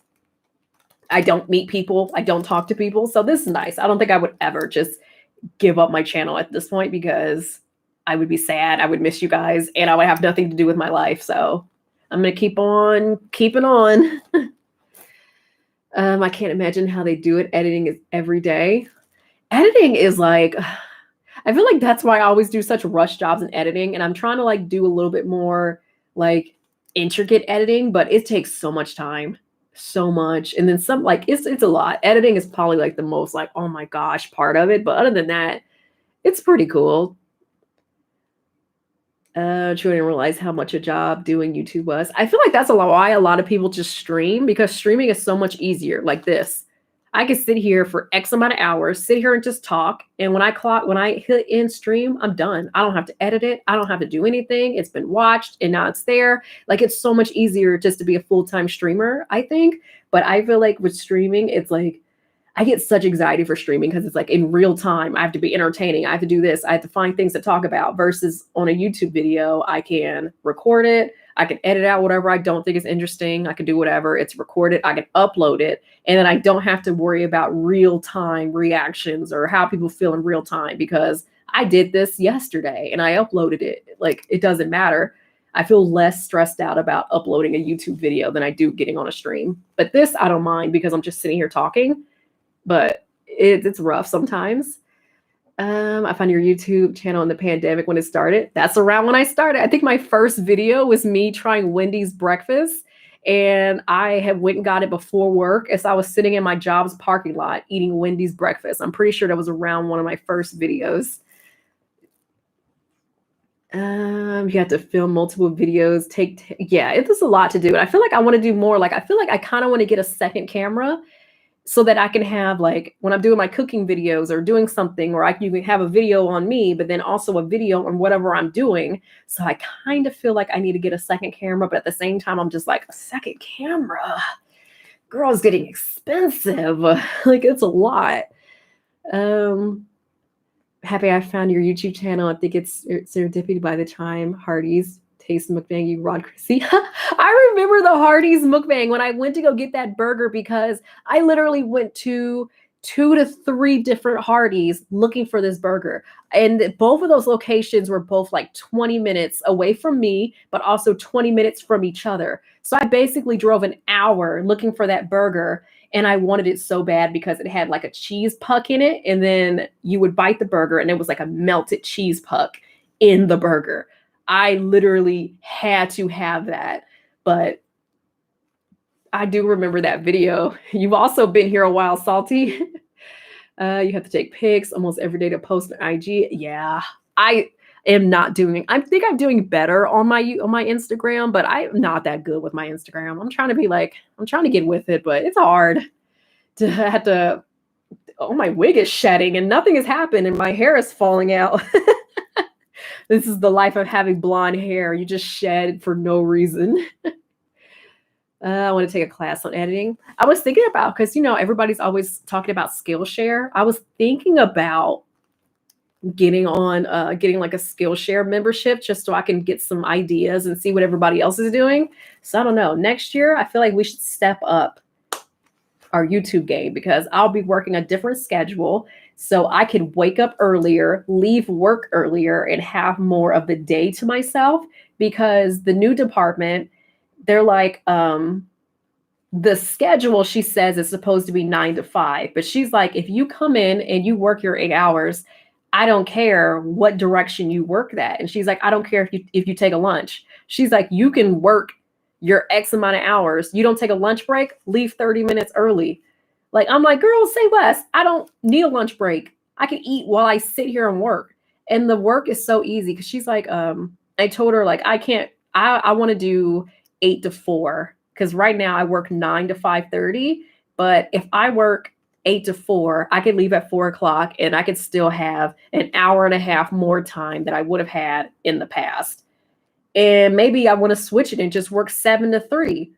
I don't meet people. I don't talk to people. So this is nice. I don't think I would ever just give up my channel at this point, because I would be sad. I would miss you guys and I would have nothing to do with my life. So I'm going to keep on keeping on. I can't imagine how they do it. Editing is every day. Editing is like, I feel like that's why I always do such rush jobs in editing. And I'm trying to like do a little bit more like intricate editing, but it takes so much time, so much. And then some, like it's a lot. Editing is probably like the most like, oh my gosh, part of it. But other than that, it's pretty cool. Truly didn't realize how much a job doing YouTube was. I feel like that's why a lot of people just stream, because streaming is so much easier. Like this, I can sit here for X amount of hours, sit here and just talk. And when I hit end stream, I'm done. I don't have to edit it. I don't have to do anything. It's been watched and now it's there. Like it's so much easier just to be a full-time streamer, I think. But I feel like with streaming, it's like, I get such anxiety for streaming because it's like in real time. I have to be entertaining. I have to do this. I have to find things to talk about, versus on a YouTube video, I can record it. I can edit out whatever I don't think is interesting. I can do whatever. It's recorded. I can upload it. And then I don't have to worry about real time reactions or how people feel in real time, because I did this yesterday and I uploaded it. Like it doesn't matter. I feel less stressed out about uploading a YouTube video than I do getting on a stream. But this, I don't mind because I'm just sitting here talking. But it's rough sometimes. I found your YouTube channel in the pandemic when it started. That's around when I started. I think my first video was me trying Wendy's breakfast, and I had went and got it before work as I was sitting in my job's parking lot eating Wendy's breakfast. I'm pretty sure that was around one of my first videos. You have to film multiple videos. Yeah, it is a lot to do. And I feel like I want to do more. Like I feel like I kind of want to get a second camera, so that I can have, like, when I'm doing my cooking videos or doing something, or you can have a video on me, but then also a video on whatever I'm doing. So I kind of feel like I need to get a second camera, but at the same time, I'm just like, a second camera? Girl, it's getting expensive. Like, it's a lot. Happy I found your YouTube channel. I think it's serendipity by the time Hardee's taste mukbang you Rod Chrissy. I remember the Hardee's mukbang when I went to go get that burger, because I literally went to 2 to 3 different Hardee's looking for this burger. And both of those locations were both like 20 minutes away from me, but also 20 minutes from each other. So I basically drove an hour looking for that burger. And I wanted it so bad because it had like a cheese puck in it. And then you would bite the burger and it was like a melted cheese puck in the burger. I literally had to have that. But I do remember that video. You've also been here a while, Salty. You have to take pics almost every day to post on IG. Yeah, I am not doing. I think I'm doing better on my Instagram, but I'm not that good with my Instagram. I'm trying to get with it, but it's hard to have to. Oh, my wig is shedding and nothing has happened, and my hair is falling out. This is the life of having blonde hair. You just shed for no reason. I want to take a class on editing. I was thinking about, because, everybody's always talking about Skillshare. I was thinking about getting like a Skillshare membership, just so I can get some ideas and see what everybody else is doing. So I don't know. Next year, I feel like we should step up our YouTube game, because I'll be working a different schedule. So I can wake up earlier, leave work earlier, and have more of the day to myself, because the new department, they're like, the schedule, she says, is supposed to be 9 to 5. But she's like, if you come in and you work your 8 hours, I don't care what direction you work that. And she's like, I don't care if you take a lunch. She's like, you can work your X amount of hours. You don't take a lunch break, leave 30 minutes early. Like, I'm like, girl, say less. I don't need a lunch break. I can eat while I sit here and work. And the work is so easy because she's like, I told her like I want to do 8 to 4 because right now I work 9 to 5:30. But if I work 8 to 4, I could leave at 4 o'clock and I could still have an hour and a half more time that I would have had in the past. And maybe I want to switch it and just work 7 to 3.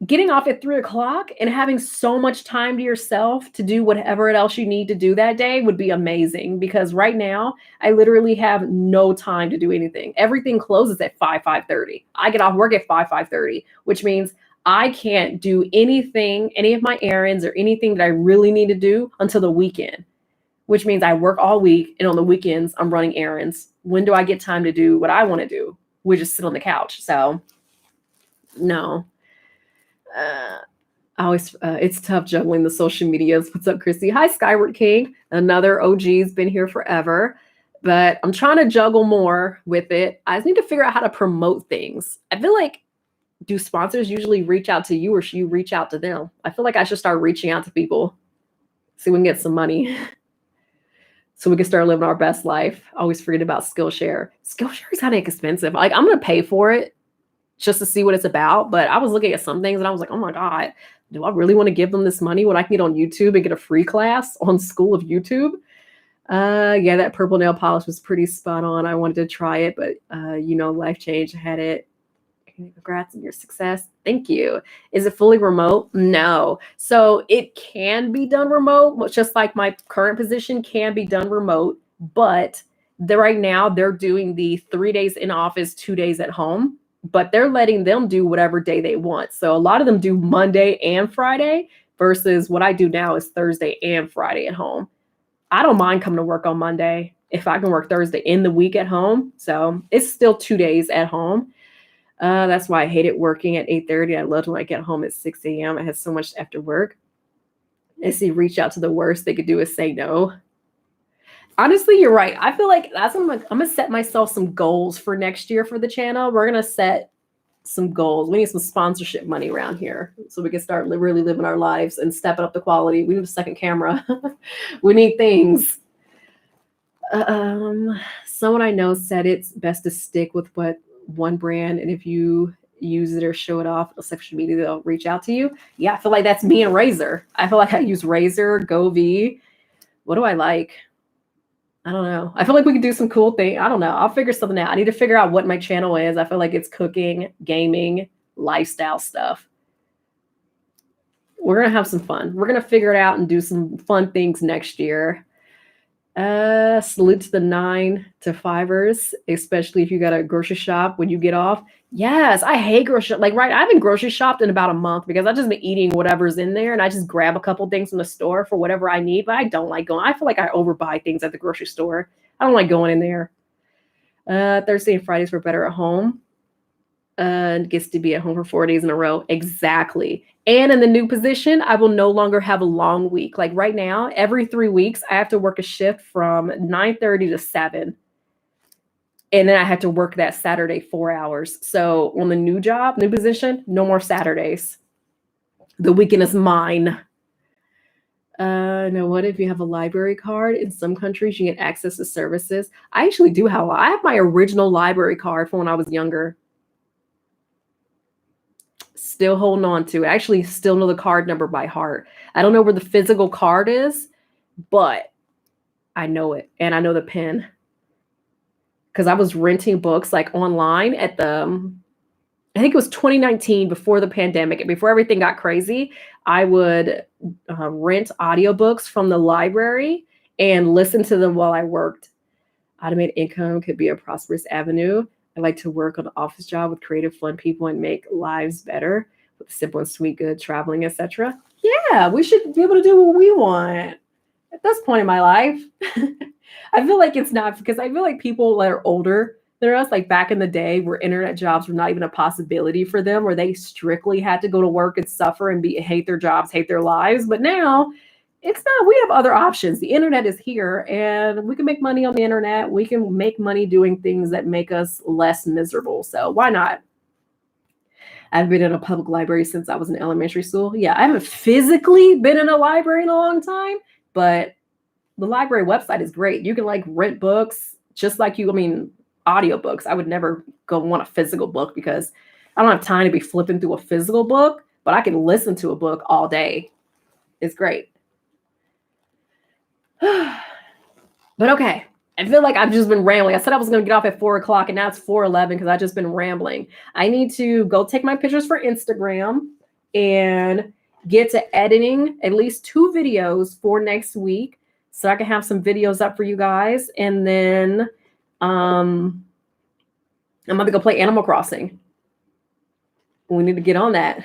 Getting off at 3 o'clock and having so much time to yourself to do whatever else you need to do that day would be amazing. Because right now, I literally have no time to do anything. Everything closes at 5:30. I get off work at 5:30, which means I can't do anything, any of my errands or anything that I really need to do until the weekend, which means I work all week. And on the weekends, I'm running errands. When do I get time to do what I want to do? We just sit on the couch. So, no. It's tough juggling the social medias. What's up, Chrissy? Hi, Skyward King. Another OG's been here forever, but I'm trying to juggle more with it. I just need to figure out how to promote things. I feel like, do sponsors usually reach out to you or should you reach out to them? I feel like I should start reaching out to people. See if we can get some money so we can start living our best life. I always forget about Skillshare. Skillshare is kind of expensive. Like, I'm going to pay for it just to see what it's about. But I was looking at some things and I was like, oh my God, do I really want to give them this money when I can get on YouTube and get a free class on School of YouTube? Yeah, that purple nail polish was pretty spot on. I wanted to try it, but life changed. I had it. Congrats on your success. Thank you. Is it fully remote? No. So it can be done remote, just like my current position can be done remote, but right now they're doing the 3 days in office, 2 days at home. But they're letting them do whatever day they want. So a lot of them do Monday and Friday versus what I do now is Thursday and Friday at home. I don't mind coming to work on Monday if I can work Thursday in the week at home. So it's still 2 days at home. That's why I hated working at 8:30. I loved when I get home at 6 a.m. I had so much after work. And see, reach out to the worst they could do is say no. Honestly, you're right. I feel like that's what I'm gonna set myself some goals for next year for the channel. We're gonna set some goals. We need some sponsorship money around here so we can start really living our lives and stepping up the quality. We need a second camera. We need things. Someone I know said it's best to stick with what one brand, and if you use it or show it off on social media, they'll reach out to you. Yeah, I feel like that's me and Razor. I feel like I use Razor, GoV. What do I like? I don't know. I feel like we could do some cool thing. I don't know. I'll figure something out. I need to figure out what my channel is. I feel like it's cooking, gaming, lifestyle stuff. We're going to have some fun. We're going to figure it out and do some fun things next year. Salute to the 9 to 5ers, especially if you got a grocery shop when you get off. Yes, I hate grocery. Like, right, I haven't grocery shopped in about a month because I've just been eating whatever's in there and I just grab a couple things from the store for whatever I need. But I don't like going. I feel like I overbuy things at the grocery store. I don't like going in there. Thursday and Fridays were better at home. And gets to be at home for 4 days in a row. Exactly. And in the new position, I will no longer have a long week. Like right now, every 3 weeks, I have to work a shift from 9:30 to 7. And then I have to work that Saturday 4 hours. So on the new job, new position, no more Saturdays. The weekend is mine. No, what if you have a library card? In some countries, you get access to services. I actually do have. I have my original library card from when I was younger. Still holding on to it. I actually still know the card number by heart. I don't know where the physical card is, but I know it. And I know the PIN. Because I was renting books like online at I think it was 2019 before the pandemic and before everything got crazy. I would rent audiobooks from the library and listen to them while I worked. Automated income could be a prosperous avenue. I like to work on an office job with creative, fun people and make lives better with simple and sweet, good traveling, etc. Yeah, we should be able to do what we want at this point in my life. I feel like it's not because I feel like people that are older than us, like back in the day where internet jobs were not even a possibility for them, where they strictly had to go to work and suffer and hate their jobs, hate their lives. But now it's not. We have other options. The internet is here and we can make money on the internet. We can make money doing things that make us less miserable. So why not? I've been in a public library since I was in elementary school. Yeah, I haven't physically been in a library in a long time, but the library website is great. You can like rent books just like audiobooks. I would never go want a physical book because I don't have time to be flipping through a physical book, but I can listen to a book all day. It's great. But okay. I feel like I've just been rambling. I said I was going to get off at 4:00 and now it's 4:11 because I've just been rambling. I need to go take my pictures for Instagram and get to editing at least 2 videos for next week so I can have some videos up for you guys. And then I'm going to go play Animal Crossing. We need to get on that.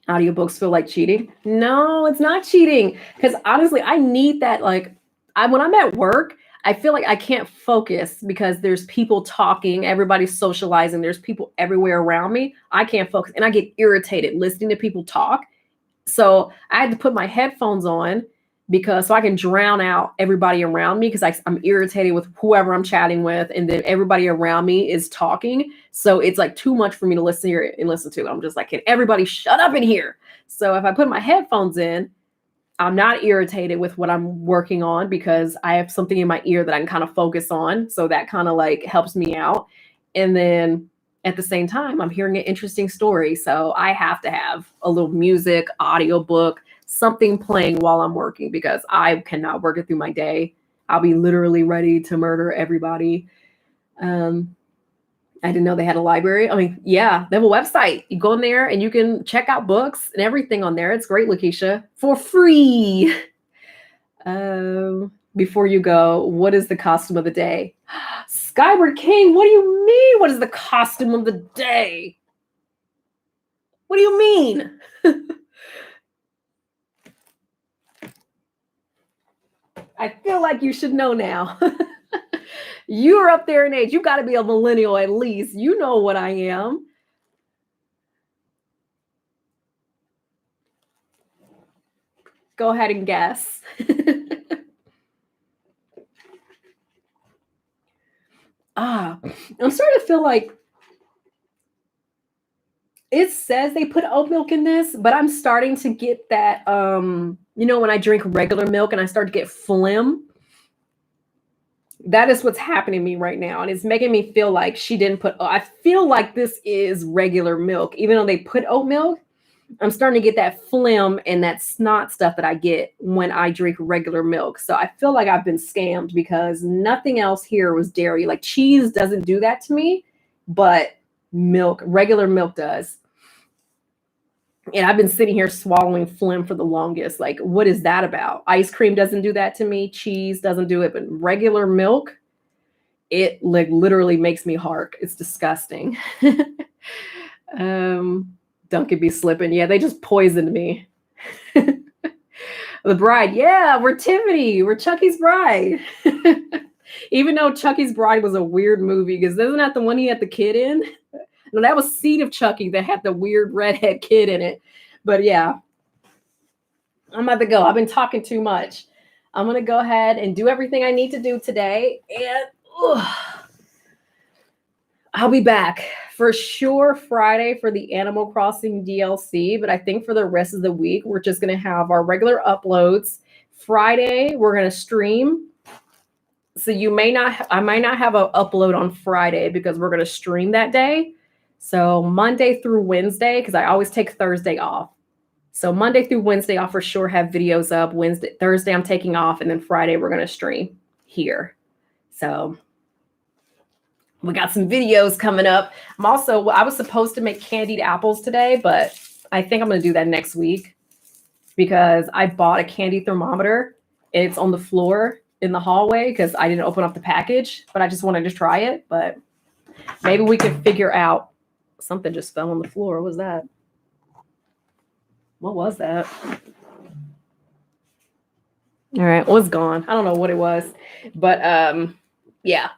Audiobooks feel like cheating? No, it's not cheating. Because honestly, I need that. Like, when I'm at work, I feel like I can't focus because there's people talking, everybody's socializing, there's people everywhere around me. I can't focus and I get irritated listening to people talk. So I had to put my headphones on so I can drown out everybody around me because I'm irritated with whoever I'm chatting with, and then everybody around me is talking. So it's like too much for me to listen here and listen to. I'm just like, can everybody shut up in here? So if I put my headphones in, I'm not irritated with what I'm working on because I have something in my ear that I can kind of focus on. So that kind of like helps me out. And then at the same time, I'm hearing an interesting story. So I have to have a little music, audiobook, something playing while I'm working because I cannot work it through my day. I'll be literally ready to murder everybody. I didn't know they had a library. I mean, yeah, they have a website. You go in there and you can check out books and everything on there. It's great, Lakeisha, for free. Before you go, what is the costume of the day? Skyward King, what do you mean? What is the costume of the day? What do you mean? I feel like you should know now. You're up there in age. You got to be a millennial at least. You know what I am. Go ahead and guess. I'm starting to feel like it says they put oat milk in this, but I'm starting to get that, when I drink regular milk and I start to get phlegm. That is what's happening to me right now. And it's making me feel like she didn't I feel like this is regular milk. Even though they put oat milk, I'm starting to get that phlegm and that snot stuff that I get when I drink regular milk. So I feel like I've been scammed because nothing else here was dairy. Like cheese doesn't do that to me, but regular milk does. And I've been sitting here swallowing phlegm for the longest. Like, what is that about? Ice cream doesn't do that to me. Cheese doesn't do it. But regular milk, it like literally makes me hark. It's disgusting. Duncan be slipping. Yeah, they just poisoned me. The Bride. Yeah, we're Tiffany. We're Chucky's Bride. Even though Chucky's Bride was a weird movie, because isn't that the one he had the kid in? No, that was Seed of Chucky that had the weird redhead kid in it. But yeah, I'm about to go. I've been talking too much. I'm going to go ahead and do everything I need to do today. And I'll be back for sure Friday for the Animal Crossing DLC. But I think for the rest of the week, we're just going to have our regular uploads. Friday, we're going to stream. So I might not have an upload on Friday because we're going to stream that day. So Monday through Wednesday, because I always take Thursday off. So Monday through Wednesday, I'll for sure have videos up. Thursday, I'm taking off. And then Friday, we're going to stream here. So we got some videos coming up. I was supposed to make candied apples today, but I think I'm going to do that next week because I bought a candy thermometer. It's on the floor in the hallway because I didn't open up the package, but I just wanted to try it. But maybe we can figure out. Something just fell on the floor. What was that? What was that? All right, it was gone. I don't know what it was. But yeah.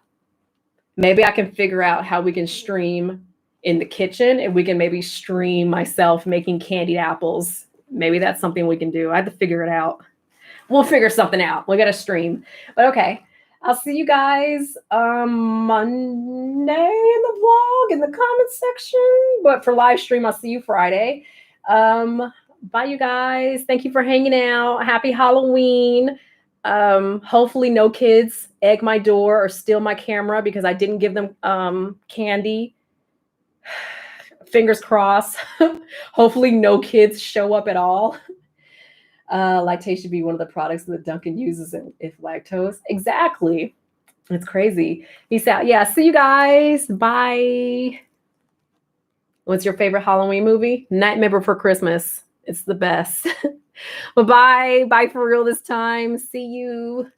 Maybe I can figure out how we can stream in the kitchen and we can maybe stream myself making candied apples. Maybe that's something we can do. I have to figure it out. We'll figure something out. We got to stream. But okay. I'll see you guys Monday in the vlog in the comment section. But for live stream, I'll see you Friday. Bye, you guys. Thank you for hanging out. Happy Halloween. Hopefully no kids egg my door or steal my camera because I didn't give them candy. Fingers crossed. Hopefully no kids show up at all. Lactate should be one of the products that Duncan uses if lactose. Exactly. It's crazy. Peace out. Yeah, see you guys. Bye. What's your favorite Halloween movie? Nightmare Before Christmas. It's the best. Bye-bye. Bye for real this time. See you.